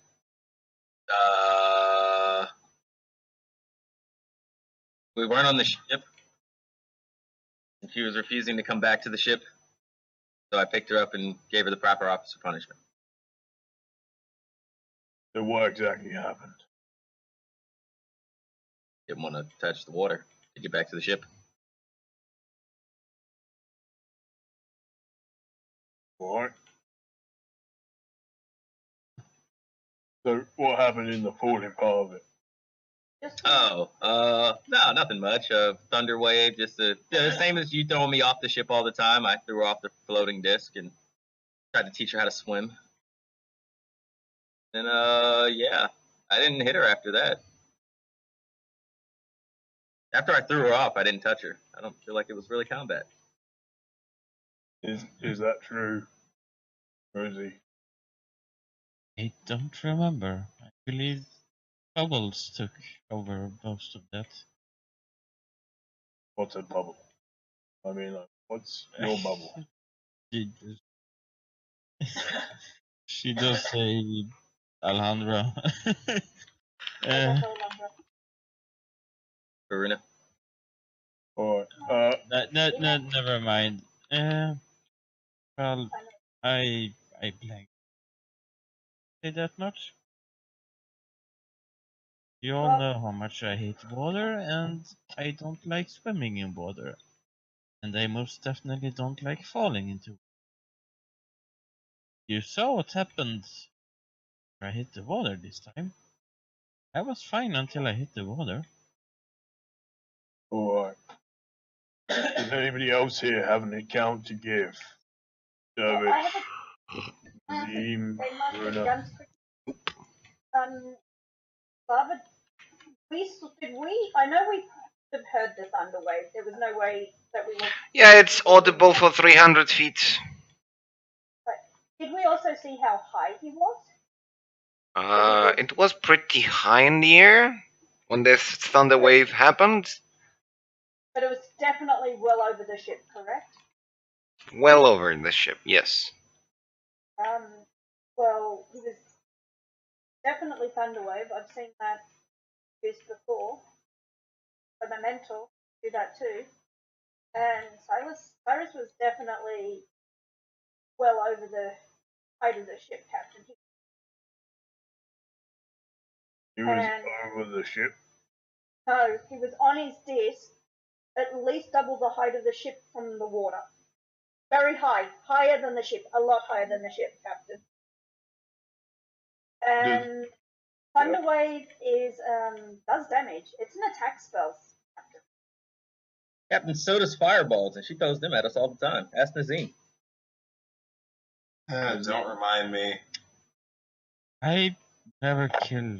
We weren't on the ship. And she was refusing to come back to the ship. So I picked her up and gave her the proper officer punishment. So what exactly happened? Didn't want to touch the water to get back to the ship. Alright. So, what happened in the falling part of it? Just Oh, no, nothing much. Thunder wave, just the same as you throwing me off the ship all the time. I threw her off the floating disc and tried to teach her how to swim. And yeah, I didn't hit her after that. After I threw her off, I didn't touch her. I don't feel like it was really combat. Is that true, Rosie? I don't remember. I believe Bubbles took over most of that. What's a bubble? I mean, like, what's your bubble? She does say Alejandra. I don't remember. Karuna. Alright, Never mind. Well, I blank. Say that much. You all Well- know how much I hate water, and I don't like swimming in water. And I most definitely don't like falling into it. You saw what happened when I hit the water this time. I was fine until I hit the water. alright. Does anybody else here have an account to give? David, I have a Zim, they must have Bruna. done Barbara, I know we have heard the thunder wave. There was no way that we would. Yeah, it's audible for 300 feet. Did we also see how high he was? It was pretty high in the air when this thunder wave happened. But it was definitely well over the ship, correct? Well over the ship, yes. Well, he was definitely thunderwave. I've seen that used before. Elemental do that too. And Cyrus was definitely well over the height of the ship, Captain. He was And- over the ship. No, he was on his disc, at least double the height of the ship from the water. Very high, higher than the ship, a lot higher than the ship, Captain. And Thunderwave is does damage. It's an attack spell, Captain. Captain, so does fireballs, and she throws them at us all the time. Ask Nazim. Don't remind me. I never kill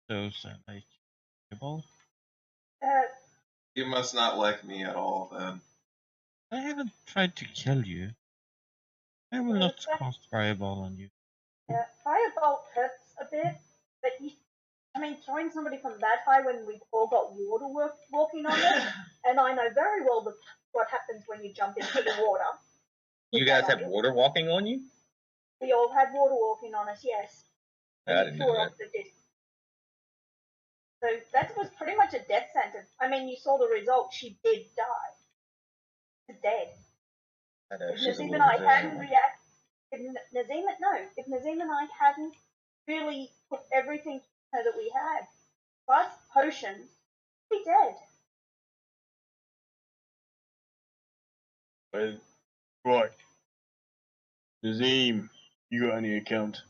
those I like. Fireball. You must not like me at all, then. I haven't tried to kill you. I will not cast fireball on you. Firebolt hurts a bit, but throwing somebody from that high when we've all got water walking on us, and I know very well what happens when you jump into the water. You guys have water walking on you? We all had water walking on us, yes. I didn't know that. So that was pretty much a death sentence. I mean, you saw the result. She did die. She's dead. If Nazim and I hadn't reacted, if Nazim and I hadn't really put everything that we had, plus potions, she'd be dead. Right. Nazim, you got any account?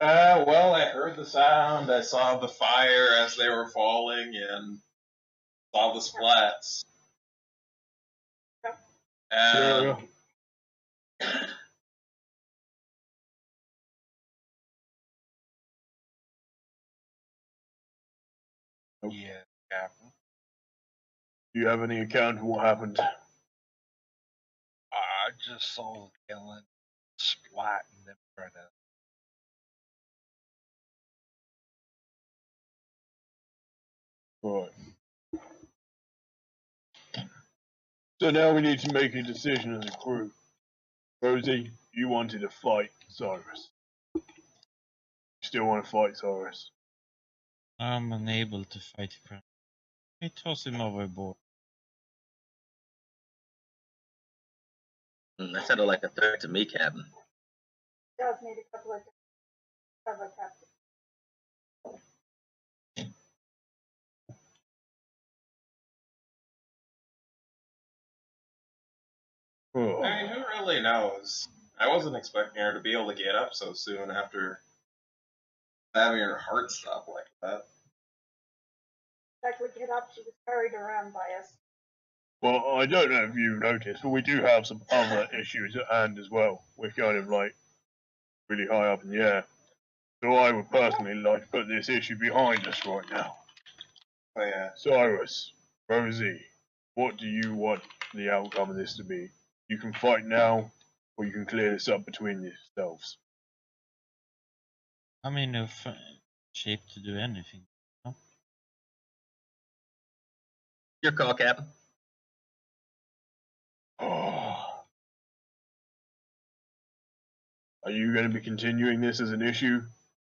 Well, I heard the sound, I saw the fire as they were falling, and saw the splats. Yeah. Yeah, Captain. Do you have any account of what happened? I just saw the killing splatting them right out. Right. So now we need to make a decision as a crew. Rosie, you wanted to fight Cyrus. You still want to fight Cyrus? I'm unable to fight crime. I toss him overboard. That sounded like a threat to me, Captain. Does need a couple of cover, Captain. Oh. I mean, who really knows? I wasn't expecting her to be able to get up so soon after having her heart stop like that. Exactly, get up. She was carried around by us. Well, I don't know if you've noticed, but we do have some other issues at hand as well. We're kind of like really high up in the air. So I would personally like to put this issue behind us right now. Oh yeah. Cyrus, Rosie, what do you want the outcome of this to be? You can fight now, or you can clear this up between yourselves. I'm in no shape to do anything. No? Your call, Captain. Are you going to be continuing this as an issue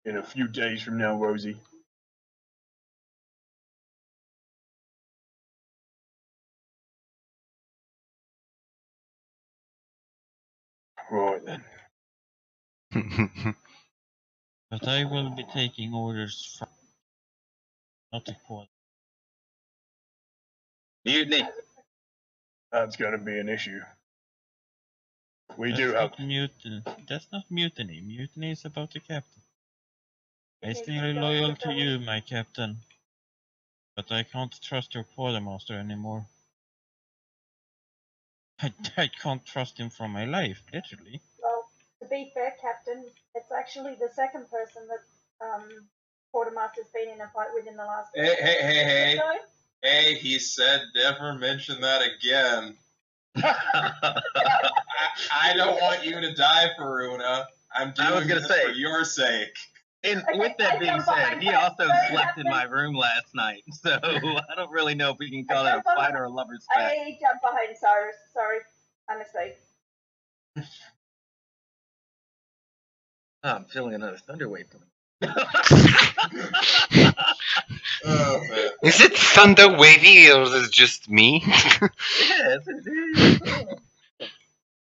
in a few days from now, Rosie? Right then. But I will be taking orders from not the quad. Mutiny. That's going to be an issue. We That's do have. not mutiny. That's not mutiny. Mutiny is about the captain. I Okay, stay so loyal that's to what you, my captain. But I can't trust your quartermaster anymore. I can't trust him for my life, literally. Well, to be fair, Captain, it's actually the second person that Quartermaster's been in a fight with in the last. Hey. So, Hey, he said never mention that again. I don't want you to die, Faruna. I'm I was doing gonna this say. for your sake. And Okay, with that I being jump said, behind he that. also Sorry, slept in Captain. my room last night, so I don't really know if we can call I it a jump fight behind- or a lover's pact. I jumped behind Cyrus. Sorry, my mistake. Oh, I'm feeling another thunder wave coming. Oh, man. Is it thunder wavy or is it just me? Yes, it is.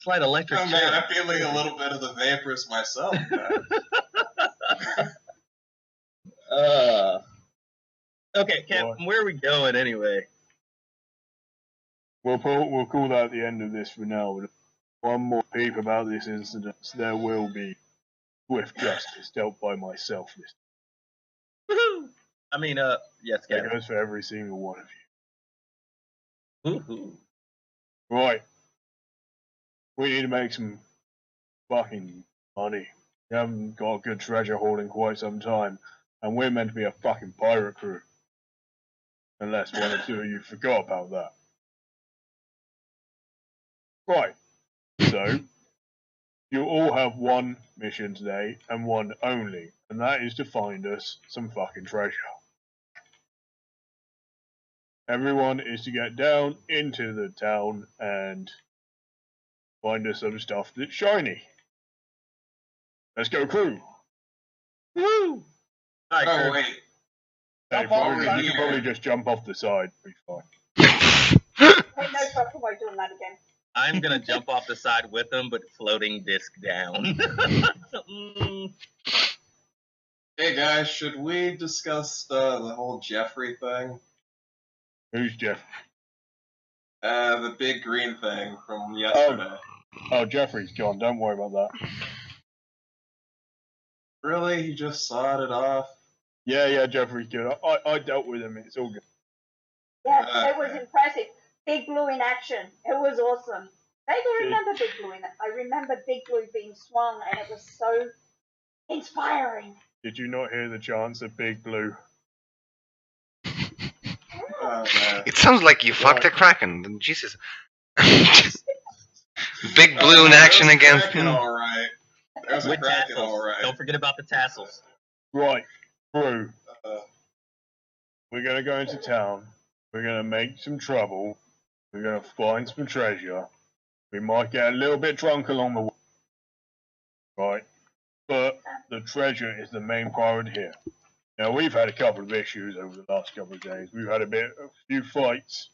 Slight electric Oh, man, chill. I'm feeling a little bit of the vaporous myself, man. Okay, Captain, where are we going anyway? We'll call that the end of this for now. But one more peep about this incident. There will be swift justice dealt by myself. Woohoo! I mean, yes, That Captain. goes for every single one of you. Woohoo! Right. We need to make some fucking money. We haven't got a good treasure haul in quite some time, and we're meant to be a fucking pirate crew. Unless one or two of you forgot about that. Right. So, you all have one mission today, and one only, and that is to find us some fucking treasure. Everyone is to get down into the town and find us some stuff that's shiny. Let's go, crew! Woo! Alright, Oh, crew. wait. Hey, Jump off, you buddy. can probably just jump off the side. Be fine. Hey, no fucking way doing that again. I'm gonna jump off the side with them, but floating disc down. Hey, guys, should we discuss the whole Jeffrey thing? Who's Jeff? The big green thing from yesterday. Oh, Jeffrey's gone. Don't worry about that. Really? He just sawed it off? Yeah, Jeffrey's good. I dealt with him. It's all good. Yeah, it was impressive. Big Blue in action. It was awesome. I remember Big Blue I remember Big Blue being swung, and it was so inspiring. Did you not hear the chants of Big Blue? Oh, man. It sounds like you fucked a kraken. Jesus. Big blue in There action was a against Kraken, him. alright. There was a With Kraken, tassels. alright. Don't forget about the tassels. Right, crew. Uh, We're gonna go into town. We're gonna make some trouble. We're gonna find some treasure. We might get a little bit drunk along the way. Right? But the treasure is the main priority here. Now, we've had a couple of issues over the last couple of days. We've had a few fights.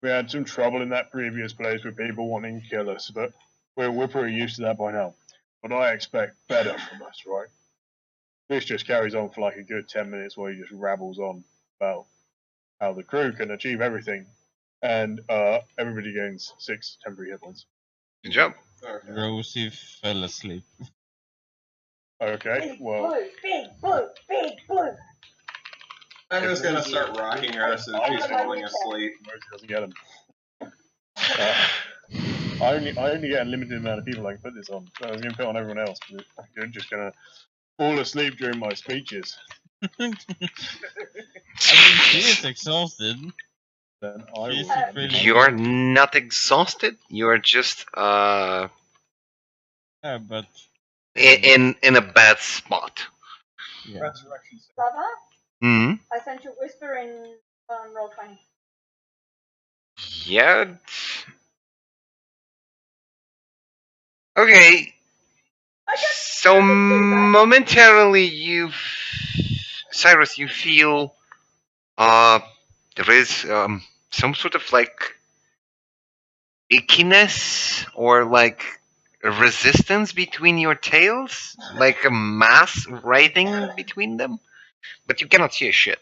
We had some trouble in that previous place with people wanting to kill us, but we're pretty used to that by now. But I expect better from us, right? This just carries on for like a good 10 minutes while he just rabbles on about how the crew can achieve everything, and everybody gains 6 temporary hit points. Good job. Okay. Rosie fell asleep. Okay, Big well, blue, big blue, big blue. I'm just gonna start rocking her so that she's falling asleep. Rosie doesn't get them. I only get a limited amount of people I can put this on. So I was going to put it on everyone else, but you're just going to fall asleep during my speeches. I mean, she is exhausted. Then I She's will. really- You're not exhausted. You're just Yeah, but in a bad spot. yeah. Resurrection. Brother, Hmm. I sent you whisper in roll 20. Yeah. Okay. I just So I didn't do that. momentarily, Cyrus, you feel there is some sort of like ickiness or like a resistance between your tails, like a mass writhing between them, but you cannot see a shit.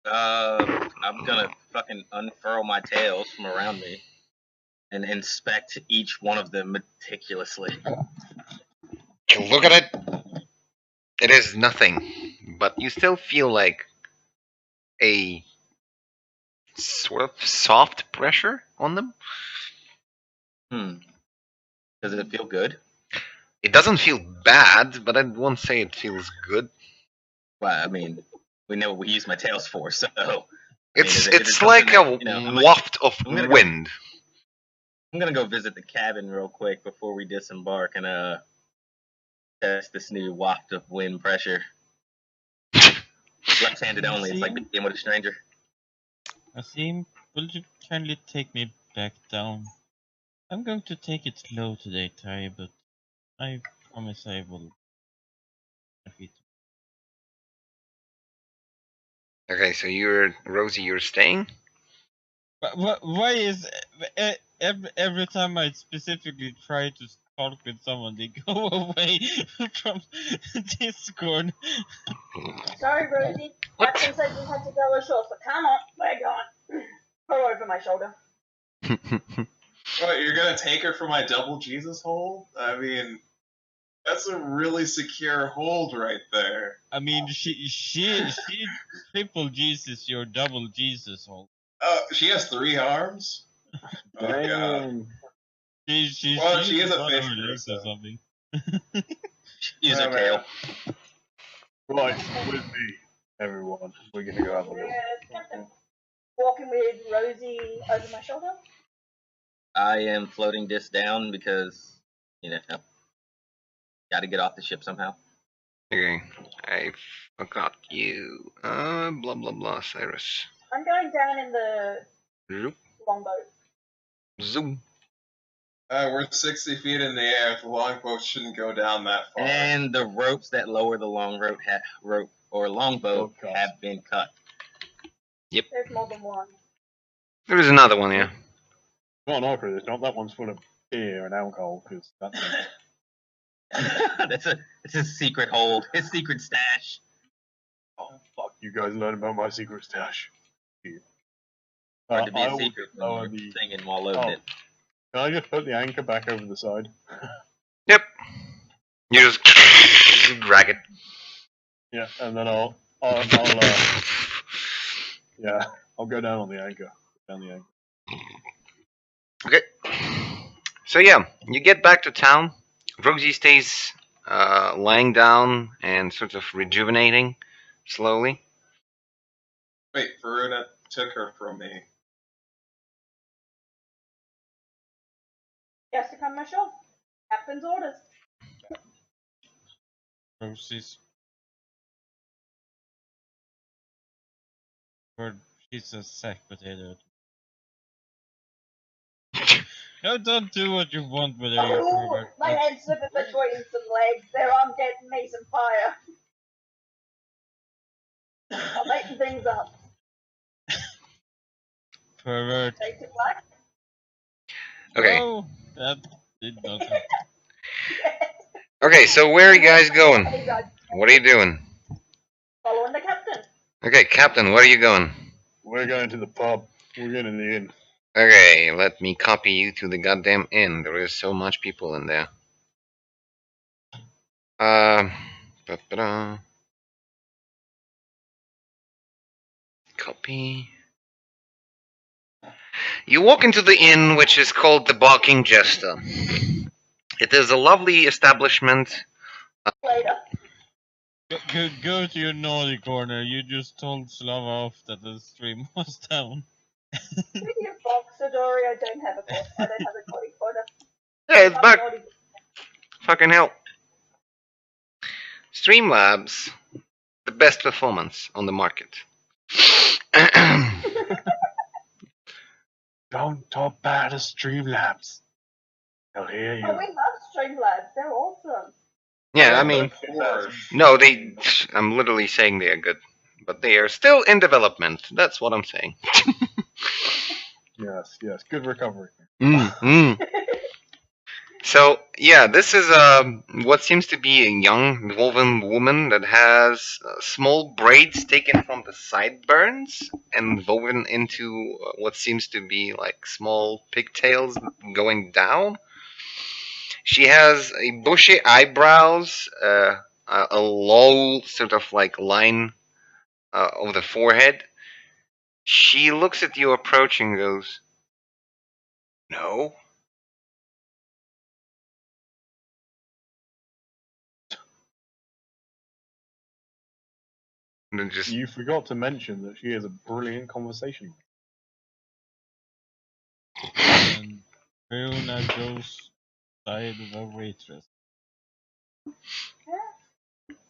I'm gonna fucking unfurl my tails from around me and inspect each one of them meticulously. You look at it. It is nothing, but you still feel like a sort of soft pressure on them. Does it feel good? It doesn't feel bad, but I won't say it feels good. Well, I mean, we know what we use my tails for, so It's is it it's something like that, a you know, I'm waft of I'm gonna go- wind. I'm gonna go visit the cabin real quick before we disembark and test this new waft of wind pressure. Left-handed only. It's like being with a stranger. Asim, will you kindly take me back down? I'm going to take it slow today, Ty, but I promise I will. Okay, so Rosie, you're staying? But why is every time I specifically try to talk with someone, they go away from Discord? Sorry, Rosie. What? Captain said we had to go ashore, so come on, we're going. Throw over my shoulder. What, you're gonna take her for my double Jesus hold? I mean, that's a really secure hold right there. I mean, she triple Jesus, your double Jesus hole. Oh, she has 3 arms? Oh, God. Damn. Well, she is a one fish of her crew, legs or so. something. Use her Oh, tail. man. Right, with me, everyone. We're going to go have a look. Yes, Captain. Walking with Rosie over my shoulder. I am floating this down because, you know, got to get off the ship somehow. Okay, I forgot you. Blah blah blah, Cyrus. I'm going down in the Zoop, longboat. zoom. We're 60 feet in the air. The longboat shouldn't go down that far. And the ropes that lower the longboat longboat Oh, God. have been cut. There's more than one. There is another one, yeah. Not an opera, it's not. That one's full of beer and alcohol, because that's. It's his secret hold, his secret stash. Oh, fuck, you guys learn about my secret stash. Hard to be I a will secret just lower when you're the. singing while loading Oh. it. Can I just put the anchor back over the side? Yep. You just drag it. Yeah, and then I'll yeah, I'll go down on the anchor. Down the anchor. Okay. So yeah, you get back to town. Rosie stays lying down and sort of rejuvenating slowly. Wait, Varuna took her from me. He has to come ashore. Captain's orders. Rosie's. Or she's a sack potato. No, don't do what you want with her, you Oh, pervert. my head's slipping between some legs. There, I'm getting me some fire. I'm making things up. Pervert. Take it black. Okay. No, that did not happen. Okay, so where are you guys going? Hey, guys, What are you doing? following the captain. Okay, Captain, where are you going? We're going to the pub. We're going to the inn. Okay, let me copy you to the goddamn inn. There is so much people in there. Da-da-da. Copy. You walk into the inn, which is called the Barking Jester. It is a lovely establishment. Later. Go to your naughty corner. You just told Slava off that the stream was down. Speaking of Boxadori, I don't have a naughty corner. Hey, it's I'm back. naughty. Fucking hell. Streamlabs, the best performance on the market. Don't talk bad of Streamlabs. They'll hear you. Oh, we love Streamlabs. They're awesome. Yeah, I mean, no, I'm literally saying they are good, but they are still in development. That's what I'm saying. Yes, good recovery. So, yeah, this is what seems to be a young dwarven woman that has small braids taken from the sideburns and woven into what seems to be like small pigtails going down. She has a bushy eyebrows, a low sort of like line over the forehead. She looks at you approaching and goes, "No." And then just You forgot to mention that she is a brilliant conversation. And Fiona goes side of a waitress.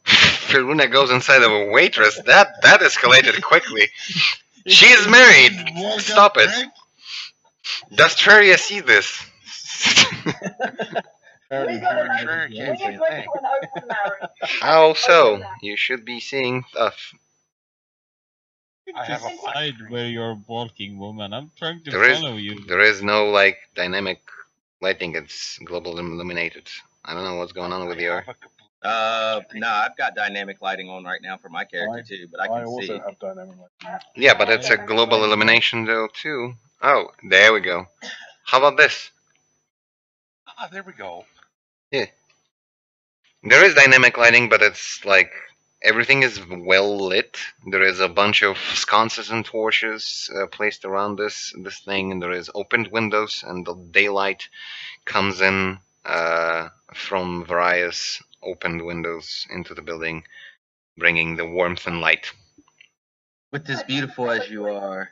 Firuna goes inside of a waitress. That escalated quickly. She is married. Stop it. Does Treria see this? Apparently, We got Sure, an yeah, we same agreed thing. to an open marriage. How so? You should be seeing stuff. I have Just a side where you're walking, woman. I'm trying to There is follow you. there is no like dynamic lighting. It's global illuminated. I don't know what's going on with your. No, I've got dynamic lighting on right now for my character too, but I I can also see. have dynamic lighting. Yeah, but it's a global illumination though too. Oh, there we go. How about this? Ah, there we go. There is dynamic lighting, but it's like everything is well lit. There is a bunch of sconces and torches placed around this thing, and there is opened windows, and the daylight comes in from various opened windows into the building, bringing the warmth and light. With as beautiful as you are,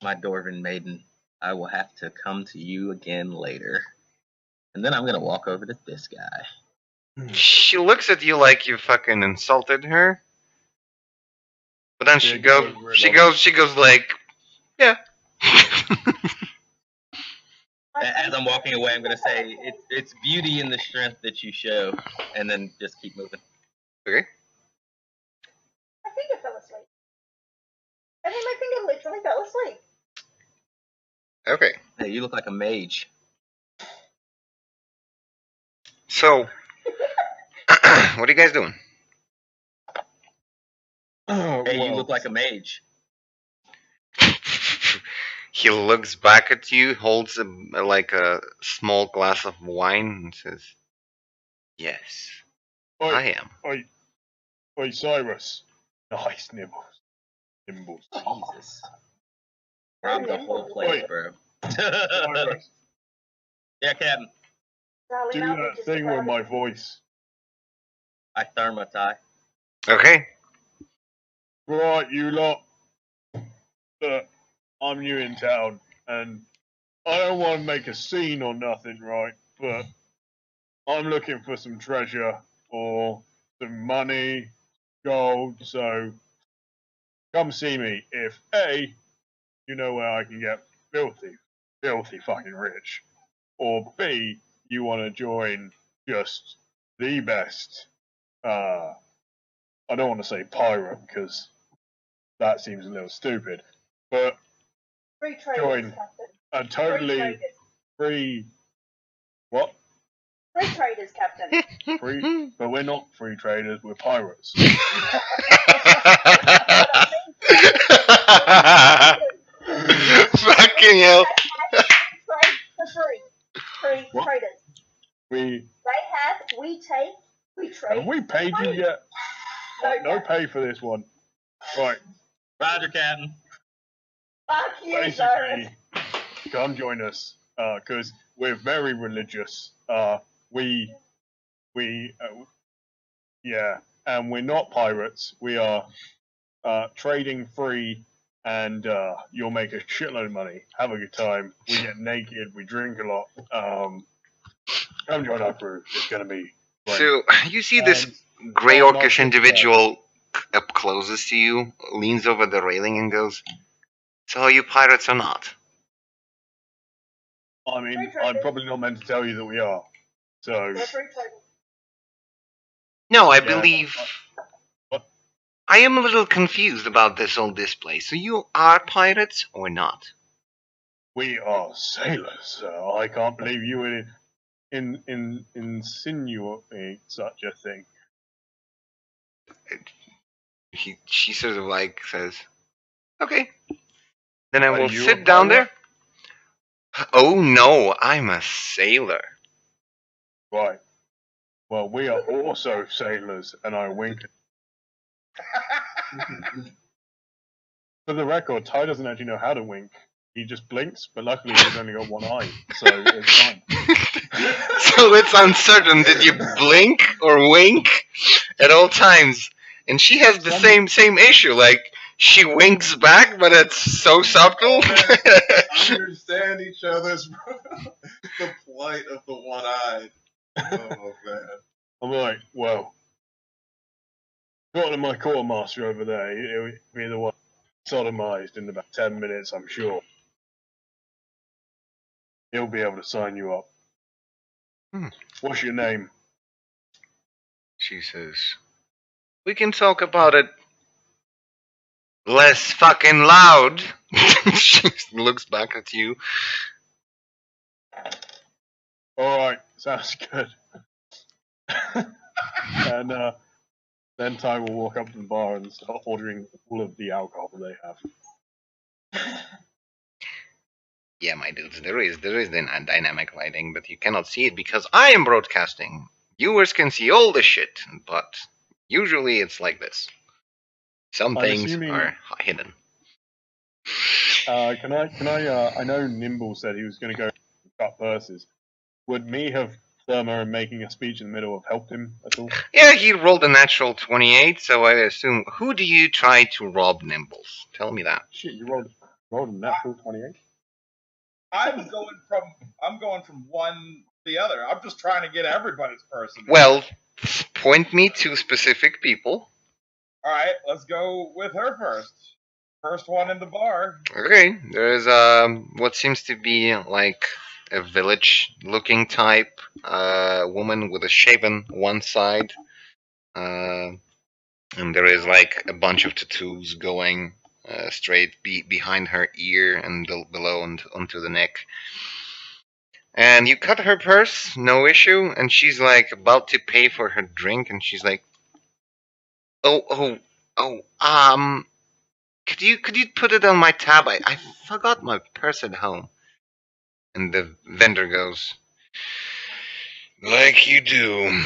my dwarven maiden, I will have to come to you again later. And then I'm gonna walk over to this guy. She looks at you like you fucking insulted her, but then she goes like, yeah. As I'm walking away, I'm gonna say, it's beauty in the strength that you show, and then just keep moving. Okay. My finger fell asleep. I think my finger literally fell asleep. Okay. Hey, you look like a mage. So, what are you guys doing? Hey, you look like a mage. He looks back at you, holds like a small glass of wine, and says, "Yes, I am." Oi, Cyrus. Nice nibbles. Jesus. Robbed the whole place, Wait. bro. Cyrus, Yeah, Captain. Darling, do I'll be that just thing about with my voice. I thermoti. Okay. Right, you lot. Look, I'm new in town, and I don't want to make a scene or nothing, right? But I'm looking for some treasure or some money, gold, so come see me if A, you know where I can get filthy fucking rich, or B, you want to join just the best, I don't want to say pirate because that seems a little stupid, but free traders, join Captain. a Free totally traders. free, what? Free traders, Captain. Free, but we're not free traders, we're pirates. Fucking hell. Have we paid you yet? No pay for this one. Right. Roger, Captain. Fuck you, Cyrus. Basically, come join us, because we're very religious. Yeah, and we're not pirates. We are trading free, and you'll make a shitload of money. Have a good time. We get naked. We drink a lot. Come join our crew. It's gonna be great. So you see this grey orcish individual up closest to you, leans over the railing and goes, "So are you pirates or not?" I mean, I'm probably not meant to tell you that we are. So They're free trading. No, I Yeah, believe. what? I am a little confused about this whole display. So you are pirates or not? We are sailors. I can't believe you would insinuate such a thing. She sort of like says, "Okay, then I Are will you sit a down pirate? there." Oh no, I'm a sailor. Right. Well, we are also sailors, and I wink. For the record, Ty doesn't actually know how to wink. He just blinks, but luckily he's only got one eye, so it's fine. So it's uncertain. Did you blink or wink at all times? And she has the same issue. Like she winks back, but it's so subtle. Understand each other's the plight of the one-eyed. Oh man. I'm like, well, talking to my quartermaster over there, he'll be the one sodomized in about 10 minutes, I'm sure. He'll be able to sign you up. What's your name? She says, "We can talk about it less fucking loud." She looks back at you. Alright, sounds good. And then Ty will walk up to the bar and start ordering all of the alcohol they have. Yeah, my dudes, there is the dynamic lighting, but you cannot see it because I am broadcasting. Viewers can see all the shit, but usually it's like this. Some I'm things assuming- are hidden. I know Nimble said he was going to go cut purses. Would me have Therma and making a speech in the middle have helped him at all? Yeah, he rolled a natural 28, so I assume. Who do you try to rob, Nimbles? Tell me that. Shit, you rolled a natural 28? I'm going from one to the other. I'm just trying to get everybody's person. Well, point me to specific people. All right, let's go with her first. First one in the bar. Okay, there's what seems to be like a village-looking type woman with a shaven one side, and there is like a bunch of tattoos going straight behind her ear and below and onto the neck. And you cut her purse, no issue, and she's like about to pay for her drink, and she's like, "Oh, could you put it on my tab? I forgot my purse at home." And the vendor goes, "Like you do.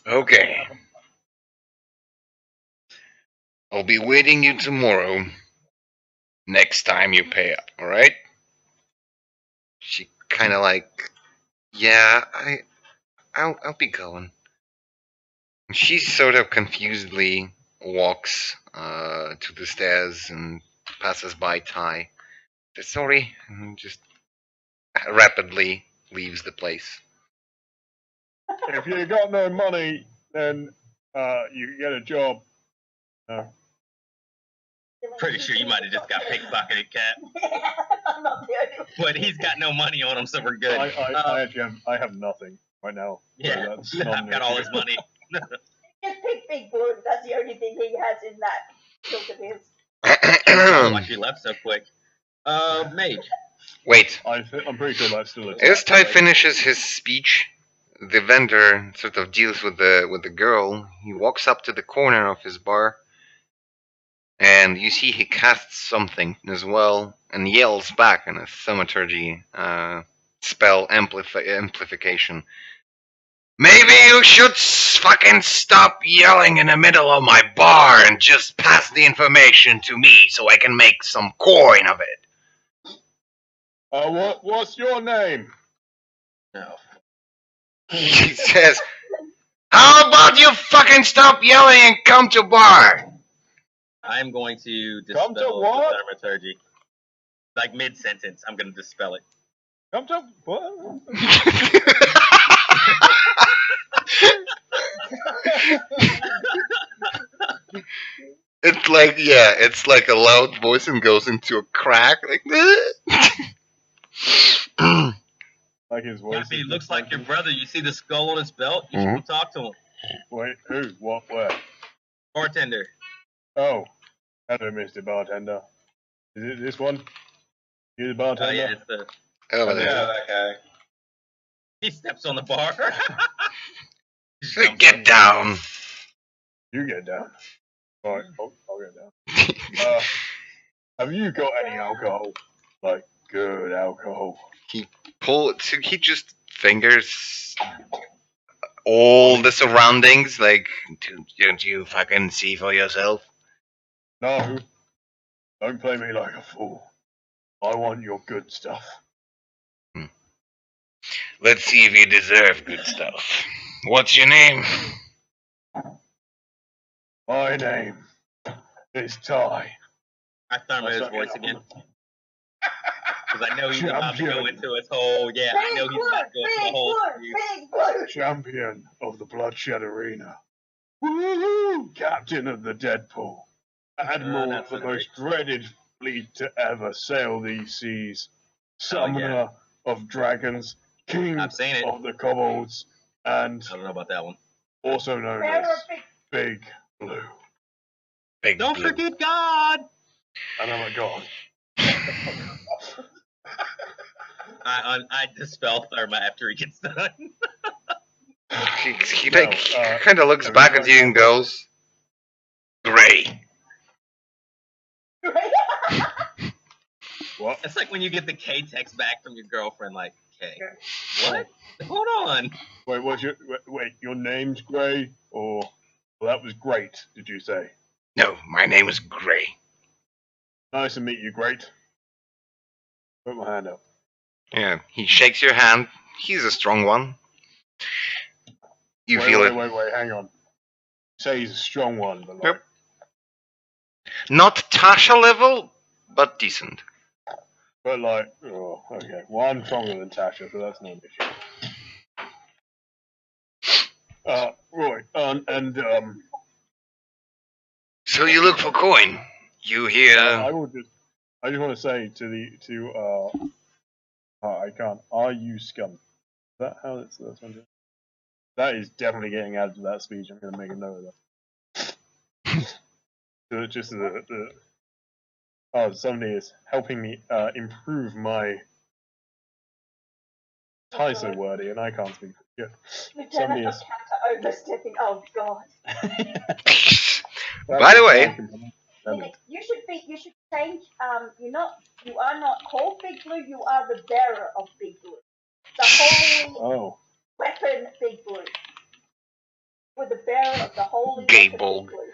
Okay. I'll be waiting you tomorrow. Next time you pay up, alright?" She kinda like, "Yeah, I'll be going." And she sort of confusedly walks to the stairs and passes by Ty. Says, "Sorry," and just rapidly leaves the place. If you got no money, then you can get a job. Pretty sure you might have just got pickpocketed, Cat. I'm not the only one. But he's got no money on him, so we're good. I actually have nothing right now. So Yeah, that's not I've got all his money. Just pick Big Blue. That's the only thing he has in that book of his. Oh, why she left so quick. Mage. Wait. I'm pretty sure that's still a As Ty finishes his speech, the vendor sort of deals with the girl. He walks up to the corner of his bar, and you see he casts something as well, and yells back in a thaumaturgy spell amplification. Maybe you should fucking stop yelling in the middle of my bar and just pass the information to me so I can make some coin of it. What's your name? No. He says, how about you fucking stop yelling and come to bar? I'm going to Come to dispel the what? thaumaturgy. Like mid-sentence, I'm going to dispel it. Come to what? It's like, yeah, it's like a loud voice and goes into a crack. Like, Like his voice. Cappy, he looks like your brother. You see the skull on his belt? You should go talk to him. Wait, who? What? Where? Bartender. Oh, hello, Mr. Bartender. Is it this one? You the bartender? Yeah, it's the... over there. Yeah, that guy. He steps on the bar. Get down. You get down. Alright, I'll get down. Have you got any alcohol? Like, good alcohol? He just fingers all the surroundings. Like, don't you fucking see for yourself? No. Don't play me like a fool. I want your good stuff. Let's see if you deserve good stuff. What's your name? My name is Ty. I thumb his voice again. Because I know he's about to go into his whole, yeah, I know he's about to go into the whole... Champion of the Bloodshed Arena. Woo-hoo! Captain of the Deadpool. Admiral of the most dreaded fleet to ever sail these seas. Summoner of dragons. King I've seen it. of the kobolds. And I don't know about that one. also known as Big Blue. Big Don't Blue. forget God! And I'm a god. I dispel Therma after he gets done. He kind of looks back at you and goes, "Gray." What? It's like when you get the K text back from your girlfriend, like, K. What? Hold on. Wait, your name's Gray? Or, well, that was great, did you say? No, my name is Gray. Nice to meet you, Great. Put my hand up. Yeah, he shakes your hand. He's a strong one. You feel it. Wait, hang on. Say he's a strong one, but like, Yep. Not Tasha level, but decent. oh, okay. Well, I'm stronger than Tasha, so that's no issue. Right, So you look for coin. You hear? I just want to say I can't. Are you scum? Is that how that's one? That is definitely getting added to that speech. I'm going to make a note of that. So just somebody is helping me improve my. Ty's so wordy, and I can't speak. Yeah. Lieutenant of counter overstepping. Oh God. By the way, You should change. You are not called Big Blue. You are the bearer of Big Blue. The holy weapon, Big Blue. With the bearer of the holy Gay weapon, Bolg. Big Blue.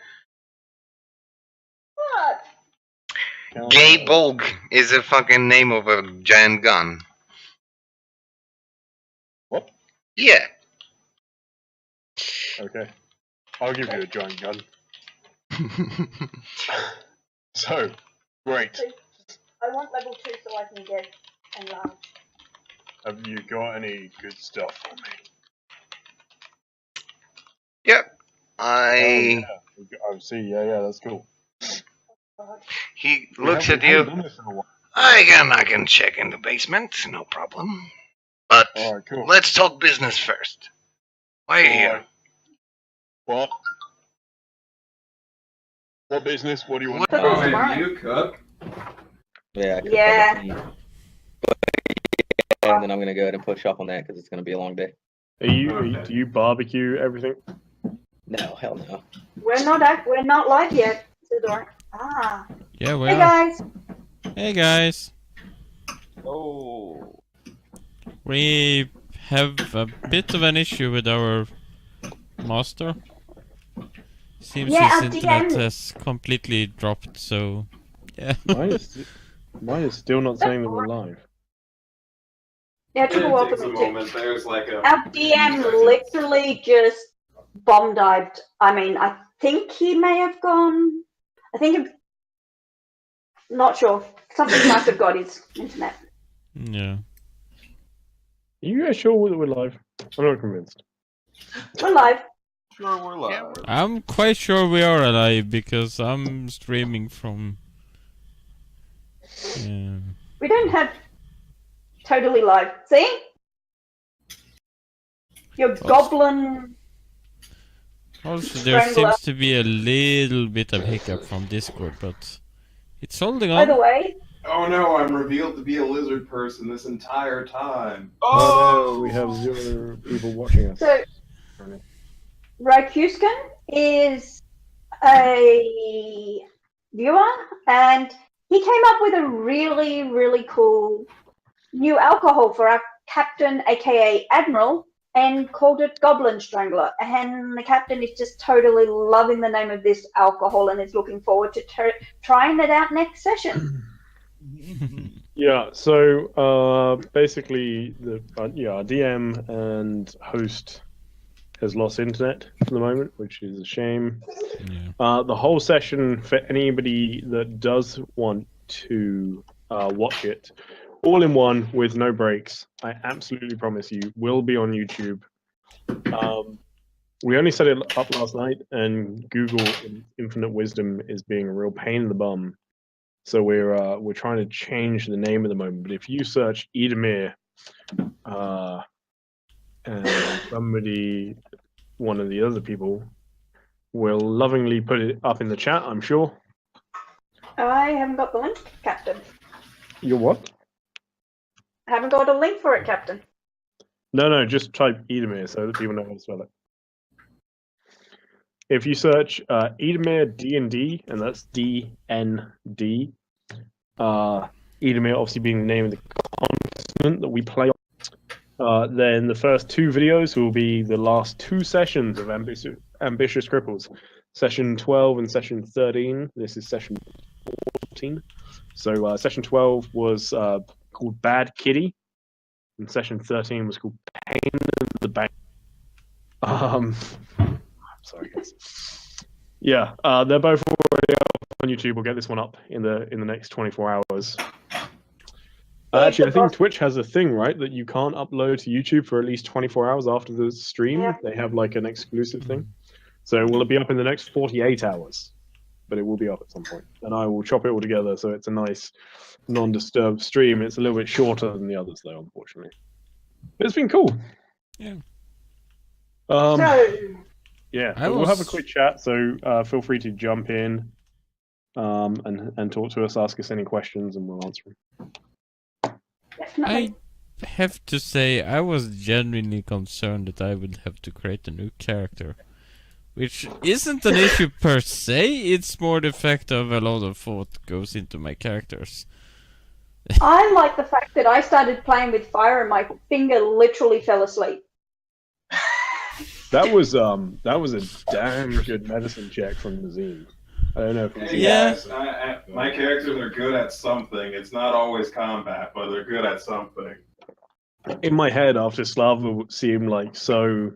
What? Gay Bolg is a fucking name of a giant gun. What? Yeah. Okay. I'll give you a giant gun. So, great. I want level 2 so I can get enlarged. Have you got any good stuff for me? Yep. I see. Yeah, that's cool. He looks at you. I can check in the basement, no problem. But Alright, cool. let's talk business first. Why are you here? What? What business? What do you want? You cook? Yeah. Yeah. And then I'm going to go ahead and push up on that because it's going to be a long day. Do you barbecue everything? No, hell no. We're not live yet, Isidore. Ah. Yeah, we Hey are. guys. Hey guys. Oh. We have a bit of an issue with our master. Seems Yeah, his our internet DM has completely dropped, so yeah. Mine is still not saying that we're live. Yeah, it took a while for takes me a too. moment. There's like a Our few DM seconds. literally just bomb dived. I mean, I think he may have gone. Not sure. Something must have got his internet. Yeah. Are you guys sure that we're live? I'm not convinced. We're live. Sure, we're live. Yeah, I'm quite sure we are alive because I'm streaming from. Yeah. We don't have totally live. See? Your goblin. Also, there Strangler. seems to be a little bit of hiccup from Discord, but it's holding By the on. way, Oh no, I'm revealed to be a lizard person this entire time. Oh, no, we have 0 people watching us. so Rakuskin is a viewer, and he came up with a really, really cool new alcohol for our captain, aka Admiral, and called it Goblin Strangler. And the captain is just totally loving the name of this alcohol and is looking forward to trying it out next session. Yeah, so basically, our DM and host has lost internet for the moment, which is a shame. Yeah. The whole session, for anybody that does want to watch it, all in one with no breaks, I absolutely promise you, will be on YouTube. We only set it up last night, and Google, in infinite wisdom, is being a real pain in the bum. So we're trying to change the name at the moment. But if you search Eidamir, and somebody, one of the other people, will lovingly put it up in the chat, I'm sure. I haven't got the link, Captain. You're what? I haven't got a link for it, Captain. No, just type Eidamir so that people know how to spell it. If you search Eidamir D&D, and that's D-N-D, Eidamir obviously being the name of the continent that we play on, then the first 2 videos will be the last 2 sessions of Ambitious Cripples. Session 12 and Session 13. This is Session 14. So Session 12 was called Bad Kitty, and Session 13 was called Pain in the Bank. Sorry, guys. Yeah, they're both already up on YouTube. We'll get this one up in the next 24 hours. Actually, I think Twitch has a thing, right, that you can't upload to YouTube for at least 24 hours after the stream. Yeah. They have like an exclusive thing. So will it be up in the next 48 hours? But it will be up at some point. And I will chop it all together so it's a nice, non-disturbed stream. It's a little bit shorter than the others, though, unfortunately. But it's been cool. Yeah. Yeah, but we'll have a quick chat, so feel free to jump in and talk to us, ask us any questions, and we'll answer them. I have to say, I was genuinely concerned that I would have to create a new character. Which isn't an issue per se, it's more the fact of a lot of thought goes into my characters. I like the fact that I started playing with fire and my finger literally fell asleep. That was a damn good medicine check from Nazim. I don't know if Hey guys, my characters are good at something. It's not always combat, but they're good at something. In my head, after Slava seemed like so,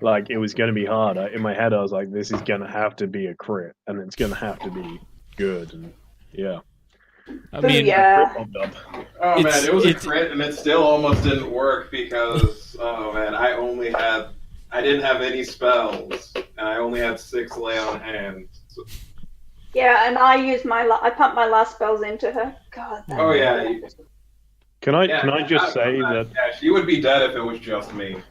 like it was going to be hard. In my head, I was like, this is going to have to be a crit, and it's going to have to be good. And yeah. I mean, Oh man, it was a crit, and it still almost didn't work because oh man, I didn't have any spells, and I only had 6 lay on hands. So. Yeah, and I used I pumped my last spells into her. God. Oh yeah. Can I just say that? Yeah, she would be dead if it was just me.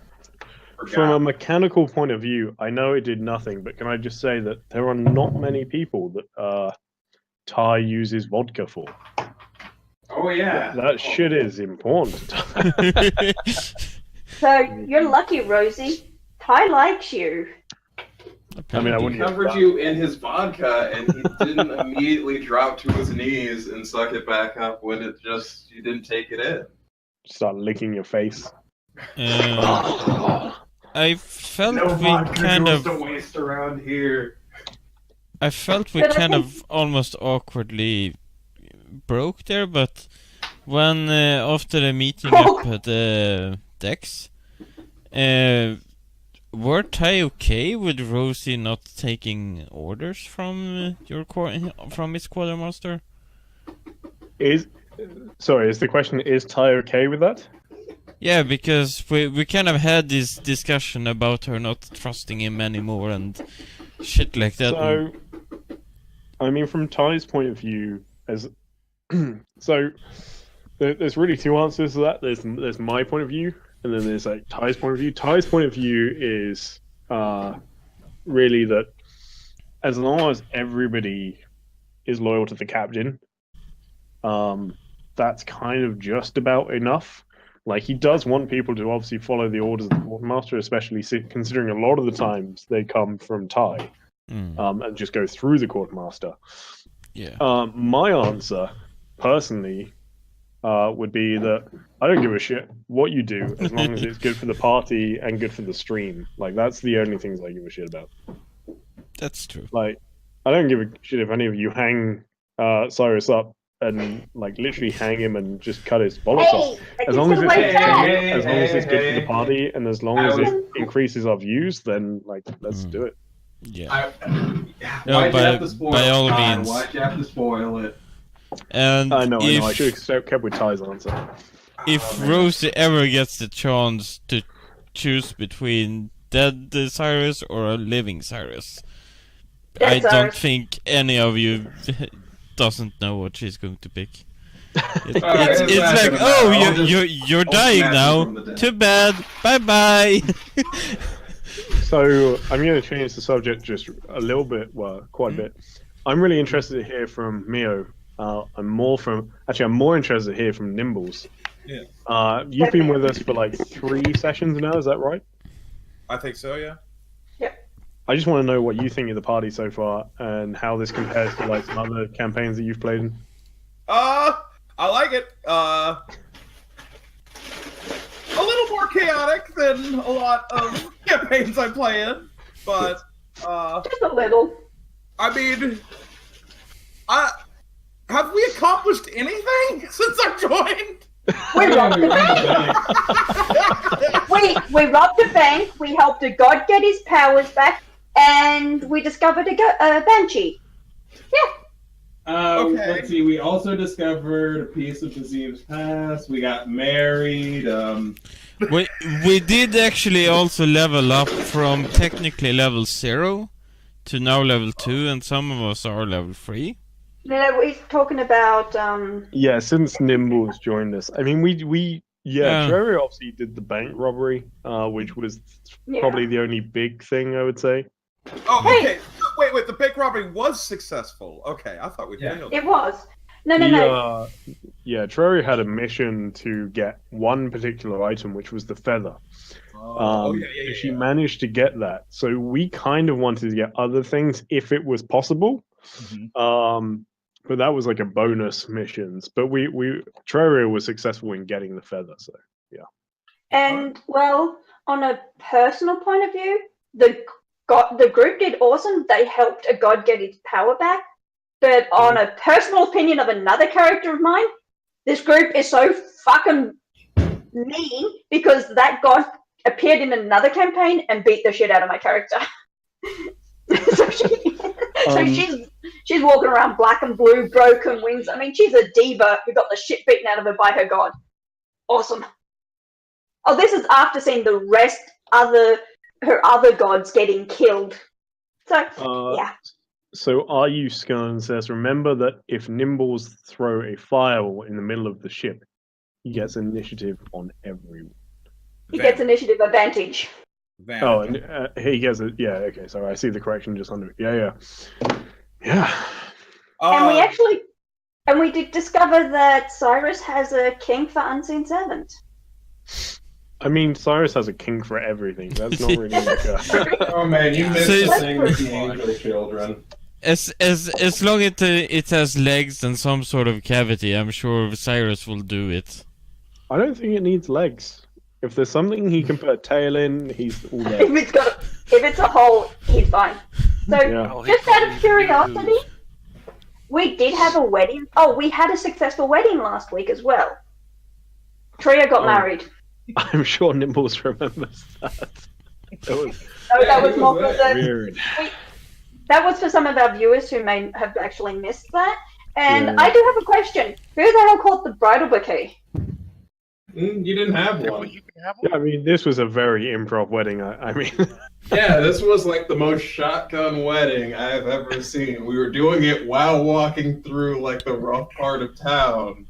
From a mechanical point of view, I know it did nothing, but can I just say that there are not many people that Ty uses vodka for. Oh yeah. That shit is important. So you're lucky, Rosie. Ty likes you. I mean, I wouldn't covered you in his vodka, and he didn't immediately drop to his knees and suck it back up when you didn't take it in. start licking your face. I felt No we vodka kind goes of. to waste around here. I felt we But I kind think- of almost awkwardly broke there, but when after the meeting up at the decks, were Ty okay with Rosie not taking orders from from his quartermaster? Is the question, is Ty okay with that? Yeah, because we kind of had this discussion about her not trusting him anymore and shit like that. So, I mean, from Ty's point of view, as so, there's really two answers to that. There's my point of view, and then there's like Ty's point of view. Ty's point of view is really that as long as everybody is loyal to the captain, that's kind of just about enough. Like, he does want people to obviously follow the orders of the quartermaster, especially considering a lot of the times they come from Ty, and just go through the quartermaster. Yeah. My answer, personally, would be that I don't give a shit what you do as long as it's good for the party and good for the stream. Like, that's the only things I give a shit about. That's true. Like, I don't give a shit if any of you hang Cyrus up and like literally hang him and just cut his bollocks off. As long as it's good for the party and as long as it increases our views, then like let's do it. Yeah. Why'd you have to spoil by it, all Kyle? means. Why'd you have to spoil it? And I know. I if, should have kept with Ty's answer. if Rosie ever gets the chance to choose between dead Cyrus or a living Cyrus, Dead I don't Cyrus. think any of you doesn't know what she's going to pick. It's it's like, not gonna oh, matter. you're I'll dying snap you now. from the dead." Too bad. Bye bye. So I'm going to change the subject just a little bit, well, quite a bit. I'm really interested to hear from Mio. I'm more interested to hear from Nimbles. Yeah. You've been with us for like 3 sessions now, is that right? I think so, yeah. I just want to know what you think of the party so far and how this compares to like some other campaigns that you've played in. I like it. A little more chaotic than a lot of campaigns I play in, but Just a little. I mean, have we accomplished anything since I joined? We robbed the bank. we robbed a bank. We helped a god get his powers back, and we discovered a banshee. Okay. Let's see. We also discovered a piece of Kazim's past. We got married. we did actually also level up from technically level 0 to now level 2, and some of us are level 3. No, he's talking about Yeah, since Nimbles joined us. I mean, Trevor obviously did the bank robbery, which was probably the only big thing I would say. Oh, okay. Wait. The bank robbery was successful. Okay, I thought we failed. it was. No. Yeah, Trevor had a mission to get one particular item, which was the feather. She managed to get that. So we kind of wanted to get other things if it was possible. But that was like a bonus missions. But Trevor was successful in getting the feather. So yeah. And well, on a personal point of view, the group did awesome. They helped a god get his power back. But on a personal opinion of another character of mine, this group is so fucking mean because that god appeared in another campaign and beat the shit out of my character. so she's walking around black and blue, broken wings. I mean, she's a diva who got the shit beaten out of her by her god. Awesome. Oh, this is after seeing the rest her other gods getting killed. So yeah. So are you Skun says, remember that if Nimbles throw a fireball in the middle of the ship, he gets initiative on everyone. He gets initiative advantage. Oh, and he gets it. Yeah, okay, sorry, I see the correction just under it. Yeah. And we did discover that Cyrus has a king for unseen servant. I mean, Cyrus has a king for everything. That's not really like a... Oh man, you missed the thing with the angel children. As long as it has legs and some sort of cavity, I'm sure Cyrus will do it. I don't think it needs legs. If there's something he can put a tail in, he's all there. If it's a hole, he's fine. So, Yeah. Well, he just out of probably curiosity, knows. we did have a wedding. Oh, we had a successful wedding last week as well. Tria got Oh. married. I'm sure Nimbles remembers that. That was That was more for the. weird. That was for some of our viewers who may have actually missed that. And Yeah. I do have a question. Who the hell caught the bridal bouquet? You didn't have Yeah, one. well, you can have Yeah, one. I mean, this was a very improv wedding. I mean, Yeah, this was like the most shotgun wedding I've ever seen. We were doing it while walking through like the rough part of town.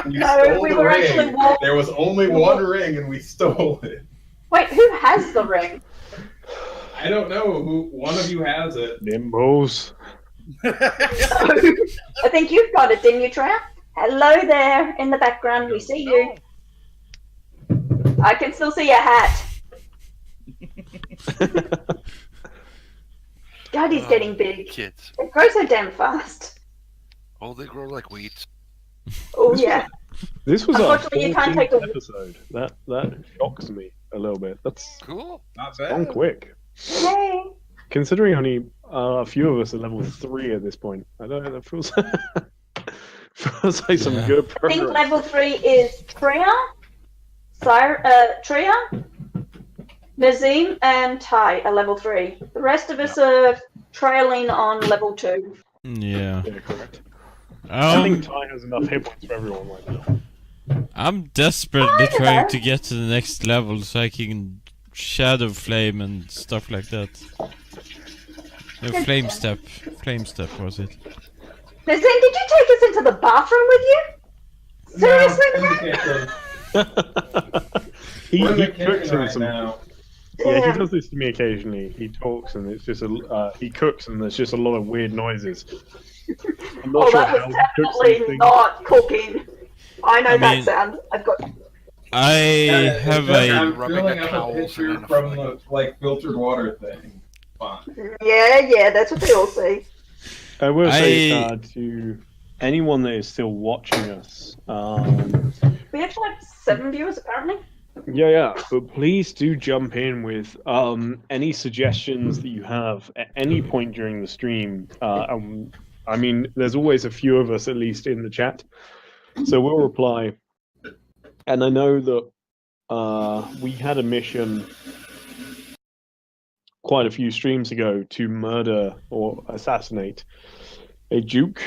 You No, stole we the were ring. actually walking. There was only one ring, and we stole it. Wait, who has the ring? I don't know who. One of you has it. Nimbles. I think you've got it, didn't you, Tria? Hello there in the background. We see you. I can still see your hat. God, he's getting big. Kids. It grows so damn fast. Oh, they grow like weeds. Oh yeah. This was our Unfortunately, you can't 14th take a- episode. That shocks me a little bit. That's Cool. Not gone bad. quick. Hey. Considering only a few of us are level 3 at this point. I don't know, that feels, feels like some Yeah. good I progress. think level 3 is Tria, Tria, Nazim, and Ty are level 3. The rest of us are trailing on level 2. Yeah. Yeah, correct. I Um, think Ty has enough hit points for everyone right now. I'm desperately trying to get to the next level so I can shadow flame and stuff like that. No, flame step was it? Nazim, did you take us into the bathroom with you? Seriously, No, man? in the kitchen. he We're in the cooks kitchen in right some. now. Yeah, he Damn. does this to me occasionally. He talks and it's just he cooks and there's just a lot of weird noises. I'm not Oh, sure that how was he cooks these definitely things. not cooking. I know I that mean- sound. I've got. I have I'm a Rubbing filling the up a towels pitcher and then from a the like filtered water thing. Fine. Yeah, that's what they all say. I will say I- to anyone that is still watching us, We actually have 7 viewers apparently. yeah, but please do jump in with any suggestions that you have at any point during the stream. I mean, there's always a few of us at least in the chat, so we'll reply. And I know that we had a mission quite a few streams ago to murder or assassinate a duke,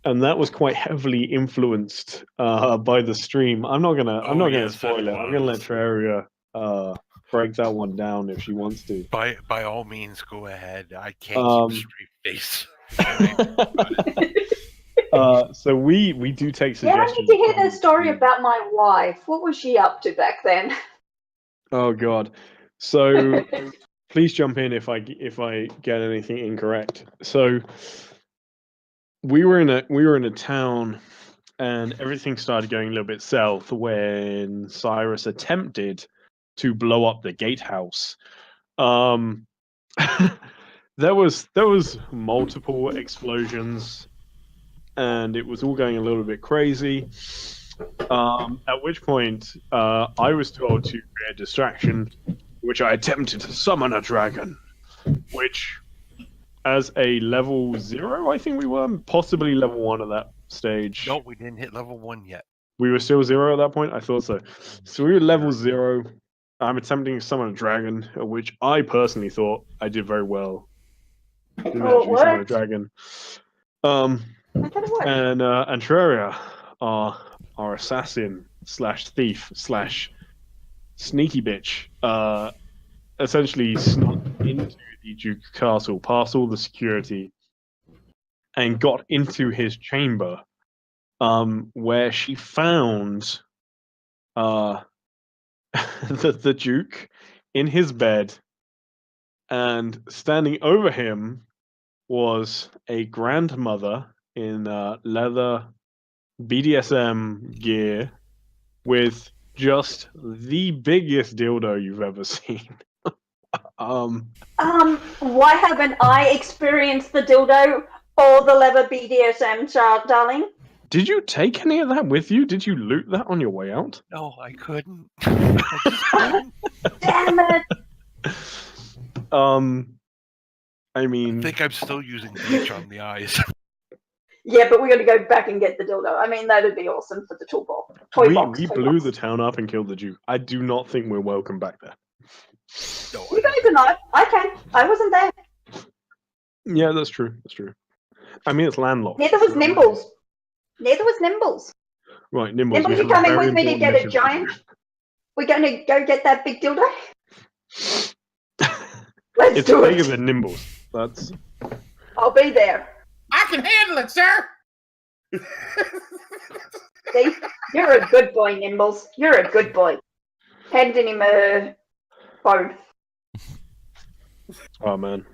and that was quite heavily influenced by the stream. I'm not gonna yes, spoil it it. I'm gonna let was. Terraria break that one down if she wants to. By all means, go ahead. I can't Um, keep a straight face. So we do take Yeah, I suggestions. need to hear from the story you. about my wife. What was she up to back then? Oh God. So please jump in if I get anything incorrect. So we were in a town and everything started going a little bit south when Cyrus attempted to blow up the gatehouse. There was multiple explosions and it was all going a little bit crazy. At which point, I was told to create a distraction, which I attempted to summon a dragon, which, as a level 0, I think we were, possibly level 1 at that stage. No, we didn't hit level 1 yet. We were still 0 at that point? I thought so. So we were level 0. I'm attempting to summon a dragon, which I personally thought I did very well. Didn't Oh, actually summon a what? dragon. I thought it was. And Terraria, our assassin slash thief slash sneaky bitch, essentially snuck into the Duke's castle, past all the security, and got into his chamber, where she found the Duke in his bed, and standing over him was a grandmother in leather BDSM gear with just the biggest dildo you've ever seen. Why haven't I experienced the dildo or the leather BDSM, darling? Did you take any of that with you? Did you loot that on your way out? No, I couldn't. I just couldn't. Damn it! I mean, I think I'm still using bleach on the eyes. Yeah, but we got to go back and get the dildo. I mean, that'd be awesome for the toy box. we blew the town up and killed the Duke. I do not think we're welcome back there. No, You guys are not. I can. I wasn't there. Yeah, that's true. That's true. I mean, it's landlocked. Neither was Nimbles. Neither was Nimbles. Right, Nimbles. Nimbles, we you have a coming very with me to important get a mission. giant? We're going to go get that big dildo? Let's It's do bigger it. than Nimbles. That's. I'll be there. I can handle it, sir. See? You're a good boy, Nimbles. You're a good boy. Handing him a phone. Oh man,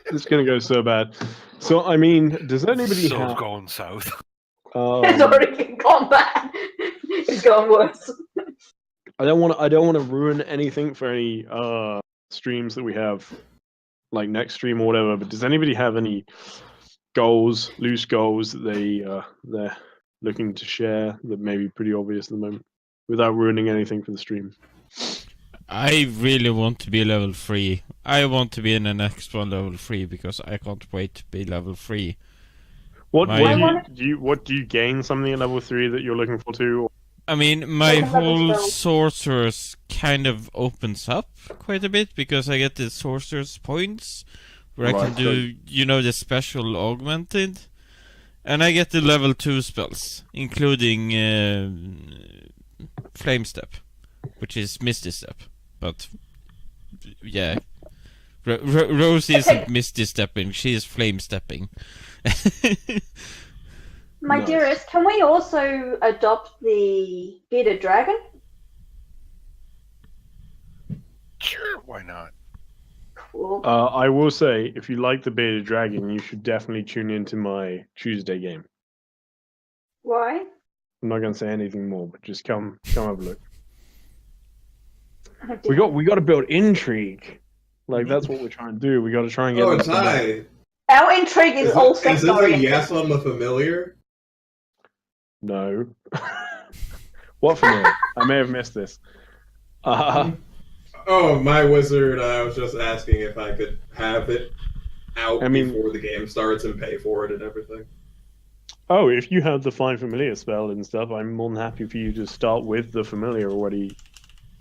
it's gonna go so bad. So I mean, does anybody so have? going south. It's already gone bad. It's gone worse. I don't want to ruin anything for any streams that we have, like next stream or whatever. But does anybody have any goals, loose goals that they're looking to share that may be pretty obvious at the moment, without ruining anything for the stream? I really want to be level 3. I want to be in the next one level 3 because I can't wait to be level 3. What My- do you gain something at level 3 that you're looking for too? I mean, my Level whole spell. sorceress kind of opens up quite a bit because I get the sorcerer's points where I Right, can do, the special augmented. And I get the level 2 spells, including Flame Step, which is Misty Step. But, yeah. Rose isn't Misty Stepping, she is Flame Stepping. My Nice. dearest, can we also adopt the bearded dragon? Sure, why not? Cool. I will say, if you like the Bearded Dragon, you should definitely tune into my Tuesday game. Why? I'm not going to say anything more, but just come have a look. Oh, dear. We got to build intrigue. Like that's what we're trying to do. We got to try and get. Oh, them to come back. Ty. Our intrigue is all Is this a sex-oriented. yes on the familiar? No. What for me? I may have missed this. Oh, my wizard, I was just asking if I could have it out before the game starts and pay for it and everything. Oh, if you have the Find Familiar spell and stuff, I'm more than happy for you to start with the Familiar already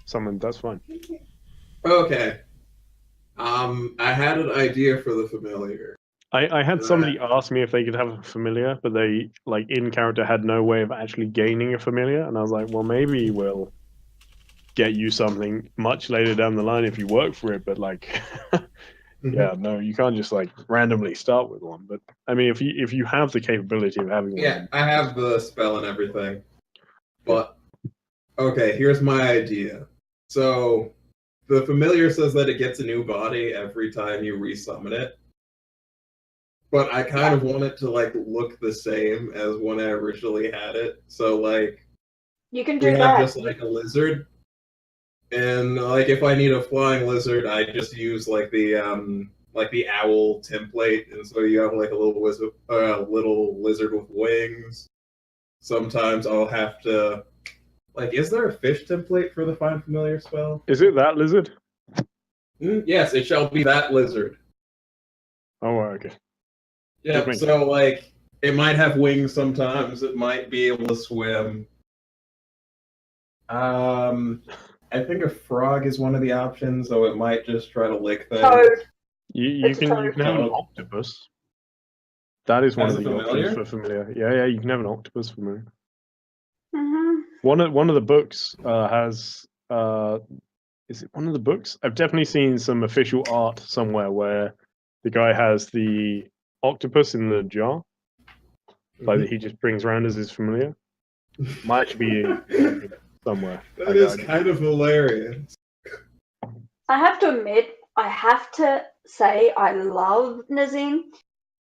summoned. That's fine. Okay. I had an idea for the familiar. I had somebody ask me if they could have a Familiar, but they, like, in character had no way of actually gaining a Familiar, and I was like, well, maybe we'll get you something much later down the line if you work for it, but, like, yeah, no, you can't just, like, randomly start with one. But, I mean, if you have the capability of having one... Yeah, I have the spell and everything. But, okay, here's my idea. So, the familiar says that it gets a new body every time you resummon it. But I kind of want it to, like, look the same as when I originally had it. So, like, You can we do have that. just, like, a lizard. And, like, if I need a flying lizard, I just use, like, the owl template. And so you have, like, a little lizard with wings. Sometimes I'll have to... Like, is there a fish template for the Find Familiar spell? Is it that lizard? Yes, it shall be that lizard. Oh, okay. Yeah, Good so, like, it might have wings sometimes. It might be able to swim. I think a frog is one of the options, so it might just try to lick things. Toad. You can have an octopus. That is one As of a the familiar? options for familiar. Yeah, you can have an octopus familiar. Mm-hmm. One of the books has is it one of the books? I've definitely seen some official art somewhere where the guy has the octopus in the jar, like that he just brings around as his familiar. Might actually be somewhere. That is kind of hilarious. I have to admit, I have to say I love Nazim.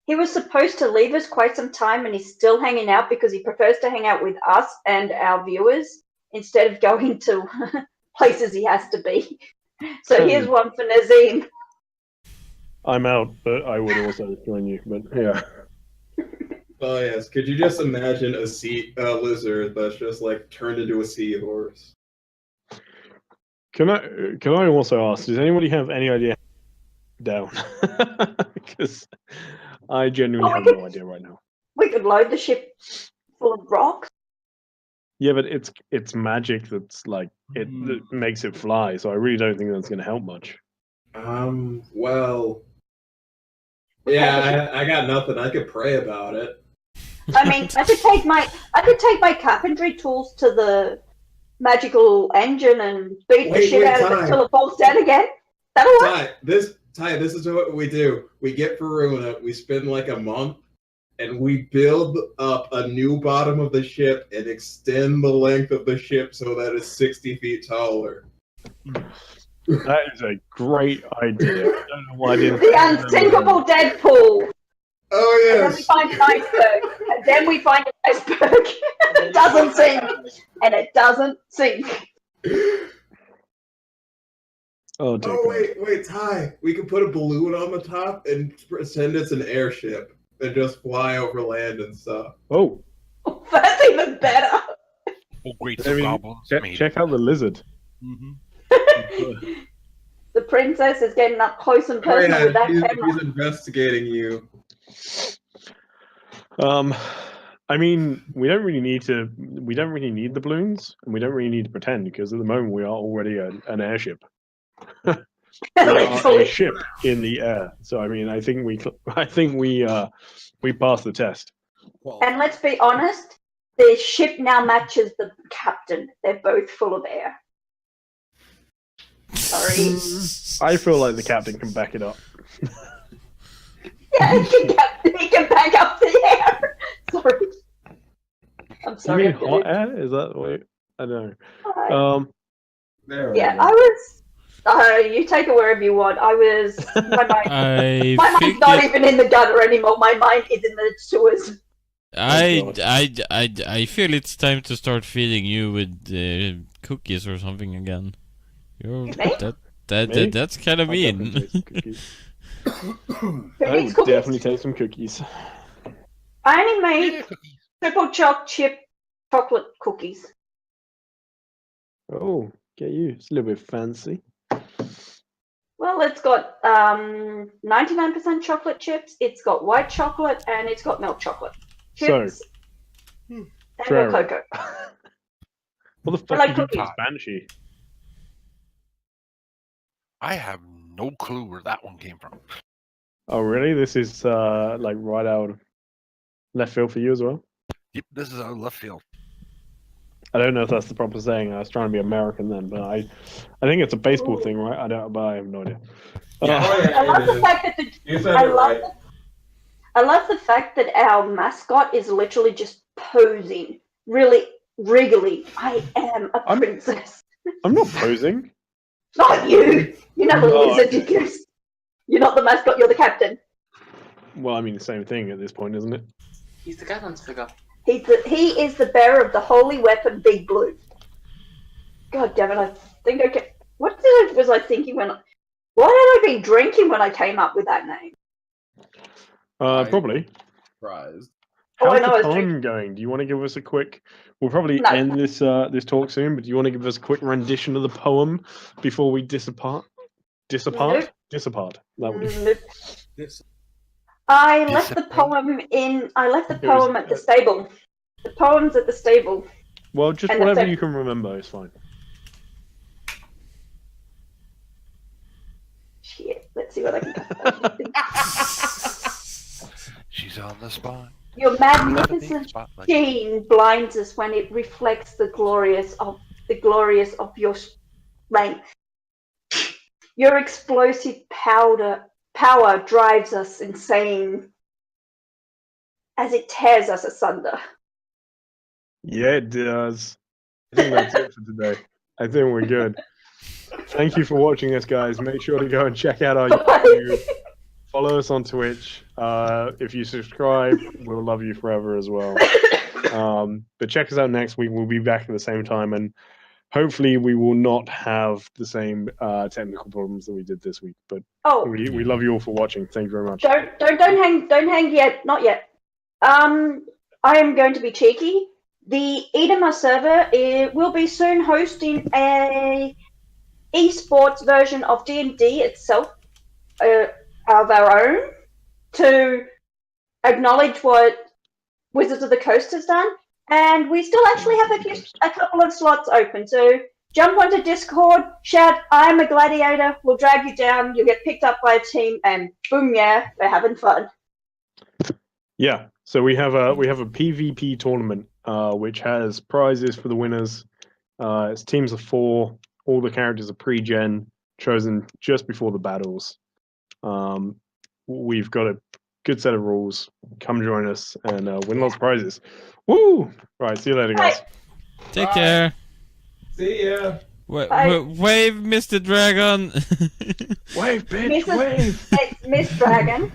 He was supposed to leave us quite some time and he's still hanging out because he prefers to hang out with us and our viewers instead of going to places he has to be. So here's one for Nazim. I'm out, but I would also join you. But yeah. Oh yes, could you just imagine a lizard that's just like turned into a seahorse? Can I also ask? Does anybody have any idea down? Because I genuinely have no idea right now. We could load the ship full of rocks. Yeah, but it's magic that's like that makes it fly. So I really don't think that's going to help much. Well, yeah, I got nothing. I could pray about it. I mean, I could take my carpentry tools to the magical engine and beat the shit out of it until it falls down again. That'll work. This is what we do. We get Varuna, we spend like a month, and we build up a new bottom of the ship and extend the length of the ship so that it's 60 feet taller. That is a great idea. I don't know why I didn't. The unsinkable Deadpool. Oh yes. And then we find an iceberg. And then we find an iceberg. It doesn't sink. And it doesn't sink. Oh, wait, Ty. We could put a balloon on the top and pretend it's an airship and just fly over land and stuff. Oh. That's even better. Oh, great for goblins. Check out the lizard. Mm-hmm. The princess is getting up close and personal with that camera. He's investigating you. I mean, we don't really need the balloons, and we don't really need to pretend because at the moment we are already an airship. We are a ship in the air. So I mean, I think we passed the test. And let's be honest, the ship now matches the captain. They're both full of air. Sorry. I feel like the captain can back it up. Yeah, he can back up the air. Sorry. I'm sorry. You mean hot air? Is that what? I don't know. Yeah, I was. You take it wherever you want. I was. My mind's not even in the gutter anymore. My mind is in the sewers. I feel it's time to start feeding you with cookies or something again. That's kind of mean. I would definitely take some cookies. I only made triple chip chocolate cookies. Oh, get you. It's a little bit fancy. Well, it's got 99% chocolate chips, it's got white chocolate, and it's got milk chocolate chips. And milk cocoa. What the fuck did you do Spanishy? I have no clue where that one came from. Oh, really? This is like right out left field for you as well? Yep, this is out of left field. I don't know if that's the proper saying. I was trying to be American then, but I think it's a baseball thing, right? But I have no idea. I love the fact that I love the fact that our mascot is literally just posing, really wriggly. I am a princess. I'm not posing. Not you. You're not the lizard. You're not the mascot. You're the captain. Well, I mean the same thing at this point, isn't it? He's the captain's figure. He is the bearer of the holy weapon, Big Blue. God damn it! I think I can. What was I thinking when? What had I been drinking when I came up with that name? Probably. Surprised. How's the time going? Do you want to give us a quick? We'll probably end this talk soon, but do you want to give us a quick rendition of the poem before we dissipate? Nope. Dissipate. That would. Nope. I left the poem at the stable. The poem's at the stable. Well, just whatever you can remember is fine. Shit. Let's see what I can. She's on the spot. Your magnificent sheen blinds us when it reflects the glorious of your strength. Your explosive power drives us insane as it tears us asunder. Yeah, it does. I think that's it for today. I think we're good. Thank you for watching us, guys. Make sure to go and check out our YouTube. Follow us on Twitch. If you subscribe, we'll love you forever as well. But check us out next week. We'll be back at the same time, and hopefully we will not have the same technical problems that we did this week. But we love you all for watching. Thank you very much. Don't hang yet. Not yet. I am going to be cheeky. The Eidamir server will be soon hosting a esports version of D&D itself, of our own, to acknowledge what Wizards of the Coast has done, and we still actually have a couple of slots open. So jump onto Discord, shout, "I'm a gladiator." We'll drag you down. You'll get picked up by a team, and boom, yeah, we're having fun. Yeah. So we have a PvP tournament, which has prizes for the winners. It's teams of 4. All the characters are pre-gen, chosen just before the battles. We've got a good set of rules. Come join us and win lots of prizes. Woo! Right, see you later, guys. Take care. See ya. Wave, Mr. Dragon. Wave, bitch, wave. It's Miss Dragon.